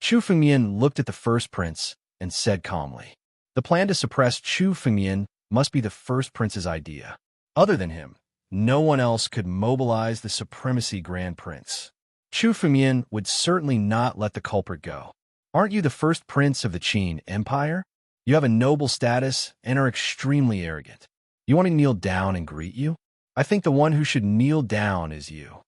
Chu Fengmian looked at the first prince and said calmly, the plan to suppress Chu Fengmian must be the first prince's idea. Other than him, no one else could mobilize the supremacy grand prince. Chu Fengmian would certainly not let the culprit go. Aren't you the first prince of the Qin Empire? You have a noble status and are extremely arrogant. You want to kneel down and greet you? I think the one who should kneel down is you.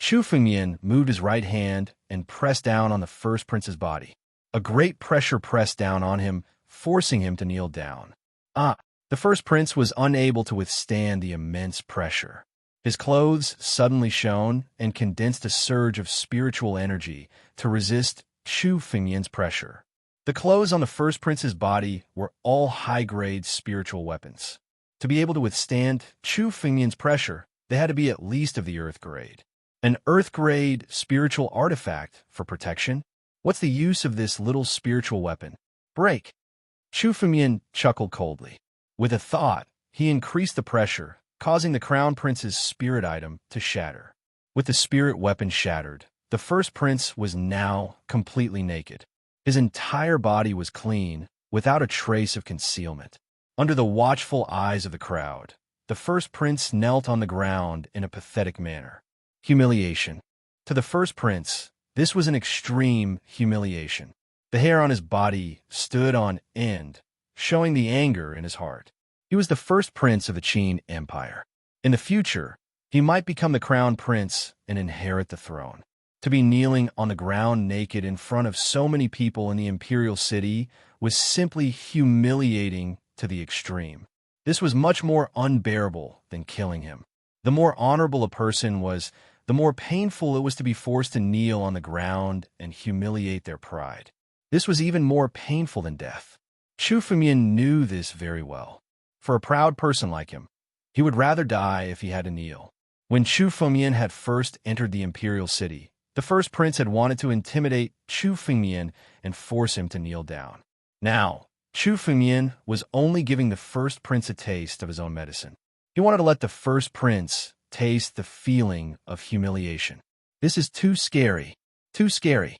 Chu Fengmian moved his right hand and pressed down on the first prince's body. A great pressure pressed down on him, forcing him to kneel down. The first prince was unable to withstand the immense pressure. His clothes suddenly shone and condensed a surge of spiritual energy to resist Chu Fengmian's pressure. The clothes on the first prince's body were all high-grade spiritual weapons. To be able to withstand Chu Fengmian's pressure, they had to be at least of the earth grade. An earth grade spiritual artifact for protection? What's the use of this little spiritual weapon? Break! Chu Fengmian chuckled coldly. With a thought, he increased the pressure, causing the crown prince's spirit item to shatter. With the spirit weapon shattered, the first prince was now completely naked. His entire body was clean, without a trace of concealment. Under the watchful eyes of the crowd, the first prince knelt on the ground in a pathetic manner. Humiliation. To the first prince, this was an extreme humiliation. The hair on his body stood on end, showing the anger in his heart. He was the first prince of the Qin Empire. In the future, he might become the crown prince and inherit the throne. To be kneeling on the ground naked in front of so many people in the imperial city was simply humiliating to the extreme. This was much more unbearable than killing him. The more honorable a person was, the more painful it was to be forced to kneel on the ground and humiliate their pride. This was even more painful than death. Chu Fengmian knew this very well. For a proud person like him, he would rather die if he had to kneel. When Chu Fengmian had first entered the imperial city, the first prince had wanted to intimidate Chu Fengmian and force him to kneel down. Now, Chu Fengmian was only giving the first prince a taste of his own medicine. He wanted to let the first prince taste the feeling of humiliation. This is too scary. Too scary.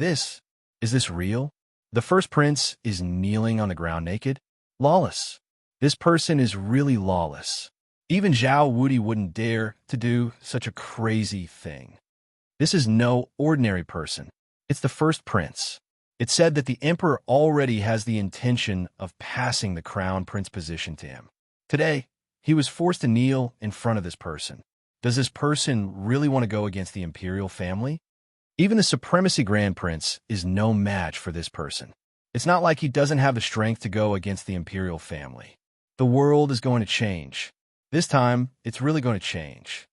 Is this real? The first prince is kneeling on the ground naked, lawless. This person is really lawless. Even Zhao Wudi wouldn't dare to do such a crazy thing. This is no ordinary person. It's the first prince. It's said that the emperor already has the intention of passing the crown prince position to him. Today, he was forced to kneel in front of this person. Does this person really want to go against the imperial family? Even the supremacy grand prince is no match for this person. It's not like he doesn't have the strength to go against the imperial family. The world is going to change. This time, it's really going to change.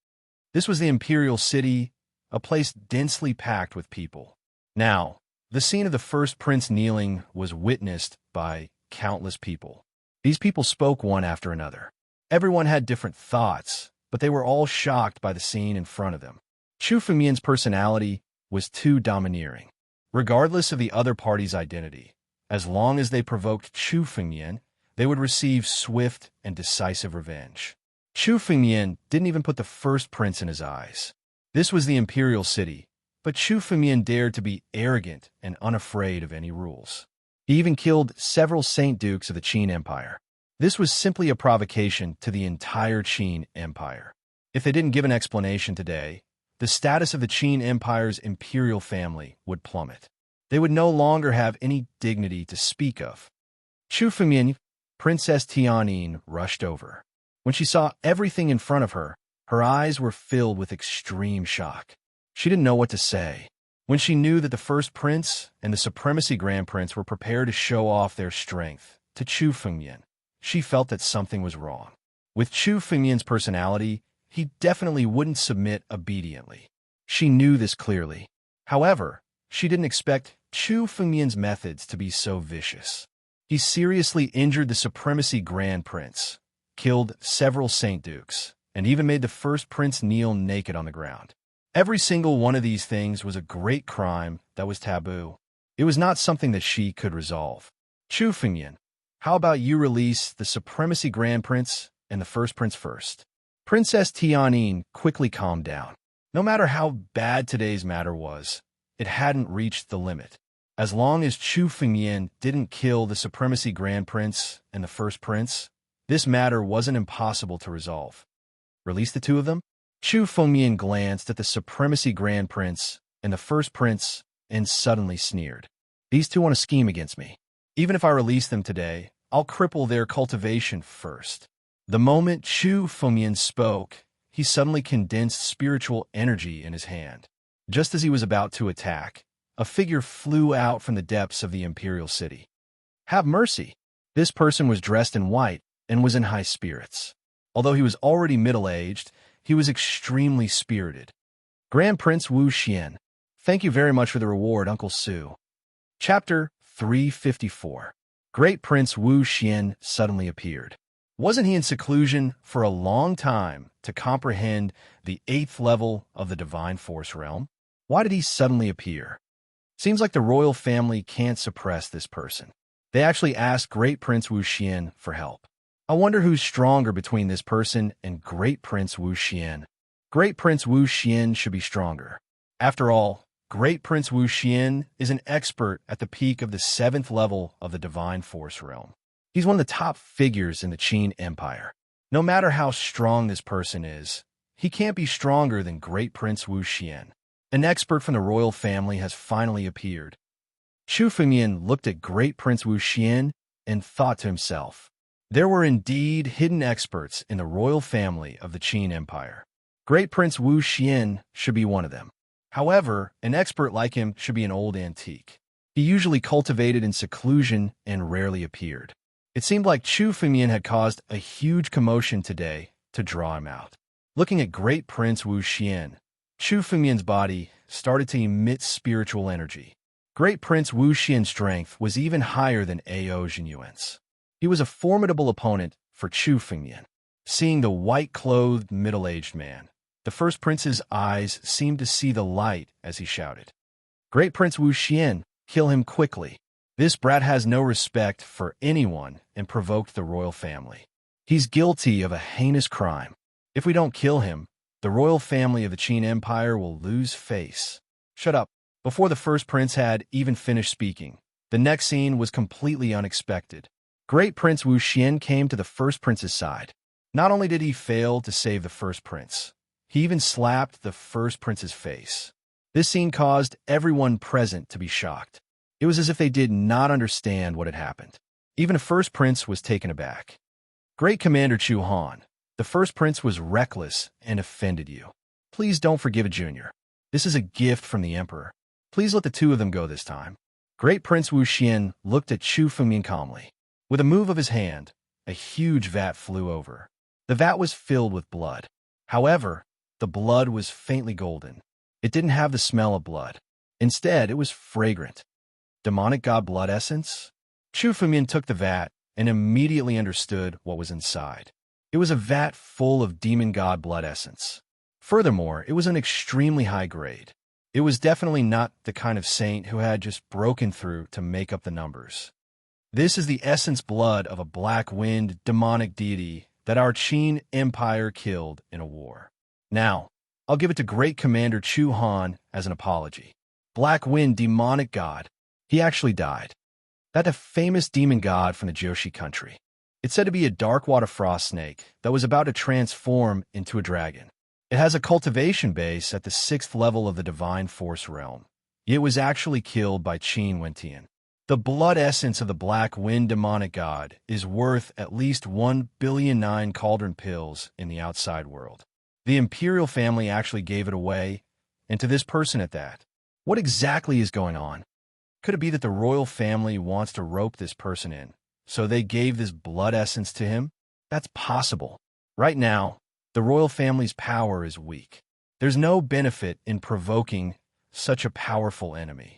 This was the imperial city, a place densely packed with people. Now, the scene of the first prince kneeling was witnessed by countless people. These people spoke one after another. Everyone had different thoughts, but they were all shocked by the scene in front of them. Chu Fengmian's personality was too domineering. Regardless of the other party's identity, as long as they provoked Chu Fengmian, they would receive swift and decisive revenge. Chu Fengmian didn't even put the first prince in his eyes. This was the imperial city, but Chu Fengmian dared to be arrogant and unafraid of any rules. He even killed several Saint Dukes of the Qin Empire. This was simply a provocation to the entire Qin Empire. If they didn't give an explanation today, the status of the Qin Empire's imperial family would plummet. They would no longer have any dignity to speak of. Chu Fengmian, Princess Tianyin, rushed over. When she saw everything in front of her, her eyes were filled with extreme shock. She didn't know what to say. When she knew that the first prince and the supremacy grand prince were prepared to show off their strength to Chu Fengmian, she felt that something was wrong. With Chu Fengmian's personality, he definitely wouldn't submit obediently. She knew this clearly. However, she didn't expect Chu Fengmian's methods to be so vicious. He seriously injured the supremacy grand prince, killed several Saint Dukes, and even made the first prince kneel naked on the ground. Every single one of these things was a great crime that was taboo. It was not something that she could resolve. Chu Fengmian, how about you release the supremacy grand prince and the first prince first? Princess Tianyin quickly calmed down. No matter how bad today's matter was, it hadn't reached the limit. As long as Chu Fengmian didn't kill the supremacy grand prince and the first prince, this matter wasn't impossible to resolve. Release the two of them? Chu Fengmian glanced at the supremacy grand prince and the first prince and suddenly sneered. These two want to scheme against me. Even if I release them today, I'll cripple their cultivation first. The moment Chu Fengmian spoke, he suddenly condensed spiritual energy in his hand. Just as he was about to attack, a figure flew out from the depths of the imperial city. Have mercy! This person was dressed in white and was in high spirits. Although he was already middle-aged, he was extremely spirited. Grand Prince Wu Xian, thank you very much for the reward, Uncle Su. Chapter 354. Great Prince Wu Xian suddenly appeared. Wasn't he in seclusion for a long time to comprehend the 8th level of the Divine Force realm? Why did he suddenly appear? Seems like the royal family can't suppress this person. They actually asked Great Prince Wu Xian for help. I wonder who's stronger between this person and Great Prince Wu Xian. Great Prince Wu Xian should be stronger. After all, Great Prince Wu Xian is an expert at the peak of the 7th level of the Divine Force realm. He's one of the top figures in the Qin Empire. No matter how strong this person is, he can't be stronger than Great Prince Wu Xian. An expert from the royal family has finally appeared. Chu Fengmian looked at Great Prince Wu Xian and thought to himself, there were indeed hidden experts in the royal family of the Qin Empire. Great Prince Wu Xian should be one of them. However, an expert like him should be an old antique. He usually cultivated in seclusion and rarely appeared. It seemed like Chu Fengmian had caused a huge commotion today to draw him out. Looking at Great Prince Wu Xian, Chu Fengmian's body started to emit spiritual energy. Great Prince Wu Xian's strength was even higher than Ao Jinyuan's. He was a formidable opponent for Chu Fengmian. Seeing the white-clothed, middle-aged man, the first prince's eyes seemed to see the light as he shouted, Great Prince Wu Xian, kill him quickly. This brat has no respect for anyone and provoked the royal family. He's guilty of a heinous crime. If we don't kill him, the royal family of the Qin Empire will lose face. Shut up. Before the first prince had even finished speaking, The next scene was completely unexpected. Great Prince Wu Xian came to the first prince's side. Not only did he fail to save the first prince, he even slapped the first prince's face. This scene caused everyone present to be shocked. It was as if they did not understand what had happened. Even the first prince was taken aback. Great Commander Chu Han, the first prince was reckless and offended you. Please don't forgive a junior. This is a gift from the emperor. Please let the two of them go this time. Great Prince Wu Xian looked at Chu Fengmian calmly. With a move of his hand, a huge vat flew over. The vat was filled with blood. However, the blood was faintly golden. It didn't have the smell of blood. Instead, it was fragrant. Demonic god blood essence? Chu Fengmian took the vat and immediately understood what was inside. It was a vat full of demon god blood essence. Furthermore, it was an extremely high grade. It was definitely not the kind of saint who had just broken through to make up the numbers. This is the essence blood of a black wind demonic deity that our Qin Empire killed in a war. Now, I'll give it to Great Commander Chu Han as an apology. Black wind demonic god. He actually died. That a famous demon god from the Joshi country. It's said to be a dark water frost snake that was about to transform into a dragon. It has a cultivation base at the 6th level of the Divine Force realm. It was actually killed by Qin Wentian. The blood essence of the Black Wind demonic god is worth at least 1,000,000,009 cauldron pills in the outside world. The imperial family actually gave it away, and to this person at that. What exactly is going on? Could it be that the royal family wants to rope this person in, so they gave this blood essence to him? That's possible. Right now, the royal family's power is weak. There's no benefit in provoking such a powerful enemy.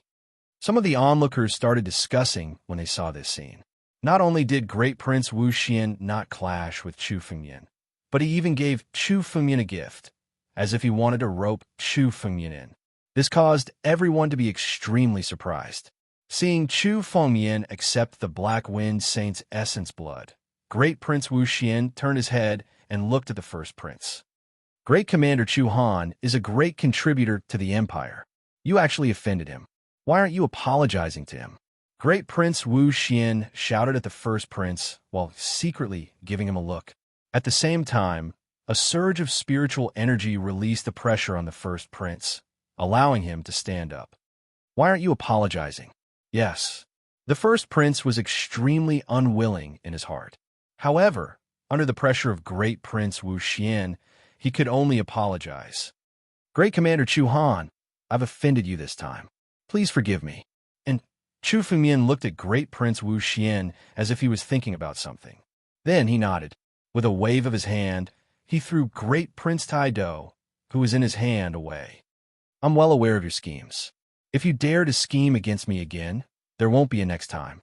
Some of the onlookers started discussing when they saw this scene. Not only did Great Prince Wu Xian not clash with Chu Fengmian, but he even gave Chu Fengmian a gift, as if he wanted to rope Chu Fengmian in. This caused everyone to be extremely surprised. Seeing Chu Fengmian accept the Black Wind Saint's essence blood, Great Prince Wu Xian turned his head and looked at the first prince. Great Commander Chu Han is a great contributor to the Empire. You actually offended him. Why aren't you apologizing to him? Great Prince Wu Xian shouted at the first prince while secretly giving him a look. At the same time, a surge of spiritual energy released the pressure on the first prince, allowing him to stand up. Why aren't you apologizing? Yes. The first prince was extremely unwilling in his heart. However, under the pressure of Great Prince Wu Xian, he could only apologize. Great Commander Chu Han, I've offended you this time. Please forgive me. And Chu Fengmian looked at Great Prince Wu Xian as if he was thinking about something. Then he nodded. With a wave of his hand, he threw Great Prince Tai Do, who was in his hand, away. I'm well aware of your schemes. If you dare to scheme against me again, there won't be a next time.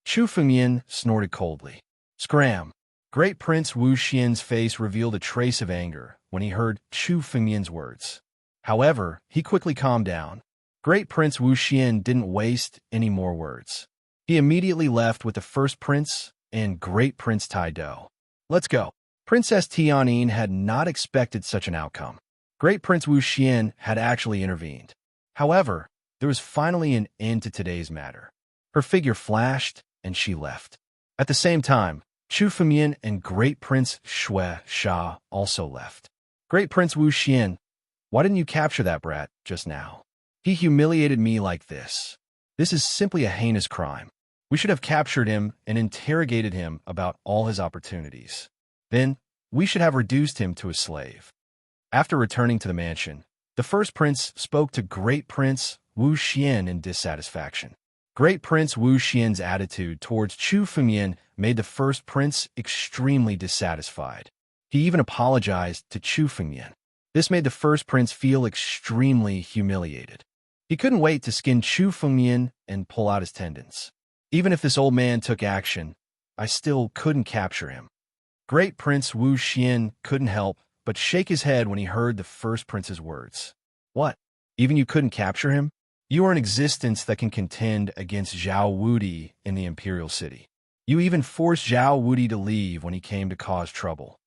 Chu Fengmian snorted coldly. Scram! Great Prince Wu Xian's face revealed a trace of anger when he heard Chu Fengmian's words. However, he quickly calmed down. Great Prince Wu Xian didn't waste any more words. He immediately left with the first prince and Great Prince Tai Do. Let's go. Princess Tianyin had not expected such an outcome. Great Prince Wu Xian had actually intervened. However, there was finally an end to today's matter. Her figure flashed, and she left. At the same time, Chu Fengmian and Great Prince Shui Sha also left. Great Prince Wu Xian, why didn't you capture that brat just now? He humiliated me like this. This is simply a heinous crime. We should have captured him and interrogated him about all his opportunities. Then, we should have reduced him to a slave. After returning to the mansion, the first prince spoke to Great Prince Wu Xian in dissatisfaction. Great Prince Wu Xian's attitude towards Chu Fengmian made the first prince extremely dissatisfied. He even apologized to Chu Fengmian. This made the first prince feel extremely humiliated. He couldn't wait to skin Chu Fengmian and pull out his tendons. Even if this old man took action, I still couldn't capture him. Great Prince Wu Xian couldn't help but shake his head when he heard the first prince's words. What? Even you couldn't capture him? You are an existence that can contend against Zhao Wudi in the Imperial City. You even forced Zhao Wudi to leave when he came to cause trouble.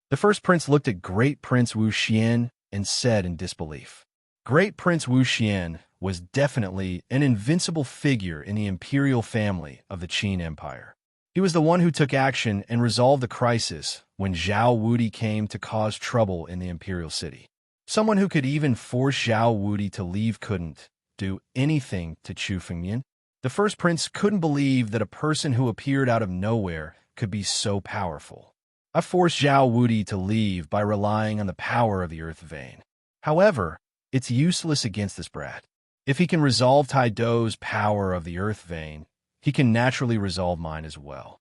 The first prince looked at Great Prince Wu Xian and said in disbelief. Great Prince Wu Xian, was definitely an invincible figure in the imperial family of the Qin Empire. He was the one who took action and resolved the crisis when Zhao Wudi came to cause trouble in the imperial city. Someone who could even force Zhao Wudi to leave couldn't do anything to Chu Fengmian. The first prince couldn't believe that a person who appeared out of nowhere could be so powerful. I forced Zhao Wudi to leave by relying on the power of the Earth Vein. However, it's useless against this brat. If he can resolve Tai Dou's power of the Earth Vein, he can naturally resolve mine as well.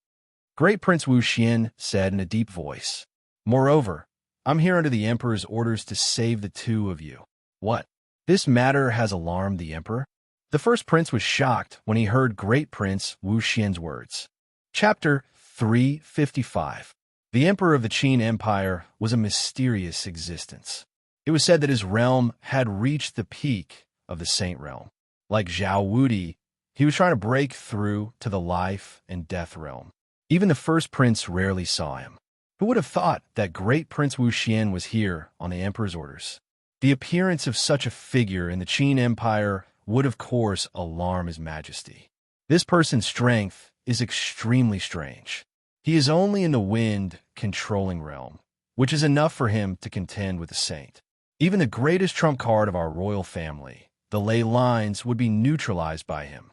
Great Prince Wu Xian said in a deep voice. Moreover, I'm here under the Emperor's orders to save the two of you. What? This matter has alarmed the Emperor? The first prince was shocked when he heard Great Prince Wu Xian's words. Chapter 355. The Emperor of the Qin Empire was a mysterious existence. It was said that his realm had reached the peak of the Saint Realm. Like Zhao Wudi, he was trying to break through to the life and death realm. Even the first prince rarely saw him. Who would have thought that Great Prince Wu Xian was here on the Emperor's orders? The appearance of such a figure in the Qin Empire would of course alarm His Majesty. This person's strength is extremely strange. He is only in the wind-controlling realm, which is enough for him to contend with the saint. Even the greatest trump card of our royal family, the ley lines, would be neutralized by him.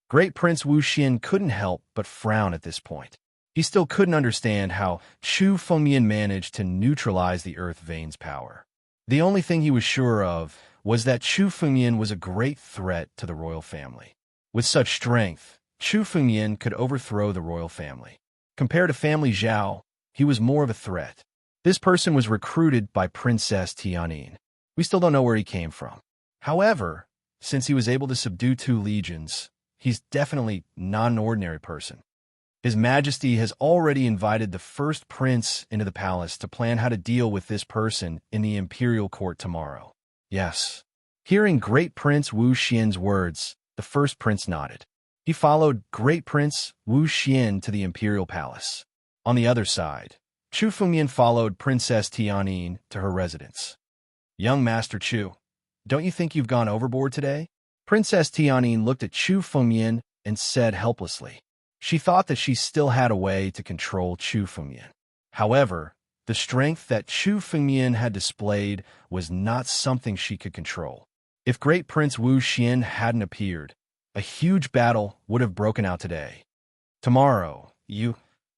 Great Prince Wu Xian couldn't help but frown at this point. He still couldn't understand how Chu Fengmian managed to neutralize the Earth Vein's power. The only thing he was sure of was that Chu Fengmian was a great threat to the royal family. With such strength, Chu Fengmian could overthrow the royal family. Compared to family Zhao, he was more of a threat. This person was recruited by Princess Tianyin. We still don't know where he came from. However, since he was able to subdue 2 legions, he's definitely not an ordinary person. His Majesty has already invited the first prince into the palace to plan how to deal with this person in the imperial court tomorrow. Yes. Hearing Great Prince Wu Xian's words, the first prince nodded. He followed Great Prince Wu Xian to the imperial palace. On the other side, Chu Fengmian followed Princess Tianyin to her residence. Young Master Chu, don't you think you've gone overboard today? Princess Tianyin looked at Chu Fengmian and said helplessly. She thought that she still had a way to control Chu Fengmian. However, the strength that Chu Fengmian had displayed was not something she could control. If Great Prince Wu Xian hadn't appeared, a huge battle would have broken out today. Tomorrow, you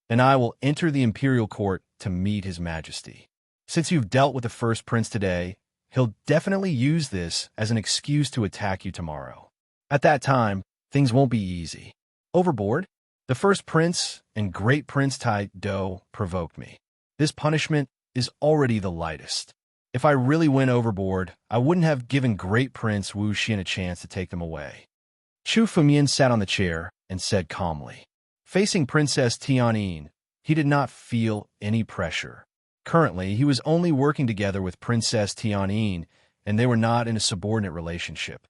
and I will enter the imperial court to meet His Majesty. Since you've dealt with the first prince today, he'll definitely use this as an excuse to attack you tomorrow. At that time, things won't be easy. Overboard? The first prince and Great Prince Tai Dou provoked me. This punishment is already the lightest. If I really went overboard, I wouldn't have given Great Prince Wu Xian a chance to take them away. Chu Fengmian sat on the chair and said calmly. Facing Princess Tianyin, he did not feel any pressure. Currently, he was only working together with Princess Tianyin, and they were not in a subordinate relationship.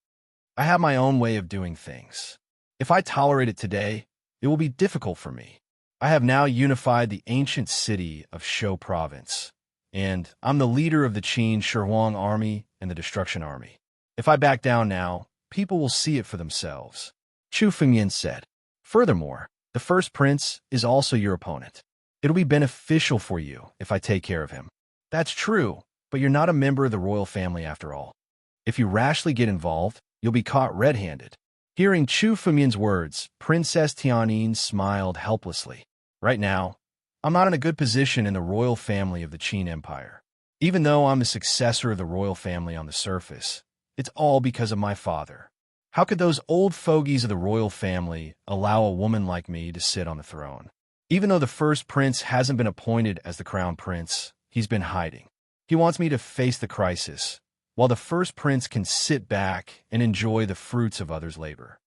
I have my own way of doing things. If I tolerate it today, it will be difficult for me. I have now unified the ancient city of Shou province, and I'm the leader of the Qin Shihuang army and the Destruction Army. If I back down now, people will see it for themselves. Chu Fengmian said. Furthermore, the first prince is also your opponent. It'll be beneficial for you if I take care of him. That's true, but you're not a member of the royal family after all. If you rashly get involved, you'll be caught red-handed. Hearing Chu Fengmian's words, Princess Tianyin smiled helplessly. Right now, I'm not in a good position in the royal family of the Qin Empire. Even though I'm the successor of the royal family on the surface, it's all because of my father. How could those old fogies of the royal family allow a woman like me to sit on the throne? Even though the first prince hasn't been appointed as the crown prince, he's been hiding. He wants me to face the crisis, while the first prince can sit back and enjoy the fruits of others' labor.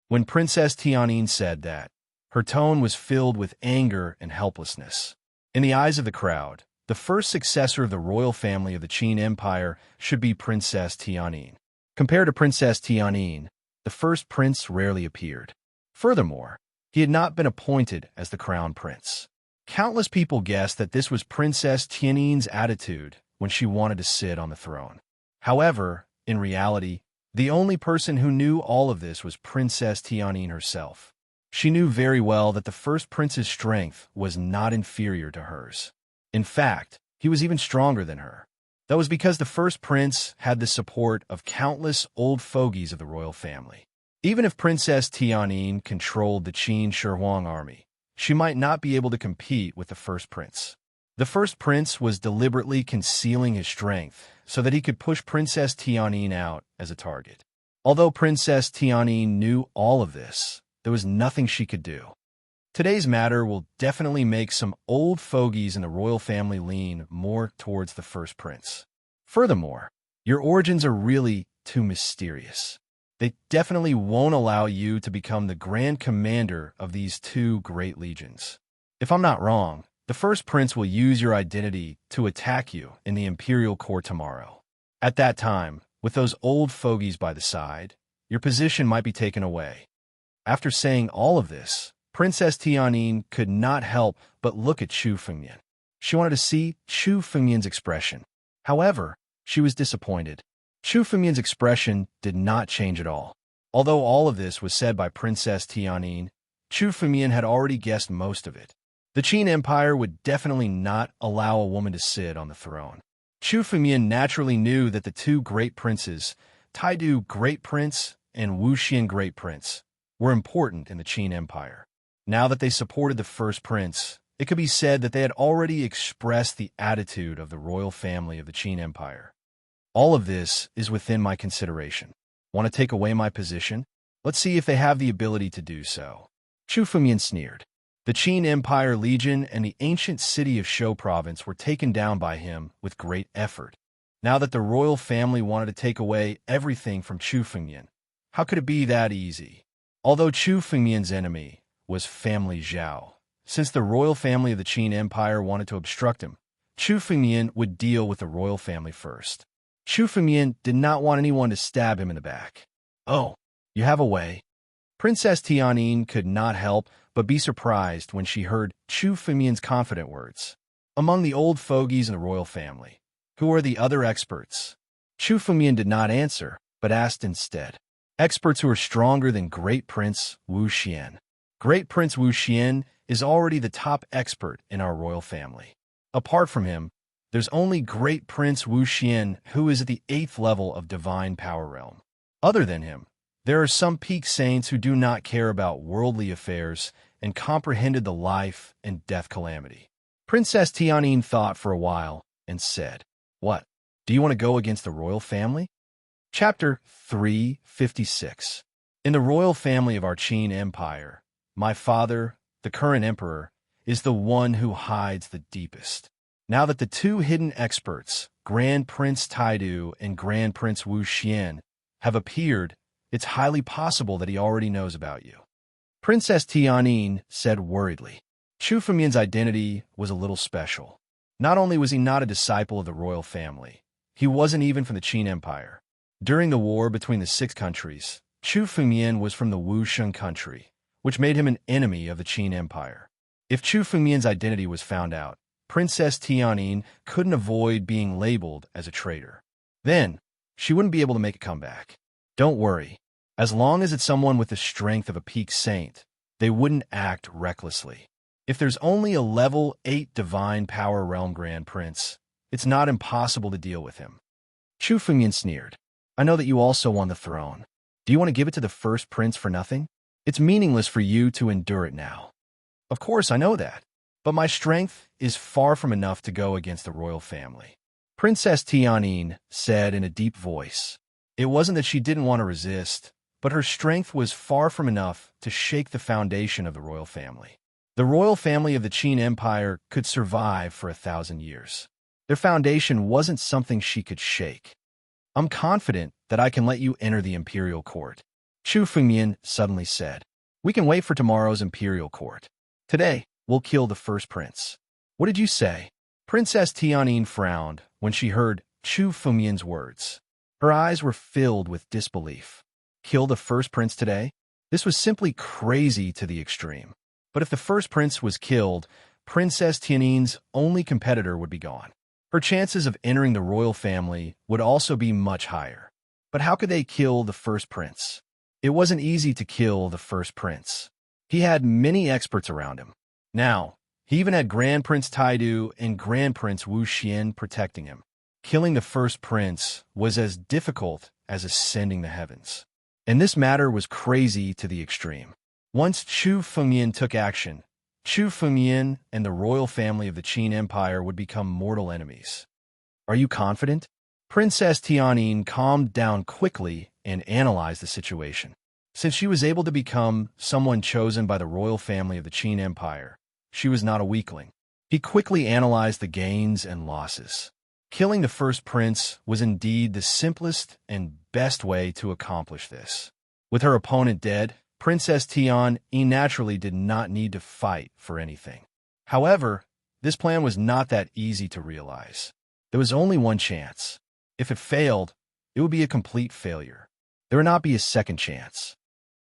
When Princess Tianyin said that, her tone was filled with anger and helplessness. In the eyes of the crowd, the first successor of the royal family of the Qin Empire should be Princess Tianyin. Compared to Princess Tianyin, the first prince rarely appeared. Furthermore, he had not been appointed as the crown prince. Countless people guessed that this was Princess Tianyin's attitude when she wanted to sit on the throne. However, in reality, The only person who knew all of this was Princess Tianyin herself. She knew very well that the first prince's strength was not inferior to hers. In fact, he was even stronger than her. That was because the first prince had the support of countless old fogies of the royal family. Even if Princess Tianyin controlled the Qin Shi Huang army, she might not be able to compete with the first prince. The first prince was deliberately concealing his strength so that he could push Princess Tianyin out as a target. Although Princess Tianyin knew all of this, there was nothing she could do. Today's matter will definitely make some old fogies in the royal family lean more towards the first prince. Furthermore, your origins are really too mysterious. They definitely won't allow you to become the grand commander of these two great legions. If I'm not wrong, the first prince will use your identity to attack you in the imperial court tomorrow. At that time, with those old fogies by the side, your position might be taken away. After saying all of this, Princess Tianyin could not help but look at Chu Fengmian. She wanted to see Chu Fengmian's expression. However, she was disappointed. Chu Fengmian's expression did not change at all. Although all of this was said by Princess Tianyin, Chu Fengmian had already guessed most of it. The Qin Empire would definitely not allow a woman to sit on the throne. Chu Fengmian naturally knew that the two great princes, Taidu Great Prince and Wuxian Great Prince, were important in the Qin Empire. Now that they supported the first prince, it could be said that they had already expressed the attitude of the royal family of the Qin Empire. All of this is within my consideration. Want to take away my position? Let's see if they have the ability to do so. Chu Fengmian sneered. The Qin Empire Legion and the ancient city of Shou Province were taken down by him with great effort. Now that the royal family wanted to take away everything from Chu Fengmian, how could it be that easy? Although Chu Fengmian's enemy was family Zhao, since the royal family of the Qin Empire wanted to obstruct him, Chu Fengmian would deal with the royal family first. Chu Fengmian did not want anyone to stab him in the back. Oh, you have a way. Princess Tianyin could not help but be surprised when she heard Chu Fengmian's confident words. Among the old fogies in the royal family, who are the other experts? Chu Fengmian did not answer, but asked instead. Experts who are stronger than Great Prince Wuxian. Great Prince Wuxian is already the top expert in our royal family. Apart from him, there's only Great Prince Wuxian who is at the 8th level of Divine Power Realm. Other than him, there are some peak saints who do not care about worldly affairs and comprehended the life and death calamity. Princess Tianyin thought for a while and said, "What? Do you want to go against the royal family?" Chapter 356. In the royal family of our Qin Empire, my father, the current emperor, is the one who hides the deepest. Now that the two hidden experts, Grand Prince Taidu and Grand Prince Wuxian, have appeared, it's highly possible that he already knows about you. Princess Tianyin said worriedly. Chu Fengmian's identity was a little special. Not only was he not a disciple of the royal family, he wasn't even from the Qin Empire. During the war between the 6 countries, Chu Fengmian was from the Wushun country, which made him an enemy of the Qin Empire. If Chu Fengmian's identity was found out, Princess Tianyin couldn't avoid being labeled as a traitor. Then, she wouldn't be able to make a comeback. Don't worry. As long as it's someone with the strength of a peak saint, they wouldn't act recklessly. If there's only a level 8 Divine Power Realm Grand Prince, it's not impossible to deal with him. Chu Fengmian sneered. I know that you also want the throne. Do you want to give it to the first prince for nothing? It's meaningless for you to endure it now. Of course, I know that. But my strength is far from enough to go against the royal family. Princess Tianyin said in a deep voice. It wasn't that she didn't want to resist, but her strength was far from enough to shake the foundation of the royal family. The royal family of the Qin Empire could survive for 1,000 years. Their foundation wasn't something she could shake. I'm confident that I can let you enter the imperial court. Chu Fengmian suddenly said. We can wait for tomorrow's imperial court. Today, we'll kill the first prince. What did you say? Princess Tianyin frowned when she heard Chu Fengmian's words. Her eyes were filled with disbelief. Kill the first prince today? This was simply crazy to the extreme. But if the first prince was killed, Princess Tianyin's only competitor would be gone. Her chances of entering the royal family would also be much higher. But how could they kill the first prince? It wasn't easy to kill the first prince. He had many experts around him. Now, he even had Grand Prince Taidu and Grand Prince Wu Xian protecting him. Killing the first prince was as difficult as ascending the heavens. And this matter was crazy to the extreme. Once Chu Fengyan took action, Chu Fengyan and the royal family of the Qin Empire would become mortal enemies. Are you confident? Princess Tianyin calmed down quickly and analyzed the situation. Since she was able to become someone chosen by the royal family of the Qin Empire, she was not a weakling. He quickly analyzed the gains and losses. Killing the first prince was indeed the simplest and best way to accomplish this. With her opponent dead, Princess Tianyin naturally did not need to fight for anything. However, this plan was not that easy to realize. There was only one chance. If it failed, it would be a complete failure. There would not be a second chance.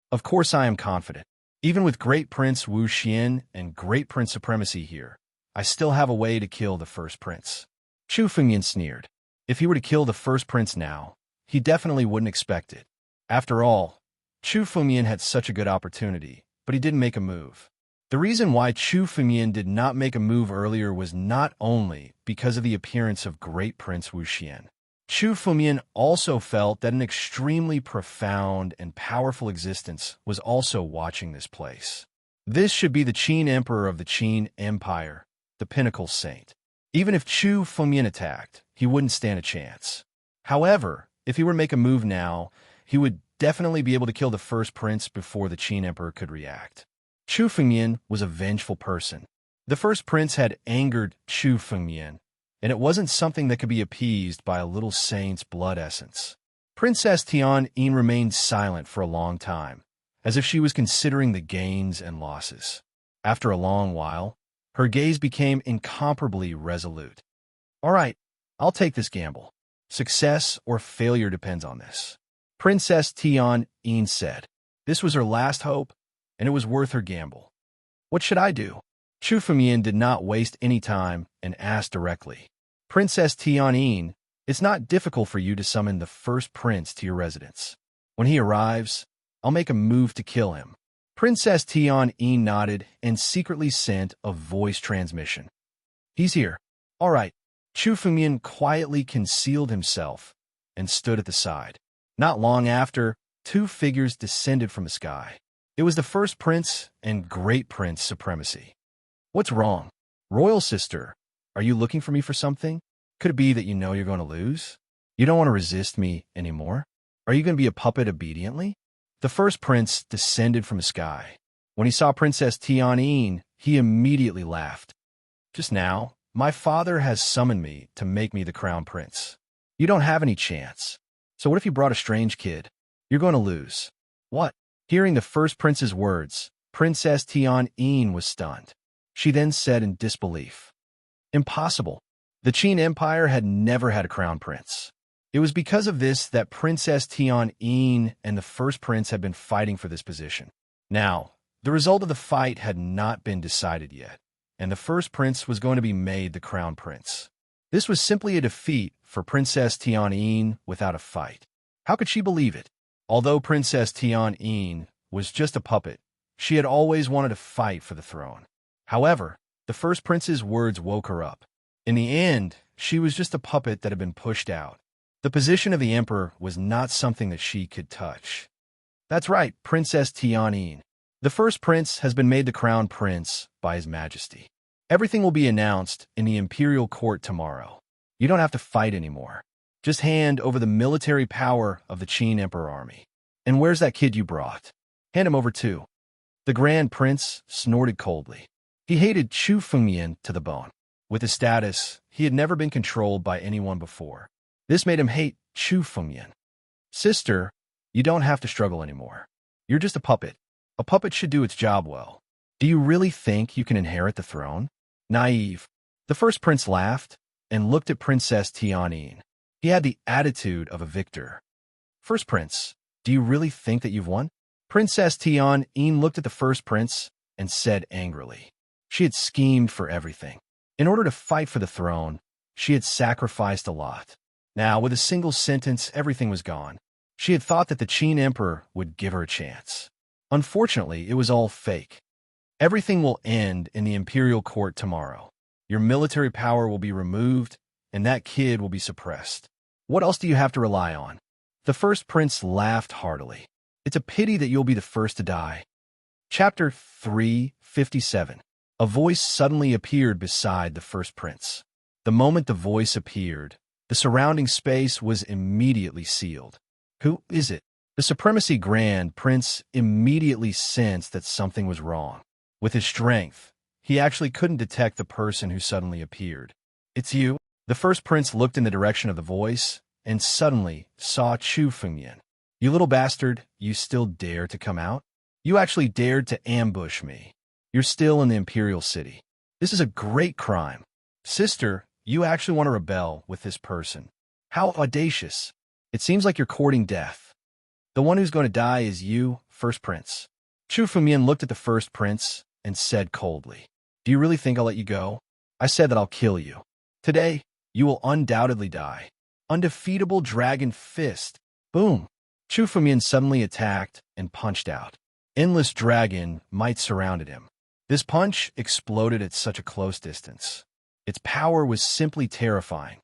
Of course I am confident. Even with Great Prince Wu Xian and Great Prince Supremacy here, I still have a way to kill the first prince. Chu Fengyan sneered. If he were to kill the first prince now, he definitely wouldn't expect it. After all, Chu Fengyan had such a good opportunity, but he didn't make a move. The reason why Chu Fengyan did not make a move earlier was not only because of the appearance of Great Prince Wu Xian. Chu Fengyan also felt that an extremely profound and powerful existence was also watching this place. This should be the Qin Emperor of the Qin Empire, the pinnacle saint. Even if Chu Fengyan attacked, he wouldn't stand a chance. However, if he were to make a move now, he would definitely be able to kill the first prince before the Qin Emperor could react. Chu Fengyan was a vengeful person. The first prince had angered Chu Fengyan, and it wasn't something that could be appeased by a little saint's blood essence. Princess Tianyin remained silent for a long time, as if she was considering the gains and losses. After a long while, her gaze became incomparably resolute. All right, I'll take this gamble. Success or failure depends on this. Princess Tianyin said. This was her last hope, and it was worth her gamble. What should I do? Chu Fengyan did not waste any time and asked directly. Princess Tianyin, it's not difficult for you to summon the first prince to your residence. When he arrives, I'll make a move to kill him. Princess Tianyin nodded and secretly sent a voice transmission. He's here. All right. Chu Fengyan quietly concealed himself and stood at the side. Not long after, two figures descended from the sky. It was the first prince and Great Prince Supremacy. What's wrong? Royal sister, are you looking for me for something? Could it be that you know you're going to lose? You don't want to resist me anymore? Are you going to be a puppet obediently? The first prince descended from the sky. When he saw Princess Tianyin, he immediately laughed. Just now, my father has summoned me to make me the crown prince. You don't have any chance. So what if you brought a strange kid? You're going to lose. What? Hearing the first prince's words, Princess Tianyin was stunned. She then said in disbelief, Impossible. The Qin Empire had never had a crown prince. It was because of this that Princess Tianyin and the first prince had been fighting for this position. Now, the result of the fight had not been decided yet, and the first prince was going to be made the crown prince. This was simply a defeat for Princess Tianyin without a fight. How could she believe it? Although Princess Tianyin was just a puppet, she had always wanted to fight for the throne. However, the first prince's words woke her up. In the end, she was just a puppet that had been pushed out. The position of the emperor was not something that she could touch. That's right, Princess Tianyin. The first prince has been made the crown prince by His Majesty. Everything will be announced in the imperial court tomorrow. You don't have to fight anymore. Just hand over the military power of the Qin Emperor army. And where's that kid you brought? Hand him over too. The Grand Prince snorted coldly. He hated Chu Fengyan to the bone. With his status, he had never been controlled by anyone before. This made him hate Chu Fengyan. Sister, you don't have to struggle anymore. You're just a puppet. A puppet should do its job well. Do you really think you can inherit the throne? Naive. The first prince laughed and looked at Princess Tianyin. He had the attitude of a victor. First prince, do you really think that you've won? Princess Tianyin looked at the first prince and said angrily. She had schemed for everything. In order to fight for the throne, she had sacrificed a lot. Now, with a single sentence, everything was gone. She had thought that the Qin Emperor would give her a chance. Unfortunately, it was all fake. Everything will end in the imperial court tomorrow. Your military power will be removed, and that kid will be suppressed. What else do you have to rely on? The first prince laughed heartily. It's a pity that you'll be the first to die. Chapter 357. A voice suddenly appeared beside the first prince. The moment the voice appeared, the surrounding space was immediately sealed. Who is it? The Supremacy Grand Prince immediately sensed that something was wrong. With his strength, he actually couldn't detect the person who suddenly appeared. It's you? The first prince looked in the direction of the voice and suddenly saw Chu Fengyan. You little bastard, you still dare to come out? You actually dared to ambush me. You're still in the Imperial City. This is a great crime. Sister, you actually want to rebel with this person. How audacious. It seems like you're courting death. The one who's going to die is you, first prince. Chu Fengyan looked at the first prince and said coldly, Do you really think I'll let you go? I said that I'll kill you. Today, you will undoubtedly die. Undefeatable dragon fist. Boom. Chu Fengyan suddenly attacked and punched out. Endless dragon might surrounded him. This punch exploded at such a close distance. Its power was simply terrifying.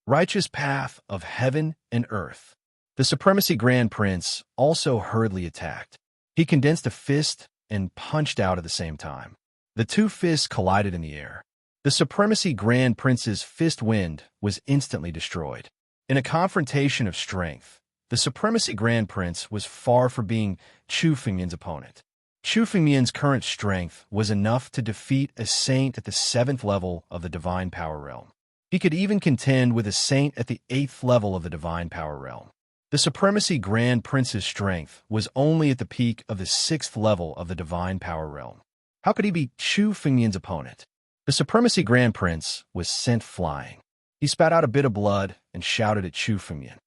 Righteous path of heaven and earth. The Supremacy Grand Prince also hurriedly attacked. He condensed a fist and punched out at the same time. The two fists collided in the air. The Supremacy Grand Prince's fist wind was instantly destroyed. In a confrontation of strength, the Supremacy Grand Prince was far from being Chu Fengyan's opponent. Chu Fengyan's current strength was enough to defeat a saint at the 7th level of the Divine Power Realm. He could even contend with a saint at the 8th level of the Divine Power Realm. The Supremacy Grand Prince's strength was only at the peak of the 6th level of the Divine Power Realm. How could he be Chu Fengyan's opponent? The Supremacy Grand Prince was sent flying. He spat out a bit of blood and shouted at Chu Fengyan.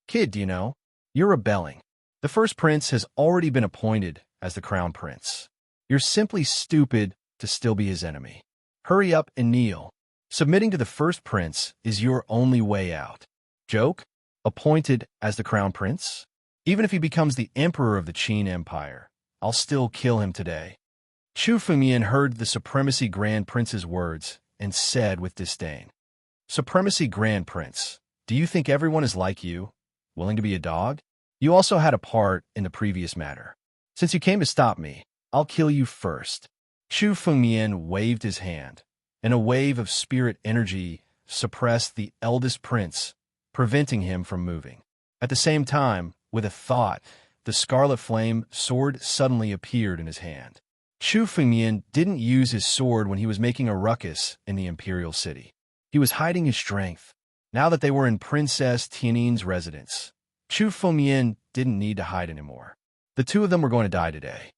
Kid, do you know? You're rebelling. The first prince has already been appointed as the crown prince. You're simply stupid to still be his enemy. Hurry up and kneel. Submitting to the first prince is your only way out. Joke? Appointed as the crown prince? Even if he becomes the emperor of the Qin Empire, I'll still kill him today. Chu Fengyan heard the Supremacy Grand Prince's words and said with disdain, Supremacy Grand Prince, do you think everyone is like you, willing to be a dog? You also had a part in the previous matter. Since you came to stop me, I'll kill you first. Chu Fengyan waved his hand, and a wave of spirit energy suppressed the eldest prince, preventing him from moving. At the same time, with a thought, the scarlet flame sword suddenly appeared in his hand. Chu Fengyan didn't use his sword when he was making a ruckus in the Imperial City. He was hiding his strength. Now that they were in Princess Tianin's residence, Chu Fengyan didn't need to hide anymore. The two of them were going to die today.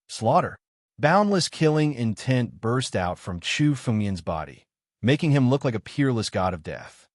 Slaughter. Boundless killing intent burst out from Chu Fengyan's body, making him look like a peerless god of death.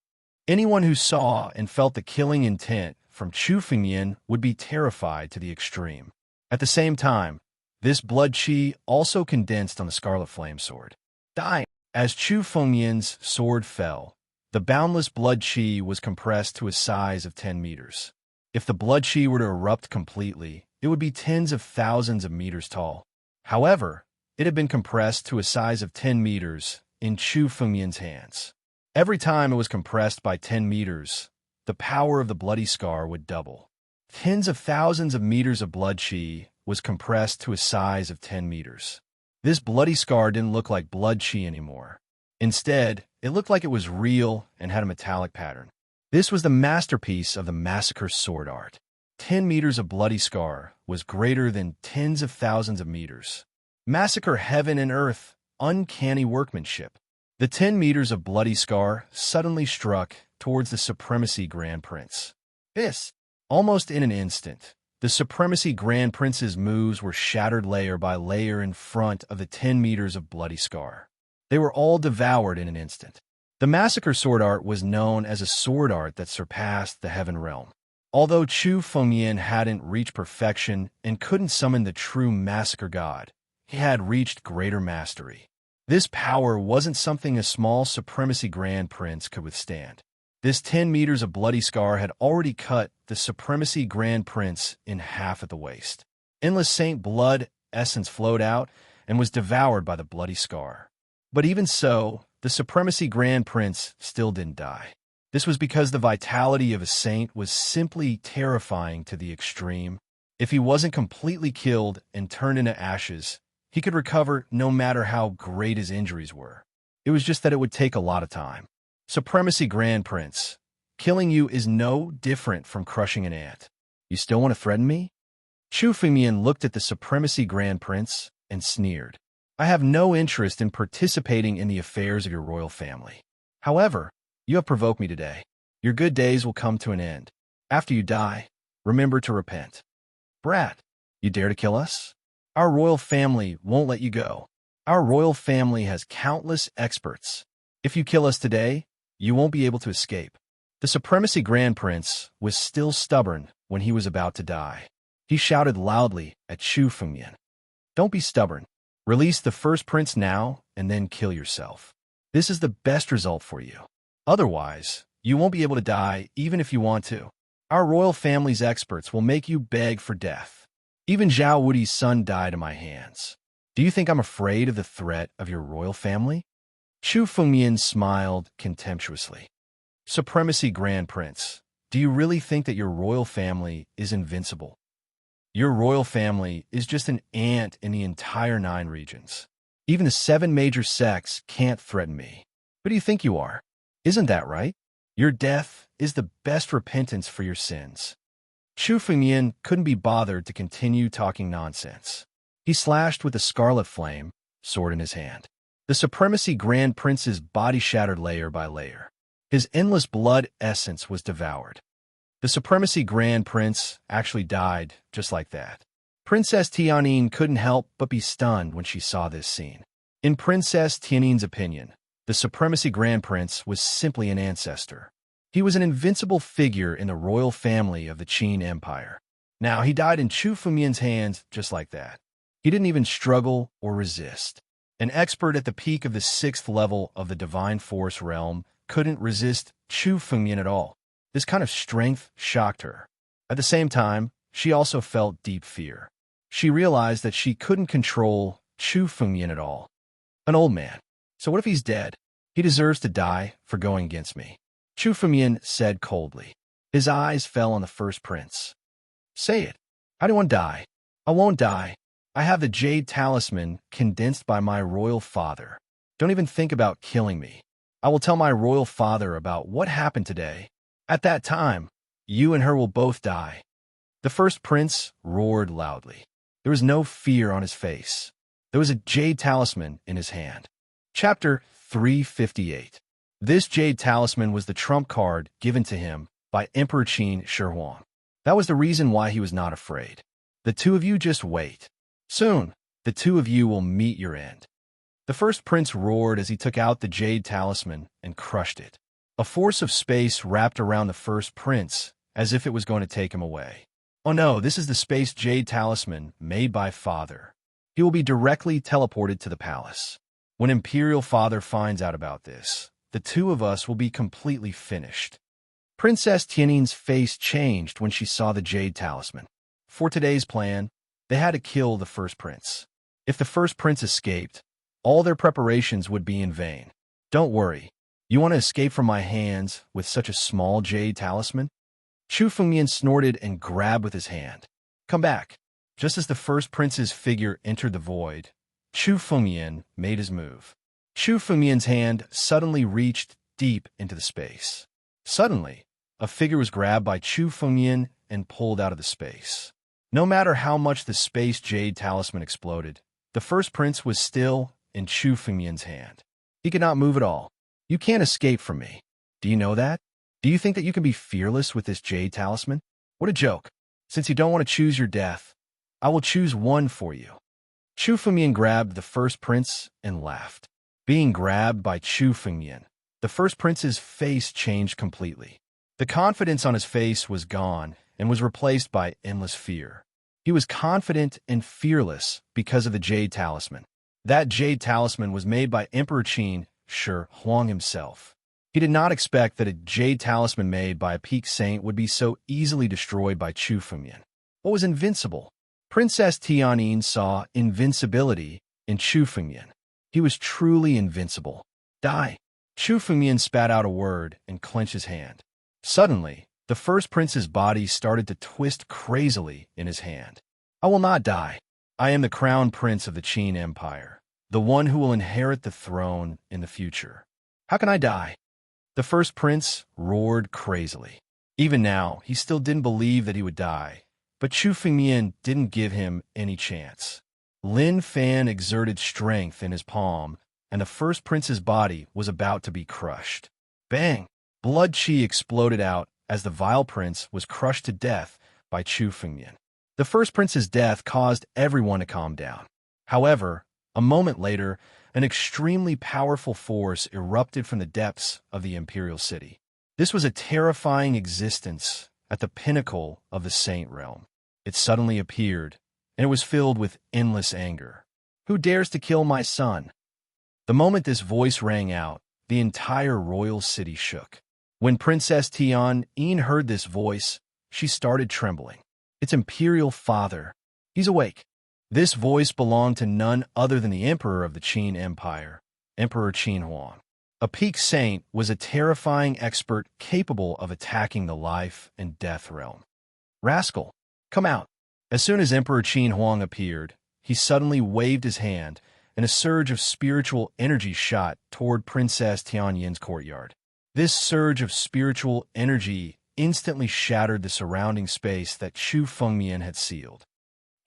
Anyone who saw and felt the killing intent from Chu Fengyan would be terrified to the extreme. At the same time, this blood chi also condensed on the Scarlet Flame sword. Dying. As Chu Fengyan's sword fell, the boundless blood chi was compressed to a size of 10 meters. If the blood chi were to erupt completely, it would be tens of thousands of meters tall. However, it had been compressed to a size of 10 meters in Chu Fengyan's hands. Every time it was compressed by 10 meters, the power of the bloody scar would double. Tens of thousands of meters of blood chi was compressed to a size of 10 meters. This bloody scar didn't look like blood chi anymore. Instead, it looked like it was real and had a metallic pattern. This was the masterpiece of the massacre sword art. 10 meters of bloody scar was greater than tens of thousands of meters. Massacre heaven and earth, uncanny workmanship. The 10 meters of bloody scar suddenly struck towards the Supremacy Grand Prince. This, almost in an instant, the Supremacy Grand Prince's moves were shattered layer by layer in front of the 10 meters of bloody scar. They were all devoured in an instant. The massacre sword art was known as a sword art that surpassed the heaven realm. Although Chu Fengyan hadn't reached perfection and couldn't summon the true massacre god, he had reached greater mastery. This power wasn't something a small Supremacy Grand Prince could withstand. This 10 meters of bloody scar had already cut the Supremacy Grand Prince in half at the waist. Endless saint blood essence flowed out and was devoured by the bloody scar. But even so, the Supremacy Grand Prince still didn't die. This was because the vitality of a saint was simply terrifying to the extreme. If he wasn't completely killed and turned into ashes, he could recover no matter how great his injuries were. It was just that it would take a lot of time. Supremacy Grand Prince, killing you is no different from crushing an ant. You still want to threaten me? Chu Fengmian looked at the Supremacy Grand Prince and sneered. I have no interest in participating in the affairs of your royal family. However, you have provoked me today. Your good days will come to an end. After you die, remember to repent. Brat, you dare to kill us? Our royal family won't let you go. Our royal family has countless experts. If you kill us today, you won't be able to escape. The Supremacy Grand Prince was still stubborn when he was about to die. He shouted loudly at Chu Fengmian. Don't be stubborn. Release the first prince now and then kill yourself. This is the best result for you. Otherwise, you won't be able to die even if you want to. Our royal family's experts will make you beg for death. Even Zhao Wudi's son died in my hands. Do you think I'm afraid of the threat of your royal family? Chu Fengmian smiled contemptuously. Supremacy Grand Prince, do you really think that your royal family is invincible? Your royal family is just an ant in the entire 9 regions. Even the 7 major sects can't threaten me. Who do you think you are? Isn't that right? Your death is the best repentance for your sins. Chu Fengmian couldn't be bothered to continue talking nonsense. He slashed with the scarlet flame, sword in his hand. The Supremacy Grand Prince's body shattered layer by layer. His endless blood essence was devoured. The Supremacy Grand Prince actually died just like that. Princess Tianyin couldn't help but be stunned when she saw this scene. In Princess Tianyin's opinion, the Supremacy Grand Prince was simply an ancestor. He was an invincible figure in the royal family of the Qin Empire. Now he died in Chu Fengmian's hands just like that. He didn't even struggle or resist. An expert at the peak of the 6th level of the Divine Force realm couldn't resist Chu Fengmian at all. This kind of strength shocked her. At the same time, she also felt deep fear. She realized that she couldn't control Chu Fengmian at all. An old man. So what if he's dead? He deserves to die for going against me. Chu Fengmian said coldly. His eyes fell on the first prince. Say it. How do you want to die? I won't die. I have the Jade Talisman condensed by my royal father. Don't even think about killing me. I will tell my royal father about what happened today. At that time, you and her will both die. The first prince roared loudly. There was no fear on his face. There was a Jade Talisman in his hand. Chapter 358. This Jade Talisman was the trump card given to him by Emperor Qin Shi Huang. That was the reason why he was not afraid. The two of you just wait. Soon, the two of you will meet your end. The first prince roared as he took out the Jade Talisman and crushed it. A force of space wrapped around the first prince, as if it was going to take him away. Oh no, this is the Space Jade Talisman made by Father. He will be directly teleported to the palace. When Imperial Father finds out about this, the two of us will be completely finished. Princess Tianyin's face changed when she saw the Jade Talisman. For today's plan, they had to kill the first prince. If the first prince escaped, all their preparations would be in vain. Don't worry. You want to escape from my hands with such a small Jade Talisman? Chu Fengmian snorted and grabbed with his hand. Come back. Just as the first prince's figure entered the void, Chu Fengmian made his move. Chu Fengmian's hand suddenly reached deep into the space. Suddenly, a figure was grabbed by Chu Fengmian and pulled out of the space. No matter how much the Space Jade Talisman exploded, the first prince was still in Chu Fengmian's hand. He could not move at all. You can't escape from me. Do you know that? Do you think that you can be fearless with this Jade Talisman? What a joke. Since you don't want to choose your death, I will choose one for you. Chu Fengmian grabbed the first prince and laughed. Being grabbed by Chu Fengmian, the first prince's face changed completely. The confidence on his face was gone and was replaced by endless fear. He was confident and fearless because of the Jade Talisman. That Jade Talisman was made by Emperor Qin Shi Huang himself. He did not expect that a jade talisman made by a peak saint would be so easily destroyed by Chu Fengmian. What was invincible? Princess Tianyin saw invincibility in Chu Fengmian. He was truly invincible. Die! Chu Fengmian spat out a word and clenched his hand. Suddenly, the first prince's body started to twist crazily in his hand. I will not die. I am the crown prince of the Qin Empire, the one who will inherit the throne in the future. How can I die? The first prince roared crazily. Even now, he still didn't believe that he would die, but Chu Fengmian didn't give him any chance. Lin Fan exerted strength in his palm, and the first prince's body was about to be crushed. Bang! Blood qi exploded out as the vile prince was crushed to death by Chu Fengmian. The first prince's death caused everyone to calm down. However, a moment later, an extremely powerful force erupted from the depths of the imperial city. This was a terrifying existence at the pinnacle of the Saint Realm. It suddenly appeared, and it was filled with endless anger. Who dares to kill my son? The moment this voice rang out, the entire royal city shook. When Princess Tianyin heard this voice, she started trembling. It's Imperial Father. He's awake. This voice belonged to none other than the Emperor of the Qin Empire, Emperor Qin Huang. A peak saint was a terrifying expert capable of attacking the life and death realm. Rascal, come out. As soon as Emperor Qin Huang appeared, he suddenly waved his hand, and a surge of spiritual energy shot toward Princess Tianyin's courtyard. This surge of spiritual energy instantly shattered the surrounding space that Chu Fengmian had sealed.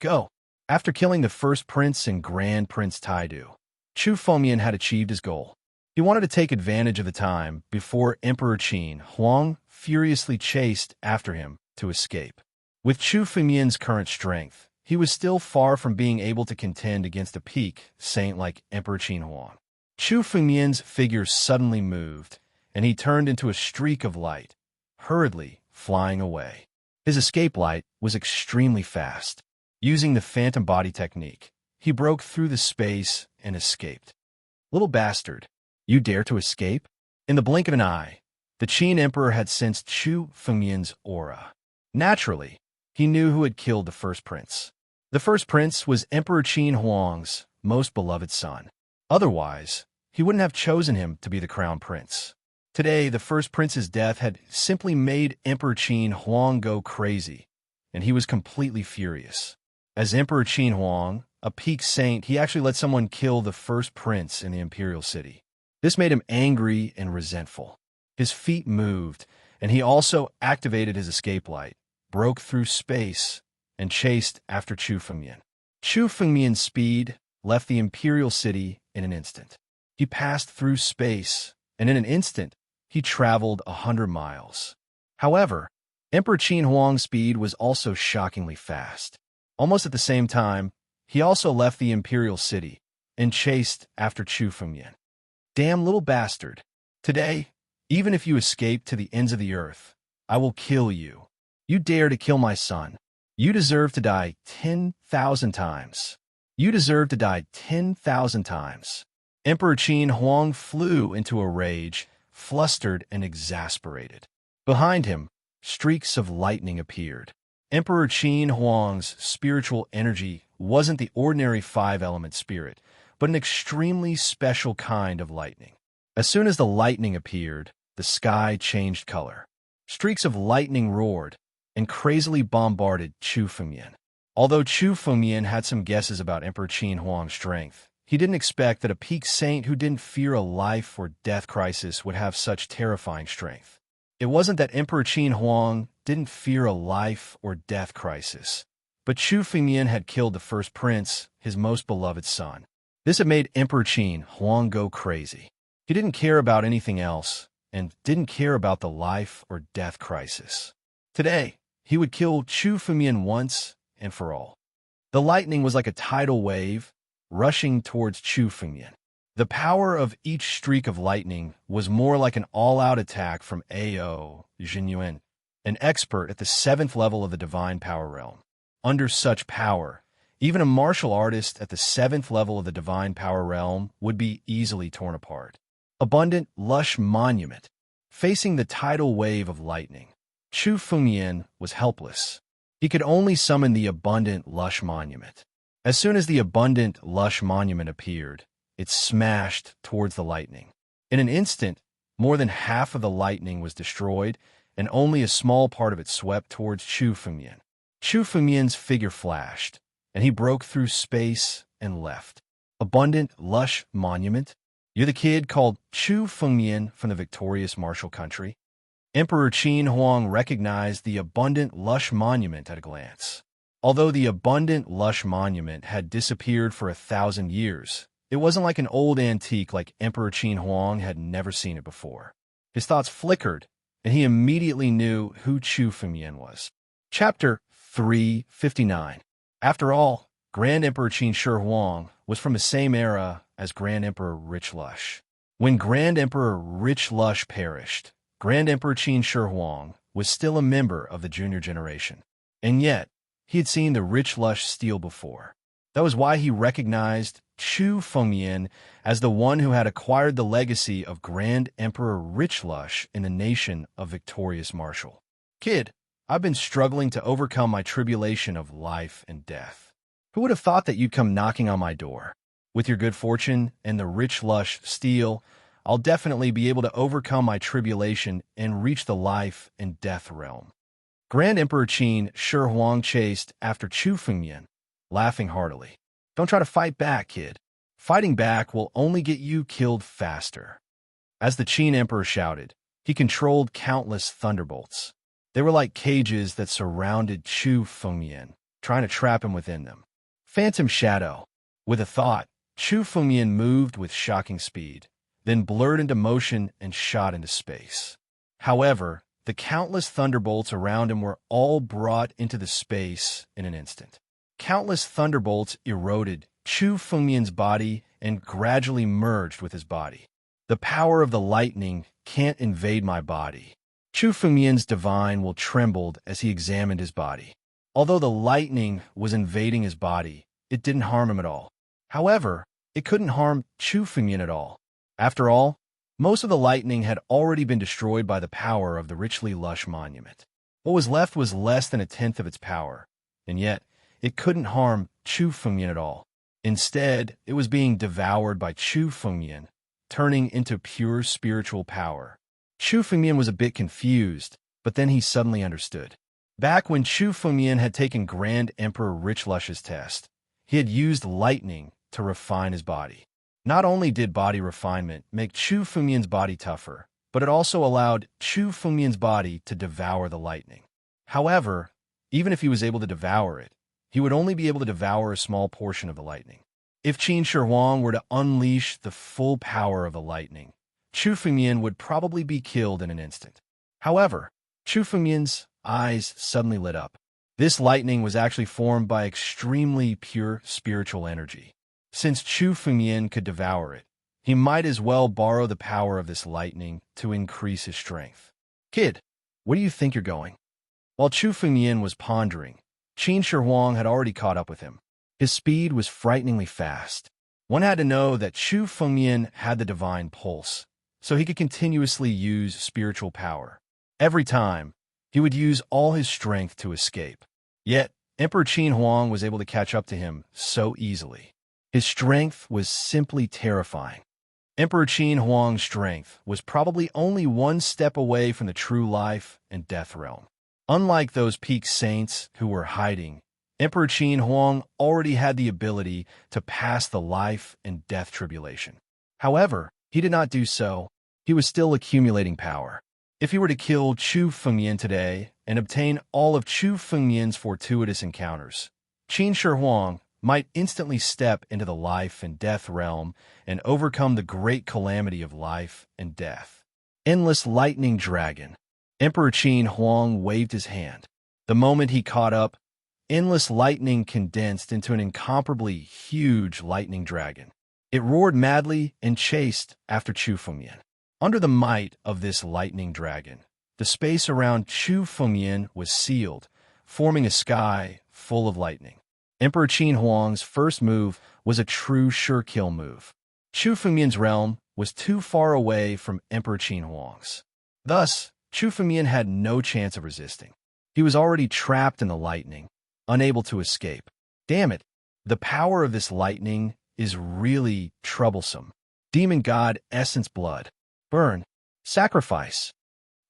Go! After killing the first prince and Grand Prince Taidu, Chu Fengmian had achieved his goal. He wanted to take advantage of the time before Emperor Qin Huang furiously chased after him to escape. With Chu Fengmian's current strength, he was still far from being able to contend against a peak saint like Emperor Qin Huang. Chu Fengmian's figure suddenly moved, and he turned into a streak of light, hurriedly flying away. His escape light was extremely fast. Using the phantom body technique, he broke through the space and escaped. Little bastard, you dare to escape? In the blink of an eye, the Qin Emperor had sensed Chu Fengmian's aura. Naturally, he knew who had killed the first prince. The first prince was Emperor Qin Huang's most beloved son. Otherwise, he wouldn't have chosen him to be the crown prince. Today, the first prince's death had simply made Emperor Qin Huang go crazy, and he was completely furious. As Emperor Qin Huang, a peak saint, he actually let someone kill the first prince in the imperial city. This made him angry and resentful. His feet moved, and he also activated his escape light, broke through space, and chased after Chu Fengmian. Chu Fengmian's speed left the imperial city in an instant. He passed through space, and in an instant, he traveled 100 miles. However, Emperor Qin Huang's speed was also shockingly fast. Almost at the same time, he also left the imperial city and chased after Chu Fengmian. Damn little bastard. Today, even if you escape to the ends of the earth, I will kill you. You dare to kill my son. You deserve to die 10,000 times. You deserve to die 10,000 times. Emperor Qin Huang flew into a rage, flustered and exasperated. Behind him, streaks of lightning appeared. Emperor Qin Huang's spiritual energy wasn't the ordinary five-element spirit, but an extremely special kind of lightning. As soon as the lightning appeared, the sky changed color. Streaks of lightning roared and crazily bombarded Chu Fengmian. Although Chu Fengmian had some guesses about Emperor Qin Huang's strength, he didn't expect that a peak saint who didn't fear a life or death crisis would have such terrifying strength. It wasn't that Emperor Qin Huang didn't fear a life or death crisis, but Chu Fengmian had killed the first prince, his most beloved son. This had made Emperor Qin Huang go crazy. He didn't care about anything else, and didn't care about the life or death crisis. Today, he would kill Chu Fengmian once and for all. The lightning was like a tidal wave, rushing towards Chu Fengmian. The power of each streak of lightning was more like an all-out attack from Ao Jinyuan, an expert at the 7th level of the divine power realm. Under such power, even a martial artist at the 7th level of the divine power realm would be easily torn apart. Abundant, lush monument. Facing the tidal wave of lightning, Chu Fengyan was helpless. He could only summon the abundant, lush monument. As soon as the abundant, lush monument appeared, it smashed towards the lightning. In an instant, more than half of the lightning was destroyed, and only a small part of it swept towards Chu Fengyan. Chu Fengyan's figure flashed, and he broke through space and left. Abundant, lush monument? You're the kid called Chu Fengyan from the victorious martial country? Emperor Qin Huang recognized the abundant, lush monument at a glance. Although the abundant, lush monument had disappeared for 1,000 years, it wasn't like an old antique like Emperor Qin Huang had never seen it before. His thoughts flickered, and he immediately knew who Chu Fengyan was. Chapter 359. After all, Grand Emperor Qin Shi Huang was from the same era as Grand Emperor Rich Lush. When Grand Emperor Rich Lush perished, Grand Emperor Qin Shi Huang was still a member of the junior generation. And yet, he had seen the Rich Lush steal before. That was why he recognized Chu Fengyan as the one who had acquired the legacy of Grand Emperor Rich Lush in the nation of victorious martial. Kid, I've been struggling to overcome my tribulation of life and death. Who would have thought that you'd come knocking on my door? With your good fortune and the Rich Lush steal, I'll definitely be able to overcome my tribulation and reach the life and death realm. Grand Emperor Qin Shi Huang chased after Chu Fengyan, laughing heartily. Don't try to fight back, kid. Fighting back will only get you killed faster. As the Qin Emperor shouted, he controlled countless thunderbolts. They were like cages that surrounded Chu Fengyan, trying to trap him within them. Phantom shadow. With a thought, Chu Fengyan moved with shocking speed, then blurred into motion and shot into space. However, the countless thunderbolts around him were all brought into the space in an instant. Countless thunderbolts eroded Chu Fengyan's body and gradually merged with his body. The power of the lightning can't invade my body. Chu Fengyan's divine will trembled as he examined his body. Although the lightning was invading his body, it didn't harm him at all. However, it couldn't harm Chu Fengyan at all. After all, most of the lightning had already been destroyed by the power of the richly lush monument. What was left was less than 1/10 of its power, and yet it couldn't harm Chu Fengyan at all. Instead, it was being devoured by Chu Fengyan, turning into pure spiritual power. Chu Fengyan was a bit confused, but then he suddenly understood. Back when Chu Fengyan had taken Grand Emperor Rich Lush's test, he had used lightning to refine his body. Not only did body refinement make Chu Fengyan's body tougher, but it also allowed Chu Fengyan's body to devour the lightning. However, even if he was able to devour it, he would only be able to devour a small portion of the lightning. If Qin Shi Huang were to unleash the full power of the lightning, Chu Fengyan would probably be killed in an instant. However, Chu Fengyan's eyes suddenly lit up. This lightning was actually formed by extremely pure spiritual energy. Since Chu Fengyan could devour it, he might as well borrow the power of this lightning to increase his strength. Kid, where do you think you're going? While Chu Fengyan was pondering, Qin Shi Huang had already caught up with him. His speed was frighteningly fast. One had to know that Chu Fengyan had the divine pulse, so he could continuously use spiritual power. Every time, he would use all his strength to escape. Yet, Emperor Qin Huang was able to catch up to him so easily. His strength was simply terrifying. Emperor Qin Huang's strength was probably only one step away from the true life and death realm. Unlike those peak saints who were hiding, Emperor Qin Huang already had the ability to pass the life and death tribulation. However, he did not do so. He was still accumulating power. If he were to kill Chu Fengyan today and obtain all of Chu Fengyan's fortuitous encounters, Qin Shi Huang might instantly step into the life and death realm and overcome the great calamity of life and death. Endless lightning dragon. Emperor Qin Huang waved his hand. The moment he caught up, endless lightning condensed into an incomparably huge lightning dragon. It roared madly and chased after Chu Fengyan. Under the might of this lightning dragon, the space around Chu Fengyan was sealed, forming a sky full of lightning. Emperor Qin Huang's first move was a true sure-kill move. Chu Fengyan's realm was too far away from Emperor Qin Huang's. Thus, Chu Fengmian had no chance of resisting. He was already trapped in the lightning, unable to escape. Damn it, the power of this lightning is really troublesome. Demon God Essence Blood. Burn. Sacrifice.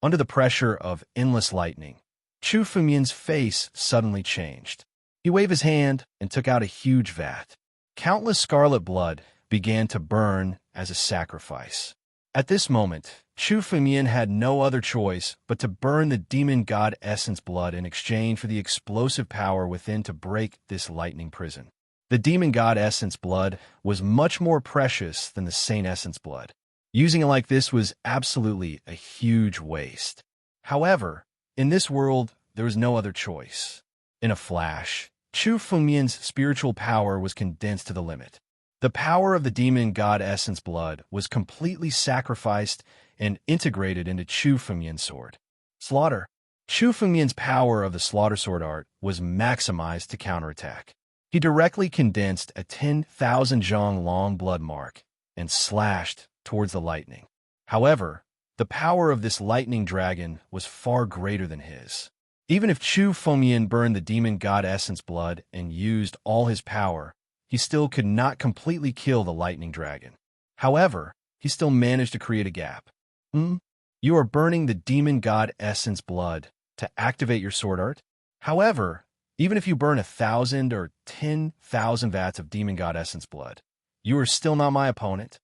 Under the pressure of endless lightning, Chu Fengmian's face suddenly changed. He waved his hand and took out a huge vat. Countless scarlet blood began to burn as a sacrifice. At this moment, Chu Fengmian had no other choice but to burn the demon god essence blood in exchange for the explosive power within to break this lightning prison. The demon god essence blood was much more precious than the saint essence blood. Using it like this was absolutely a huge waste. However, in this world, there was no other choice. In a flash, Chu Fengmian's spiritual power was condensed to the limit. The power of the demon god essence blood was completely sacrificed and integrated into Chu Fengmian's sword. Slaughter. Chu Fengmian's power of the slaughter sword art was maximized to counterattack. He directly condensed a 10,000 zhong long blood mark and slashed towards the lightning. However, the power of this lightning dragon was far greater than his. Even if Chu Fengmian burned the demon god essence blood and used all his power, he still could not completely kill the lightning dragon. However, he still managed to create a gap. You are burning the demon god essence blood to activate your sword art? However, even if you burn 1,000 or 10,000 vats of demon god essence blood, you are still not my opponent.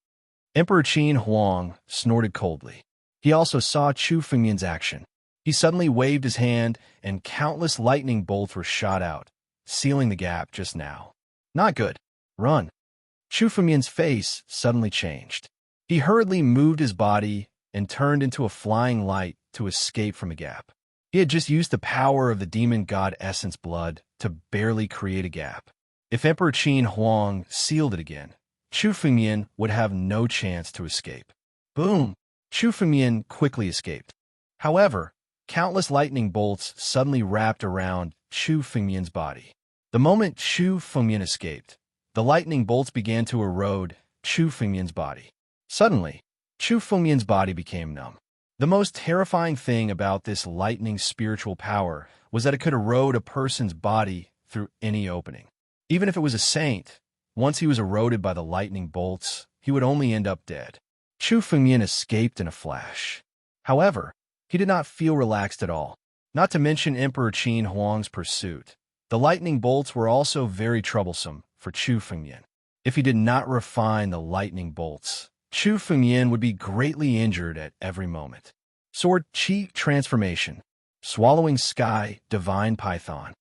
Emperor Qin Huang snorted coldly. He also saw Chu Fengmian's action. He suddenly waved his hand, and countless lightning bolts were shot out, sealing the gap just now. Not good. Run. Chu Fengmian's face suddenly changed. He hurriedly moved his body and turned into a flying light to escape from the gap. He had just used the power of the demon god essence blood to barely create a gap. If Emperor Qin Huang sealed it again, Chu Fengmian would have no chance to escape. Boom! Chu Fengmian quickly escaped. However, countless lightning bolts suddenly wrapped around Chu Fengmian's body. The moment Chu Fengmian escaped, the lightning bolts began to erode Chu Fengmian's body. Suddenly, Chu Fengmian's body became numb. The most terrifying thing about this lightning's spiritual power was that it could erode a person's body through any opening. Even if it was a saint, once he was eroded by the lightning bolts, he would only end up dead. Chu Fengmian escaped in a flash. However, he did not feel relaxed at all, not to mention Emperor Qin Huang's pursuit. The lightning bolts were also very troublesome for Chu Fengmian. If he did not refine the lightning bolts, Chu Fengmian would be greatly injured at every moment. Sword Qi Transformation. Swallowing Sky Divine Python.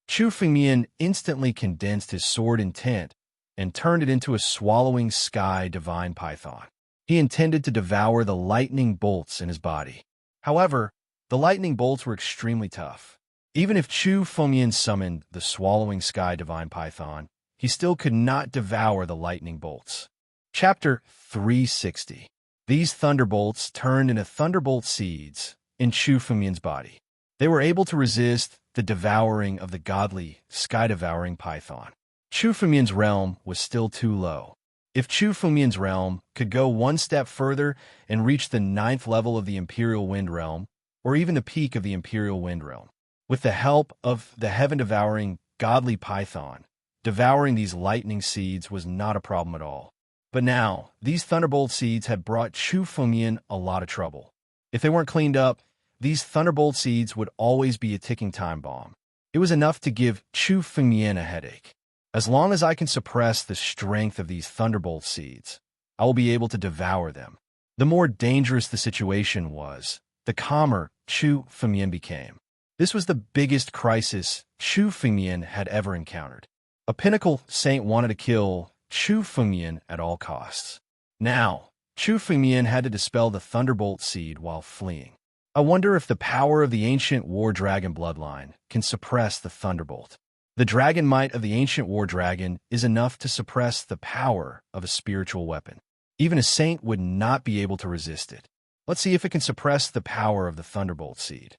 Chu Fengmian instantly condensed his sword intent and turned it into a swallowing sky divine python. He intended to devour the lightning bolts in his body. However, the lightning bolts were extremely tough. Even if Chu Fengmian summoned the swallowing sky divine python, he still could not devour the lightning bolts. Chapter 360. These thunderbolts turned into thunderbolt seeds in Chu Fengmian's body. They were able to resist the devouring of the godly, sky-devouring python. Chu Fengmian's realm was still too low. If Chu Fengmian's realm could go one step further and reach the 9th level of the Imperial Wind Realm, or even the peak of the Imperial Wind Realm, with the help of the heaven-devouring godly python, devouring these lightning seeds was not a problem at all. But now, these thunderbolt seeds had brought Chu Fengmian a lot of trouble. If they weren't cleaned up, these thunderbolt seeds would always be a ticking time bomb. It was enough to give Chu Fengmian a headache. As long as I can suppress the strength of these thunderbolt seeds, I will be able to devour them. The more dangerous the situation was, the calmer Chu Fengmian became. This was the biggest crisis Chu Fengmian had ever encountered. A pinnacle saint wanted to kill Chu Fengmian at all costs. Now, Chu Fengmian had to dispel the thunderbolt seed while fleeing. I wonder if the power of the ancient war dragon bloodline can suppress the thunderbolt. The dragon might of the ancient war dragon is enough to suppress the power of a spiritual weapon. Even a saint would not be able to resist it. Let's see if it can suppress the power of the thunderbolt seed.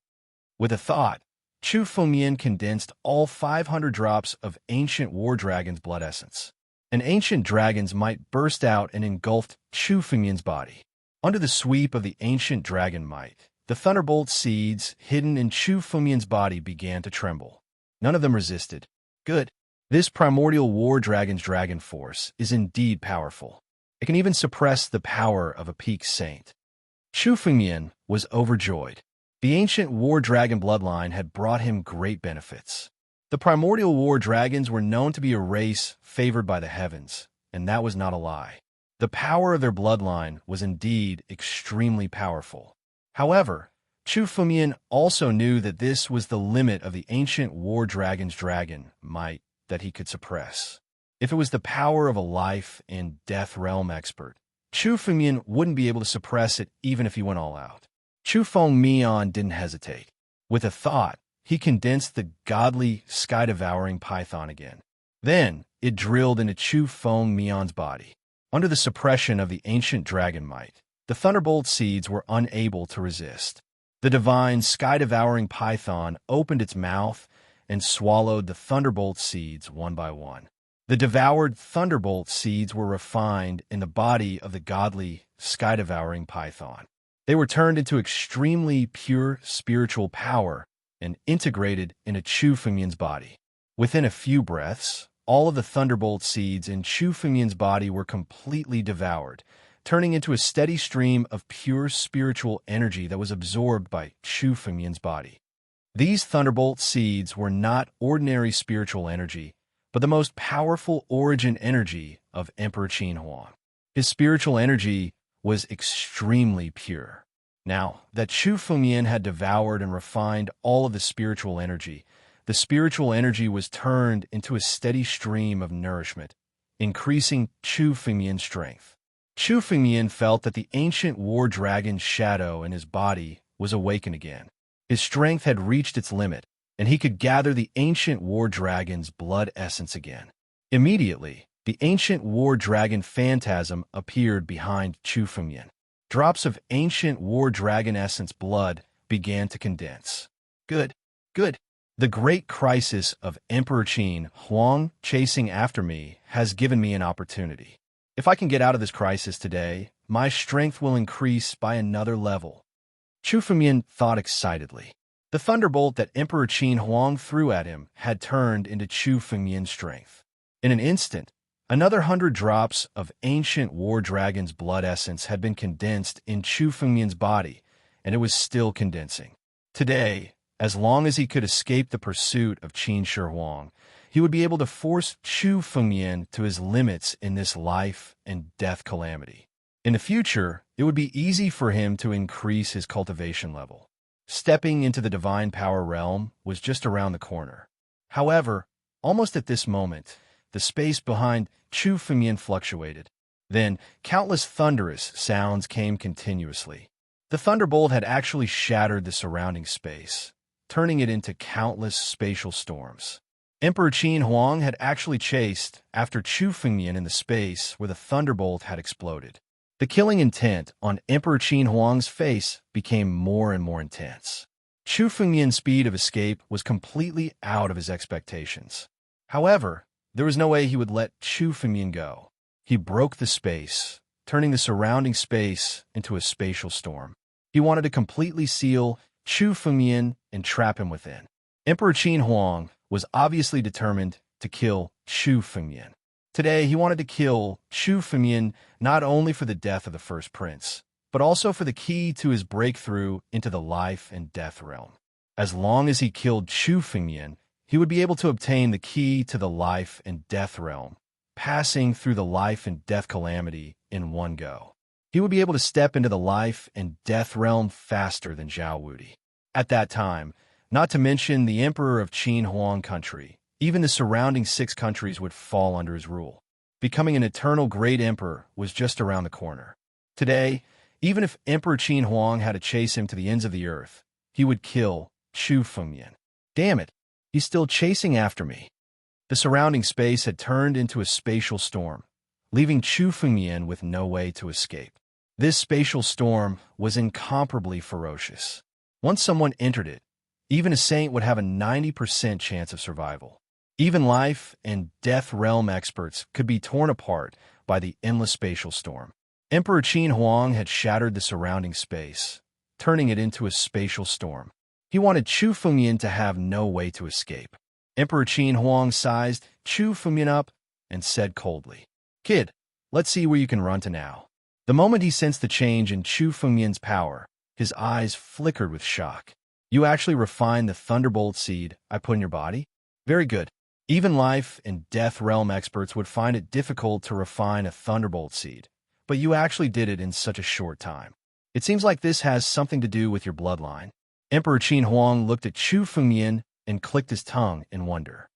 With a thought, Chu Fengmian condensed all 500 drops of ancient war dragon's blood essence. An ancient dragon's might burst out and engulfed Chu Fengmian's body. Under the sweep of the ancient dragon might, The thunderbolt seeds hidden in Chu Fengmian's body began to tremble. None of them resisted. Good. This primordial war dragon's dragon force is indeed powerful. It can even suppress the power of a peak saint. Chu Fengmian was overjoyed. The ancient war dragon bloodline had brought him great benefits. The primordial war dragons were known to be a race favored by the heavens, and that was not a lie. The power of their bloodline was indeed extremely powerful. However, Chu Fengmian also knew that this was the limit of the ancient war dragon's dragon might that he could suppress. If it was the power of a life and death realm expert, Chu Fengmian wouldn't be able to suppress it even if he went all out. Chu Fengmian didn't hesitate. With a thought, he condensed the godly, sky-devouring python again. Then, it drilled into Chu Fengmian's body. Under the suppression of the ancient dragon might, the thunderbolt seeds were unable to resist. The divine, sky-devouring python opened its mouth and swallowed the thunderbolt seeds one by one. The devoured thunderbolt seeds were refined in the body of the godly, sky-devouring python. They were turned into extremely pure spiritual power and integrated into Chu Fengmian's body. Within a few breaths, all of the thunderbolt seeds in Chu Fengmian's body were completely devoured, turning into a steady stream of pure spiritual energy that was absorbed by Chu Fengmian's body. These thunderbolt seeds were not ordinary spiritual energy, but the most powerful origin energy of Emperor Qin Huang. His spiritual energy was extremely pure. Now that Chu Fengmian had devoured and refined all of the spiritual energy was turned into a steady stream of nourishment, increasing Chu Fengmian's strength. Chu Fengmian felt that the ancient war dragon's shadow in his body was awakened again. His strength had reached its limit, and he could gather the ancient war dragon's blood essence again. Immediately, the ancient war dragon phantasm appeared behind Chu Fengmian. Drops of ancient war dragon essence blood began to condense. Good. The great crisis of Emperor Qin Huang chasing after me has given me an opportunity. If I can get out of this crisis today, my strength will increase by another level. Chu Fengmian thought excitedly. The thunderbolt that Emperor Qin Huang threw at him had turned into Chu Fengmian's strength. In an instant, another 100 drops of ancient war dragon's blood essence had been condensed in Chu Fengmian's body, and it was still condensing. Today, as long as he could escape the pursuit of Qin Shi Huang, he would be able to force Chu Fengmian to his limits in this life and death calamity. In the future, it would be easy for him to increase his cultivation level. Stepping into the divine power realm was just around the corner. However, almost at this moment, the space behind Chu Fengmian fluctuated. Then, countless thunderous sounds came continuously. The thunderbolt had actually shattered the surrounding space, turning it into countless spatial storms. Emperor Qin Huang had actually chased after Chu Fengmian in the space where the thunderbolt had exploded. The killing intent on Emperor Qin Huang's face became more and more intense. Chu Fengmian's speed of escape was completely out of his expectations. However, there was no way he would let Chu Fengmian go. He broke the space, turning the surrounding space into a spatial storm. He wanted to completely seal Chu Fengmian and trap him within. Emperor Qin Huang was obviously determined to kill Chu Fengmian. Today, he wanted to kill Chu Fengmian not only for the death of the first prince, but also for the key to his breakthrough into the life and death realm. As long as he killed Chu Fengmian, he would be able to obtain the key to the life and death realm, passing through the life and death calamity in one go. He would be able to step into the life and death realm faster than Zhao Wudi. At that time, not to mention the emperor of Qin Huang country, even the surrounding 6 countries would fall under his rule. Becoming an eternal great emperor was just around the corner. Today, even if Emperor Qin Huang had to chase him to the ends of the earth, he would kill Chu Fengmian. Damn it, he's still chasing after me. The surrounding space had turned into a spatial storm, leaving Chu Fengmian with no way to escape. This spatial storm was incomparably ferocious. Once someone entered it, even a saint would have a 90% chance of survival. Even life and death realm experts could be torn apart by the endless spatial storm. Emperor Qin Huang had shattered the surrounding space, turning it into a spatial storm. He wanted Chu Fengyan to have no way to escape. Emperor Qin Huang sized Chu Fengyan up and said coldly, "Kid, let's see where you can run to now." The moment he sensed the change in Chu Fengyan's power, his eyes flickered with shock. "You actually refined the Thunderbolt seed I put in your body? Very good. Even life and death realm experts would find it difficult to refine a Thunderbolt seed, but you actually did it in such a short time. It seems like this has something to do with your bloodline." Emperor Qin Huang looked at Chu Fengyan and clicked his tongue in wonder.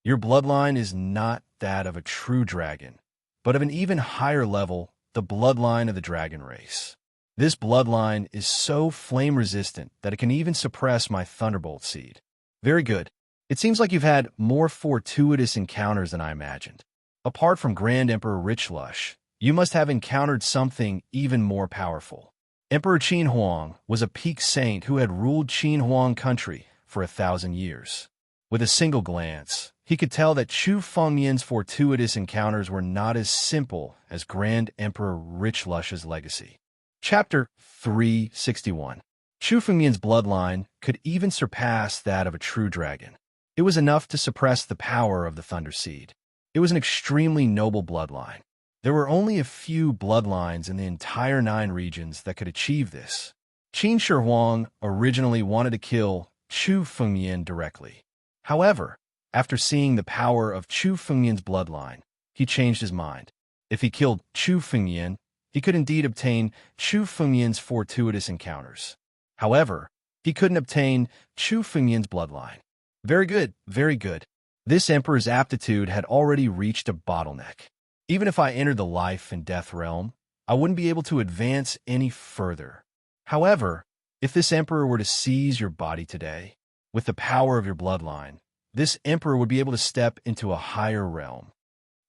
"Your bloodline is not that of a true dragon, but of an even higher level, the bloodline of the dragon race. This bloodline is so flame-resistant that it can even suppress my Thunderbolt seed. Very good. It seems like you've had more fortuitous encounters than I imagined. Apart from Grand Emperor Richlush, you must have encountered something even more powerful." Emperor Qin Huang was a peak saint who had ruled Qin Huang country for 1,000 years. With a single glance, he could tell that Chu Fengyan's fortuitous encounters were not as simple as Grand Emperor Richlush's legacy. Chapter 361. Chu Fengyan's bloodline could even surpass that of a true dragon. It was enough to suppress the power of the Thunder Seed. It was an extremely noble bloodline. There were only a few bloodlines in the entire 9 regions that could achieve this. Qin Shi Huang originally wanted to kill Chu Fengyan directly. However, after seeing the power of Chu Fengyan's bloodline, he changed his mind. If he killed Chu Fengyan, he could indeed obtain Chu Fengyan's fortuitous encounters. However, he couldn't obtain Chu Fengyan's bloodline. Very good, very good. This emperor's aptitude had already reached a bottleneck. Even if I entered the life and death realm, I wouldn't be able to advance any further. However, if this emperor were to seize your body today, with the power of your bloodline, this emperor would be able to step into a higher realm.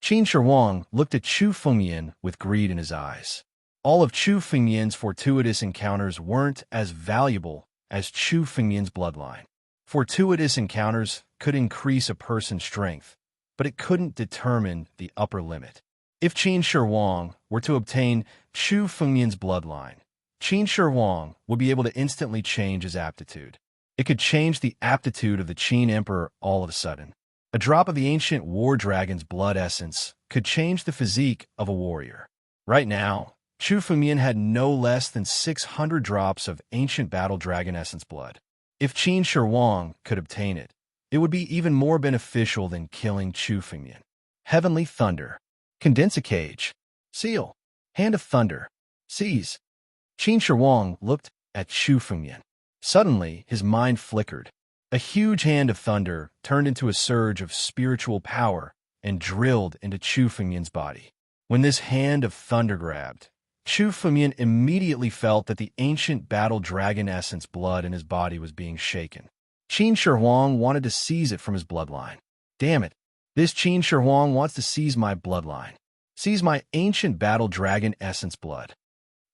Qin Shi Huang looked at Chu Fengyan with greed in his eyes. All of Chu Fengyan's fortuitous encounters weren't as valuable as Chu Fengyan's bloodline. Fortuitous encounters could increase a person's strength, but it couldn't determine the upper limit. If Qin Shi Huang were to obtain Chu Fengyan's bloodline, Qin Shi Huang would be able to instantly change his aptitude. It could change the aptitude of the Qin Emperor all of a sudden. A drop of the ancient war dragon's blood essence could change the physique of a warrior. Right now, Chu Fengyan had no less than 600 drops of ancient battle dragon essence blood. If Qin Shi Huang could obtain it, it would be even more beneficial than killing Chu Fengyan. Heavenly Thunder. Condensa Cage. Seal. Hand of Thunder. Seize. Qin Shi Huang looked at Chu Fengyan. Suddenly, his mind flickered. A huge hand of thunder turned into a surge of spiritual power and drilled into Chu Fengyan's body. When this hand of thunder grabbed, Chu Fengyan immediately felt that the ancient battle dragon essence blood in his body was being shaken. Qin Shi Huang wanted to seize it from his bloodline. Damn it, this Qin Shi Huang wants to seize my bloodline. Seize my ancient battle dragon essence blood.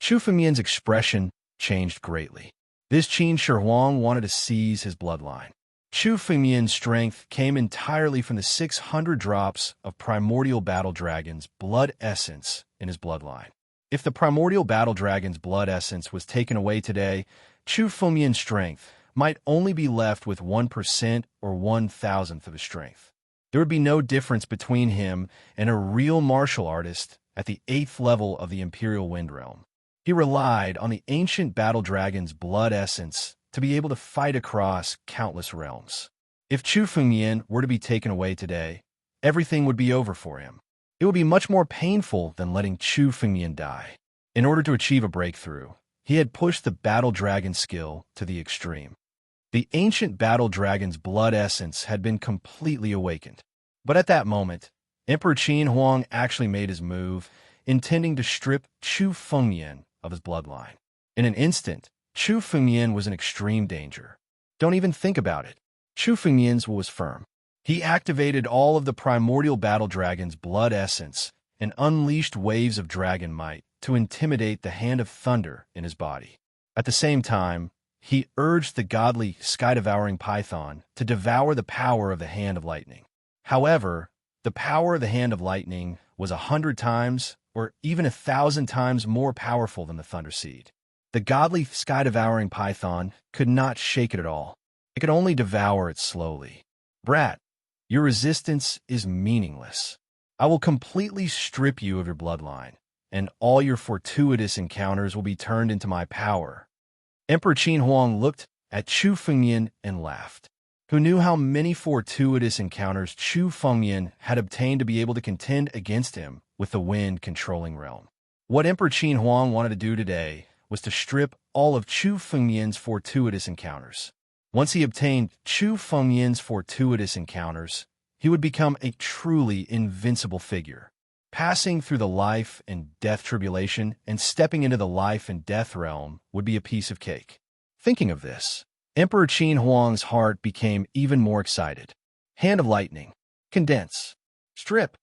Chu Fengyan's expression changed greatly. This Qin Shi Huang wanted to seize his bloodline. Chu Fengyan's strength came entirely from the 600 drops of primordial battle dragon's blood essence in his bloodline. If the primordial battle dragon's blood essence was taken away today, Chu Fengyan's strength might only be left with 1% or 1,000th of his strength. There would be no difference between him and a real martial artist at the 8th level of the Imperial Wind Realm. He relied on the ancient battle dragon's blood essence to be able to fight across countless realms. If Chu Fengyan were to be taken away today, everything would be over for him. It would be much more painful than letting Chu Fengyan die. In order to achieve a breakthrough, he had pushed the battle dragon skill to the extreme. The ancient battle dragon's blood essence had been completely awakened. But at that moment, Emperor Qin Huang actually made his move, intending to strip Chu Fengyan of his bloodline. In an instant, Chu Fengyan was in extreme danger. Don't even think about it. Chu Fengyan's will was firm. He activated all of the primordial battle dragon's blood essence and unleashed waves of dragon might to intimidate the hand of thunder in his body. At the same time, he urged the godly sky-devouring python to devour the power of the hand of lightning. However, the power of the hand of lightning was 100 times or even 1,000 times more powerful than the thunder seed. The godly sky-devouring python could not shake it at all. It could only devour it slowly. Brat, your resistance is meaningless. I will completely strip you of your bloodline, and all your fortuitous encounters will be turned into my power. Emperor Qin Huang looked at Chu Fengyan and laughed. Who knew how many fortuitous encounters Chu Fengyan had obtained to be able to contend against him with the wind-controlling realm? What Emperor Qin Huang wanted to do today was to strip all of Chu Fengyan's fortuitous encounters. Once he obtained Chu Fengyan's fortuitous encounters, he would become a truly invincible figure. Passing through the life and death tribulation and stepping into the life and death realm would be a piece of cake. Thinking of this, Emperor Qin Huang's heart became even more excited. Hand of lightning. Condense. Strip.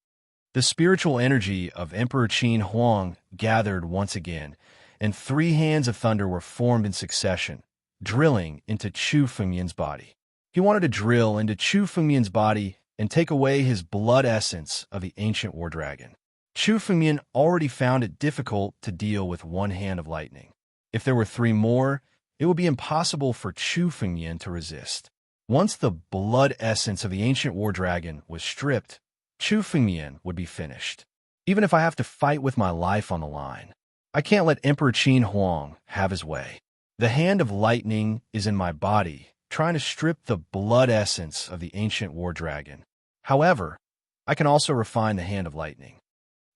The spiritual energy of Emperor Qin Huang gathered once again, and 3 hands of thunder were formed in succession, drilling into Chu Fengyan's body. He wanted to drill into Chu Fengyan's body and take away his blood essence of the ancient war dragon. Chu Fengyan already found it difficult to deal with 1 hand of lightning. If there were 3 more, it would be impossible for Chu Fengyan to resist. Once the blood essence of the ancient war dragon was stripped, Chu Fengyan would be finished. Even if I have to fight with my life on the line, I can't let Emperor Qin Huang have his way. The hand of lightning is in my body, trying to strip the blood essence of the ancient war dragon. However, I can also refine the hand of lightning.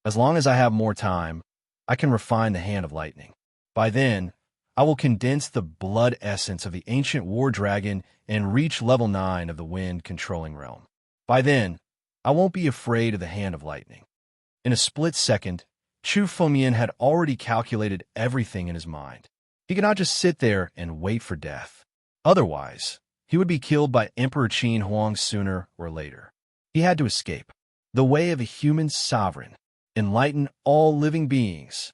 As long as I have more time, I can refine the hand of lightning. By then, I will condense the blood essence of the ancient war dragon and reach level 9 of the wind-controlling realm. By then, I won't be afraid of the hand of lightning. In a split second, Chu Fengyan had already calculated everything in his mind. He could not just sit there and wait for death. Otherwise, he would be killed by Emperor Qin Huang sooner or later. He had to escape. The way of a human sovereign. Enlighten all living beings.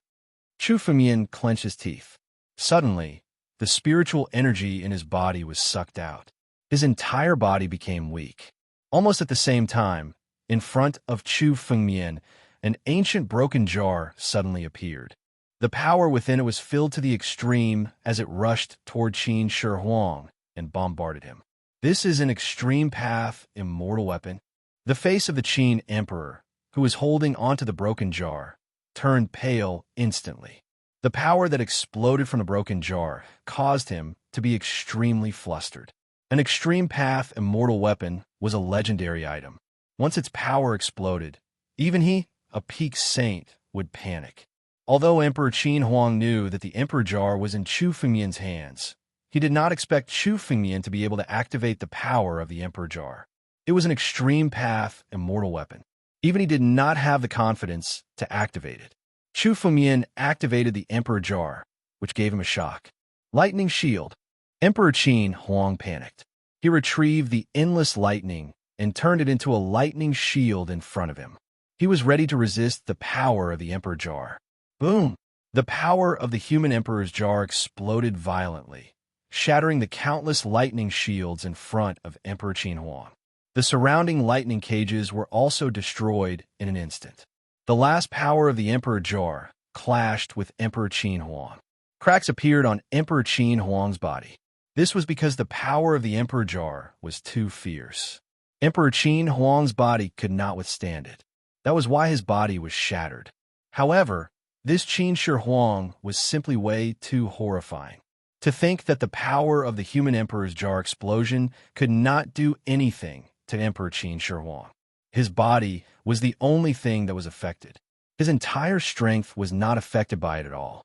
Chu Fengyan clenched his teeth. Suddenly, the spiritual energy in his body was sucked out. His entire body became weak. Almost at the same time, in front of Chu Fengyan, an ancient broken jar suddenly appeared. The power within it was filled to the extreme as it rushed toward Qin Shi Huang and bombarded him. This is an extreme path, immortal weapon. The face of the Qin Emperor, who was holding onto the broken jar, turned pale instantly. The power that exploded from the broken jar caused him to be extremely flustered. An extreme path immortal weapon was a legendary item. Once its power exploded, even he, a peak saint, would panic. Although Emperor Qin Huang knew that the Emperor Jar was in Chu Fengyan's hands, he did not expect Chu Fengyan to be able to activate the power of the Emperor Jar. It was an extreme path immortal weapon. Even he did not have the confidence to activate it. Chu Fengyan activated the Emperor Jar, which gave him a shock. Lightning Shield. Emperor Qin Huang panicked. He retrieved the endless lightning and turned it into a lightning shield in front of him. He was ready to resist the power of the Emperor Jar. Boom! The power of the human Emperor's Jar exploded violently, shattering the countless lightning shields in front of Emperor Qin Huang. The surrounding lightning cages were also destroyed in an instant. The last power of the Emperor Jar clashed with Emperor Qin Huang. Cracks appeared on Emperor Qin Huang's body. This was because the power of the Emperor Jar was too fierce. Emperor Qin Huang's body could not withstand it. That was why his body was shattered. However, this Qin Shi Huang was simply way too horrifying. To think that the power of the human Emperor's Jar explosion could not do anything to Emperor Qin Shi Huang. His body was the only thing that was affected. His entire strength was not affected by it at all.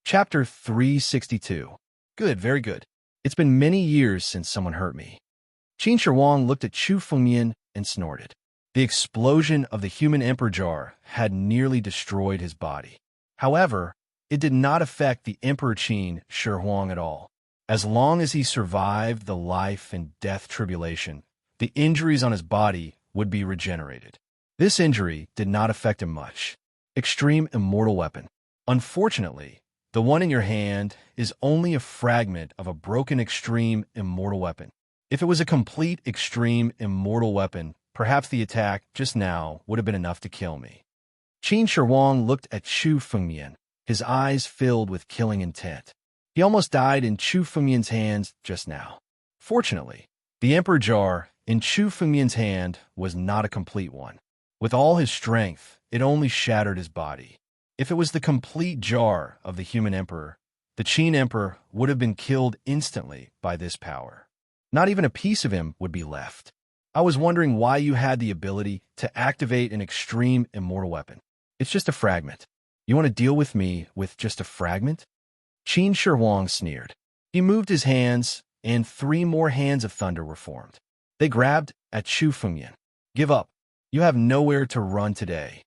Chapter 362. Good, very good. It's been many years since someone hurt me. Qin Shi Huang looked at Chu Fengyan and snorted. The explosion of the human Emperor Jar had nearly destroyed his body. However, it did not affect the Emperor Qin Shi Huang at all. As long as he survived the life and death tribulation, the injuries on his body would be regenerated. This injury did not affect him much. Extreme immortal weapon. Unfortunately, the one in your hand is only a fragment of a broken extreme immortal weapon. If it was a complete extreme immortal weapon, perhaps the attack just now would have been enough to kill me. Qin Shi Huang looked at Chu Fengyan, his eyes filled with killing intent. He almost died in Chu Fengmian's hands just now. Fortunately, the Emperor Jar in Chu Fengmian's hand was not a complete one. With all his strength, it only shattered his body. If it was the complete jar of the human emperor, the Qin emperor would have been killed instantly by this power. Not even a piece of him would be left. I was wondering why you had the ability to activate an extreme immortal weapon. It's just a fragment. You want to deal with me with just a fragment? Qin Shi Huang sneered. He moved his hands, and 3 more hands of thunder were formed. They grabbed at Chu Fengmian. Give up. You have nowhere to run today.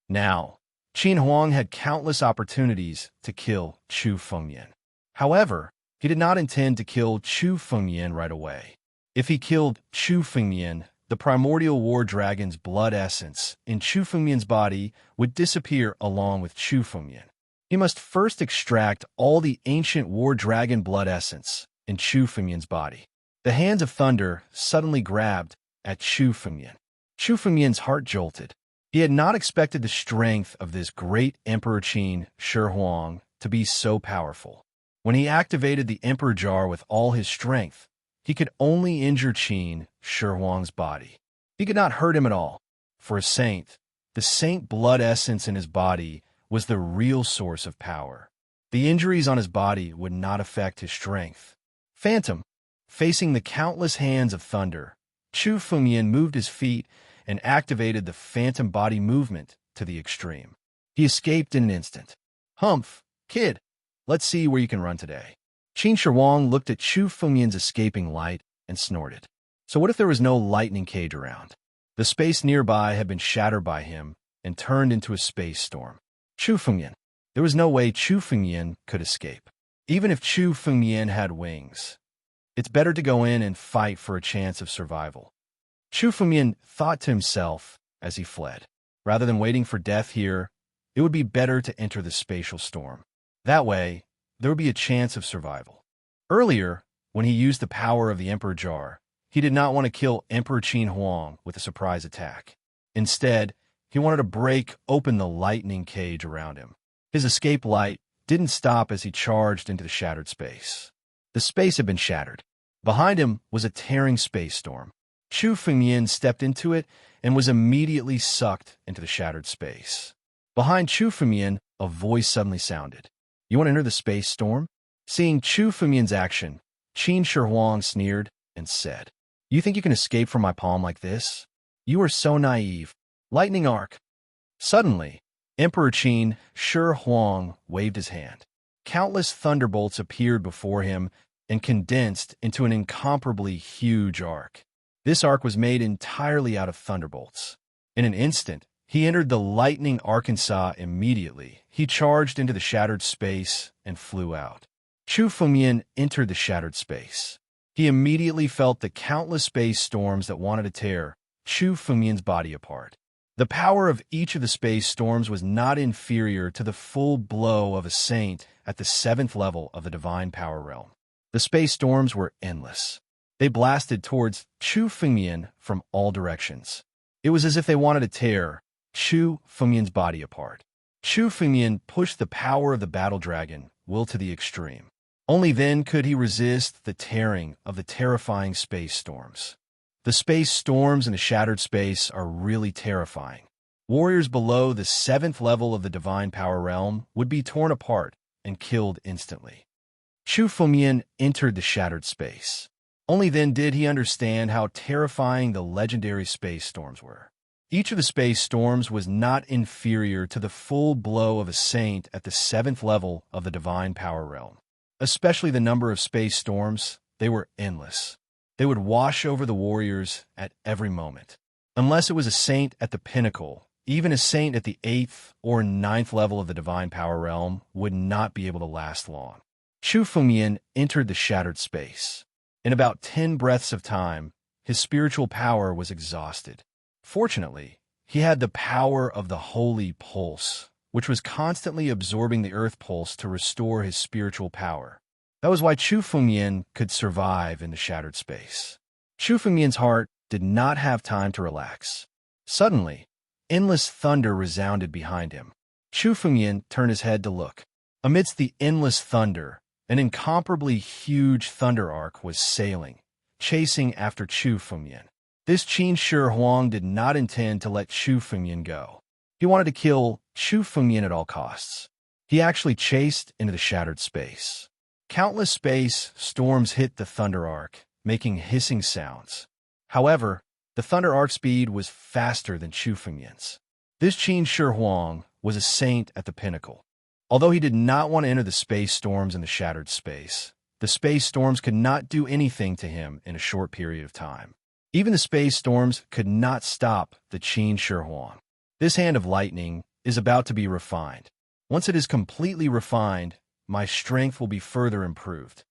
Now, Qin Huang had countless opportunities to kill Chu Fengmian. However, he did not intend to kill Chu Fengmian right away. If he killed Chu Fengmian, the primordial war dragon's blood essence in Chu Fengmian's body would disappear along with Chu Fengmian. He must first extract all the ancient war dragon blood essence in Chu Fengmian's body. The hands of thunder suddenly grabbed at Chu Fengmian. Chu Fengmian's heart jolted. He had not expected the strength of this great Emperor Qin Shi Huang to be so powerful. When he activated the Emperor Jar with all his strength, he could only injure Qin Shi Huang's body. He could not hurt him at all. For a saint, the saint blood essence in his body was the real source of power. The injuries on his body would not affect his strength. Phantom, facing the countless hands of thunder, Chu Fengmian moved his feet and activated the phantom body movement to the extreme. He escaped in an instant. Humph, kid, let's see where you can run today. Qin Shi Huang looked at Chu Fengmian's escaping light and snorted. So what if there was no lightning cage around? The space nearby had been shattered by him and turned into a space storm. Chu Fengmian. There was no way Chu Fengmian could escape. Even if Chu Fengmian had wings, it's better to go in and fight for a chance of survival. Chu Fengmian thought to himself as he fled. Rather than waiting for death here, it would be better to enter the spatial storm. That way, there would be a chance of survival. Earlier, when he used the power of the Emperor Jar, he did not want to kill Emperor Qin Huang with a surprise attack. Instead, he wanted to break open the lightning cage around him. His escape light didn't stop as he charged into the shattered space. The space had been shattered. Behind him was a tearing space storm. Chu Fengmian stepped into it and was immediately sucked into the shattered space. Behind Chu Fengmian, a voice suddenly sounded. You want to enter the space storm? Seeing Chu Fengmian's action, Qin Shi Huang sneered and said, You think you can escape from my palm like this? You are so naive. Lightning arc. Suddenly, Emperor Qin Shi Huang waved his hand. Countless thunderbolts appeared before him and condensed into an incomparably huge arc. This arc was made entirely out of thunderbolts. In an instant, he entered the lightning Arkansas immediately. He charged into the shattered space and flew out. Chu Fengmian entered the shattered space. He immediately felt the countless space storms that wanted to tear Chu Fengmian's body apart. The power of each of the space storms was not inferior to the full blow of a saint at the 7th level of the divine power realm. The space storms were endless. They blasted towards Chu Fengmian from all directions. It was as if they wanted to tear Chu Fengmian's body apart. Chu Fengmian pushed the power of the battle dragon will to the extreme. Only then could he resist the tearing of the terrifying space storms. The space storms in the shattered space are really terrifying. Warriors below the 7th level of the divine power realm would be torn apart and killed instantly. Chu Fengmian entered the shattered space. Only then did he understand how terrifying the legendary space storms were. Each of the space storms was not inferior to the full blow of a saint at the 7th level of the divine power realm. Especially the number of space storms, they were endless. They would wash over the warriors at every moment. Unless it was a saint at the pinnacle, even a saint at the 8th or 9th level of the divine power realm would not be able to last long. Chu Fengmian entered the shattered space. In about 10 breaths of time, his spiritual power was exhausted. Fortunately, he had the power of the holy pulse, which was constantly absorbing the earth pulse to restore his spiritual power. That was why Chu Fengmian could survive in the shattered space. Chu Fengmian's heart did not have time to relax. Suddenly, endless thunder resounded behind him. Chu Fengmian turned his head to look. Amidst the endless thunder, An incomparably huge thunder arc was sailing, chasing after Chu Fengyan. This Qin Shi Huang did not intend to let Chu Fengyan go. He wanted to kill Chu Fengyan at all costs. He actually chased into the shattered space. Countless space storms hit the thunder arc, making hissing sounds. However, the thunder arc speed was faster than Chu Fengyan's. This Qin Shi Huang was a saint at the pinnacle. Although he did not want to enter the space storms in the shattered space, the space storms could not do anything to him in a short period of time. Even the space storms could not stop the Qin Shi Huang. This hand of lightning is about to be refined. Once it is completely refined, my strength will be further improved.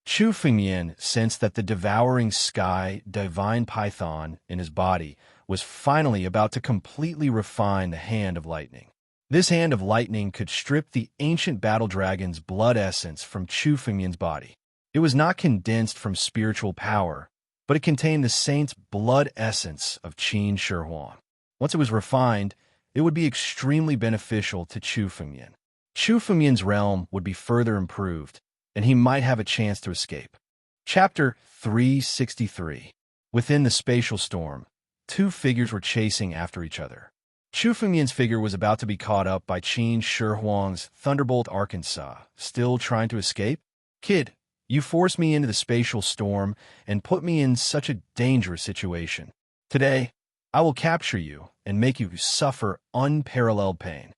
Chu Fengyan sensed that the devouring sky divine python in his body was finally about to completely refine the hand of lightning. This hand of lightning could strip the ancient battle dragon's blood essence from Chu Fengyan's body. It was not condensed from spiritual power, but it contained the saint's blood essence of Qin Shi Huang. Once it was refined, it would be extremely beneficial to Chu Fengyan. Chu Fengyan's realm would be further improved, and he might have a chance to escape. Chapter 363. Within the spatial storm, two figures were chasing after each other. Chu Fengyan's figure was about to be caught up by Qin Shi Huang's Thunderbolt Arkansas, still trying to escape. "Kid, you forced me into the spatial storm and put me in such a dangerous situation. Today, I will capture you and make you suffer unparalleled pain."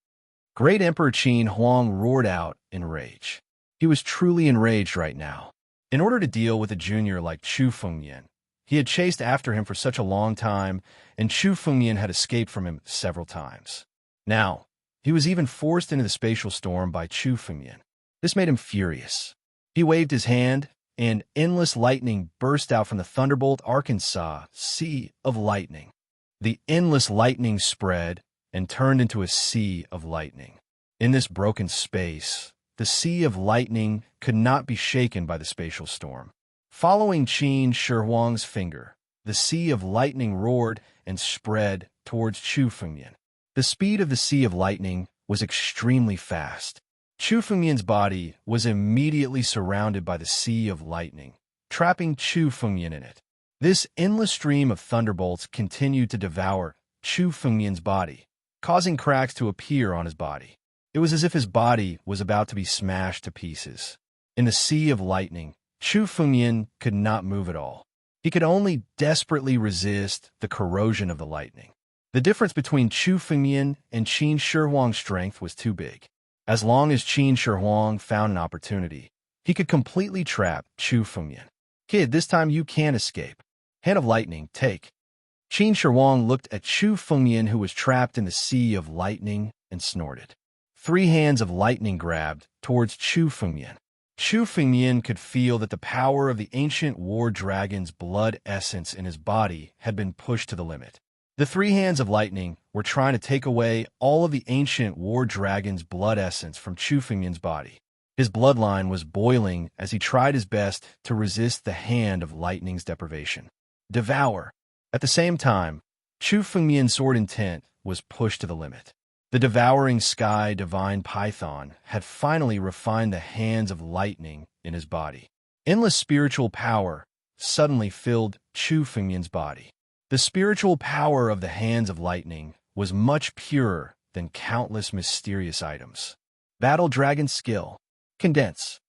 Great Emperor Qin Huang roared out in rage. He was truly enraged right now. In order to deal with a junior like Chu Fengyan, he had chased after him for such a long time, and Chu Fengyan had escaped from him several times. Now, he was even forced into the spatial storm by Chu Fengyan. This made him furious. He waved his hand, and endless lightning burst out from the Thunderbolt Arkansas sea of lightning. The endless lightning spread and turned into a sea of lightning. In this broken space, the sea of lightning could not be shaken by the spatial storm. Following Qin Shi Huang's finger, the sea of lightning roared and spread towards Chu Fengyan. The speed of the sea of lightning was extremely fast. Chu Fengyan's body was immediately surrounded by the sea of lightning, trapping Chu Fengyan in it. This endless stream of thunderbolts continued to devour Chu Fengyan's body, causing cracks to appear on his body. It was as if his body was about to be smashed to pieces. In the sea of lightning, Chu Fengyan could not move at all. He could only desperately resist the corrosion of the lightning. The difference between Chu Fengyan and Qin Shi Huang's strength was too big. As long as Qin Shi Huang found an opportunity, he could completely trap Chu Fengyan. "Kid, this time you can escape. Hand of lightning, take." Qin Shi Huang looked at Chu Fengyan, who was trapped in the sea of lightning, and snorted. Three hands of lightning grabbed towards Chu Fengyan. Chu Fengyan could feel that the power of the ancient war dragon's blood essence in his body had been pushed to the limit. The three hands of lightning were trying to take away all of the ancient war dragon's blood essence from Chu Fengyan's body. His bloodline was boiling as he tried his best to resist the hand of lightning's deprivation. Devour. At the same time, Chu Fengyan's sword intent was pushed to the limit. The devouring sky divine python had finally refined the hands of lightning in his body. Endless spiritual power suddenly filled Chu Fengyan's body. The spiritual power of the hands of lightning was much purer than countless mysterious items. Battle Dragon Skill. Condense.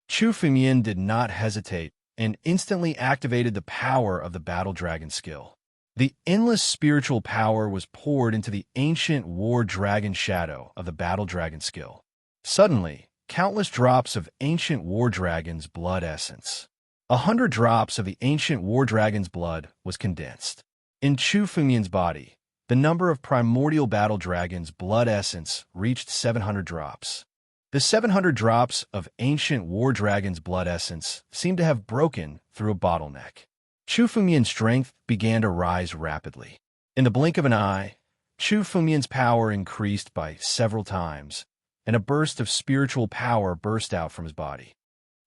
Chu Fengyan did not hesitate and instantly activated the power of the Battle Dragon Skill. The endless spiritual power was poured into the ancient war dragon shadow of the Battle Dragon Skill. Suddenly, countless drops of ancient war dragon's blood essence. 100 drops of the ancient war dragon's blood was condensed. In Chu Fengyan's body, the number of primordial battle dragon's blood essence reached 700 drops. The 700 drops of ancient war dragon's blood essence seemed to have broken through a bottleneck. Chu Fengyan's strength began to rise rapidly. In the blink of an eye, Chu Fengyan's power increased by several times, and a burst of spiritual power burst out from his body.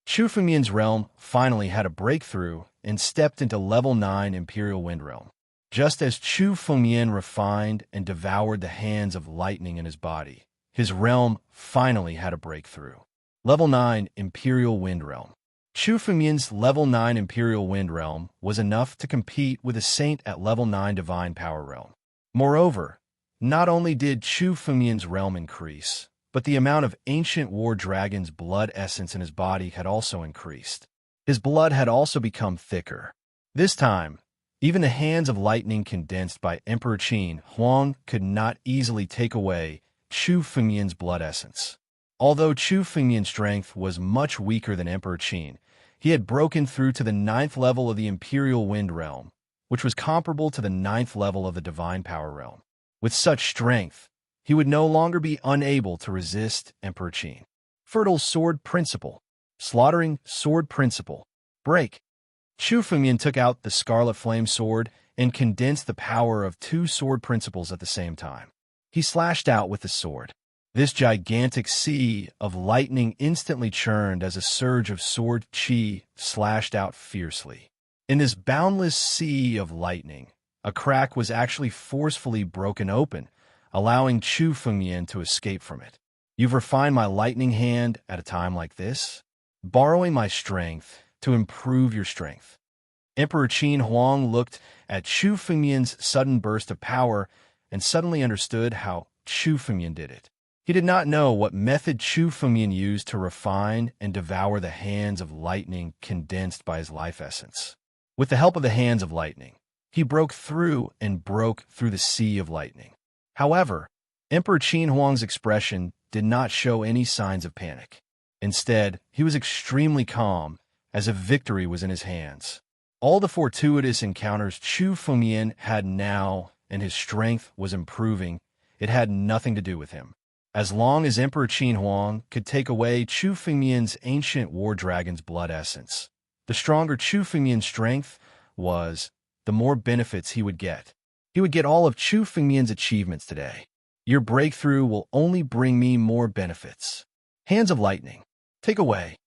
Chu Fengyan's realm finally had a breakthrough and stepped into level 9 Imperial Wind Realm. Just as Chu Fengyan refined and devoured the hands of lightning in his body, his realm finally had a breakthrough. Level 9 Imperial Wind Realm. Chu Fengmian's Level 9 Imperial Wind Realm was enough to compete with a saint at Level 9 Divine Power Realm. Moreover, not only did Chu Fengmian's realm increase, but the amount of ancient war dragon's blood essence in his body had also increased. His blood had also become thicker. This time, even the hands of lightning condensed by Emperor Qin Huang could not easily take away Chu Fengmian's blood essence. Although Chu Fengmian's strength was much weaker than Emperor Qin, he had broken through to the 9th level of the Imperial Wind Realm, which was comparable to the 9th level of the Divine Power Realm. With such strength, he would no longer be unable to resist Emperor Qin. Fertile Sword Principle. Slaughtering Sword Principle. Break. Chu Fengmian took out the Scarlet Flame Sword and condensed the power of 2 sword principles at the same time. He slashed out with the sword. This gigantic sea of lightning instantly churned as a surge of sword chi slashed out fiercely. In this boundless sea of lightning, a crack was actually forcefully broken open, allowing Chu Fengmian to escape from it. You've refined my lightning hand at a time like this, borrowing my strength to improve your strength. Emperor Qin Huang looked at Chu Fengmian's sudden burst of power and suddenly understood how Chu Fengmian did it. He did not know what method Chu Fengmian used to refine and devour the hands of lightning condensed by his life essence. With the help of the hands of lightning, he broke through the sea of lightning. However, Emperor Qin Huang's expression did not show any signs of panic. Instead, he was extremely calm, as if victory was in his hands. All the fortuitous encounters Chu Fengmian had now, and his strength was improving, it had nothing to do with him. As long as Emperor Qin Huang could take away Chu Fengmian's ancient war dragon's blood essence, the stronger Chu Fengmian's strength was, the more benefits he would get. He would get all of Chu Fengmian's achievements today. Your breakthrough will only bring me more benefits. Hands of Lightning. Take away.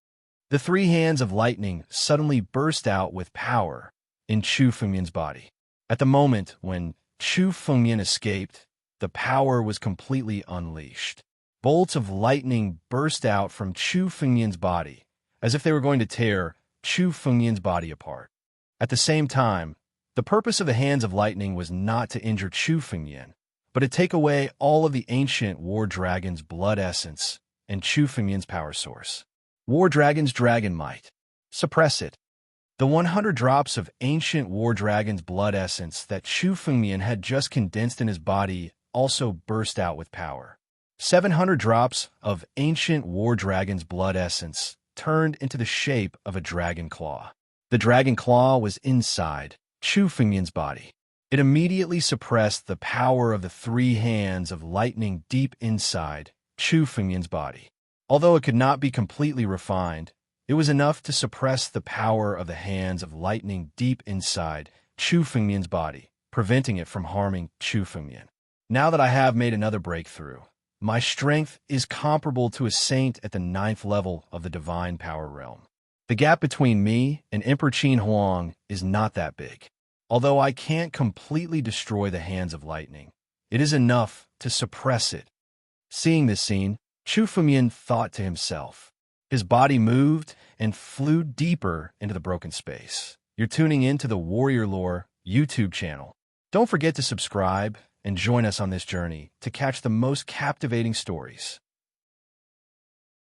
The 3 hands of lightning suddenly burst out with power in Chu Fengmian's body. At the moment when Chu Fengmian escaped, the power was completely unleashed. Bolts of lightning burst out from Chu Fengmian's body, as if they were going to tear Chu Fengmian's body apart. At the same time, the purpose of the hands of lightning was not to injure Chu Fengmian, but to take away all of the ancient war dragon's blood essence and Chu Fengmian's power source. War dragon's dragon might. Suppress it. The 100 drops of ancient war dragon's blood essence that Chu Fengmian had just condensed in his body also burst out with power. 700 drops of ancient war dragon's blood essence turned into the shape of a dragon claw. The dragon claw was inside Chu Fengmian's body. It immediately suppressed the power of the 3 hands of lightning deep inside Chu Fengmian's body. Although it could not be completely refined, it was enough to suppress the power of the hands of lightning deep inside Chu Fengmian's body, preventing it from harming Chu Fengmian. Now that I have made another breakthrough, my strength is comparable to a saint at the 9th level of the Divine Power Realm. The gap between me and Emperor Qin Huang is not that big. Although I can't completely destroy the hands of lightning, it is enough to suppress it. Seeing this scene, Chu Fengmian thought to himself. His body moved and flew deeper into the broken space. You're tuning in to the Warrior Lore YouTube channel. Don't forget to subscribe and join us on this journey to catch the most captivating stories.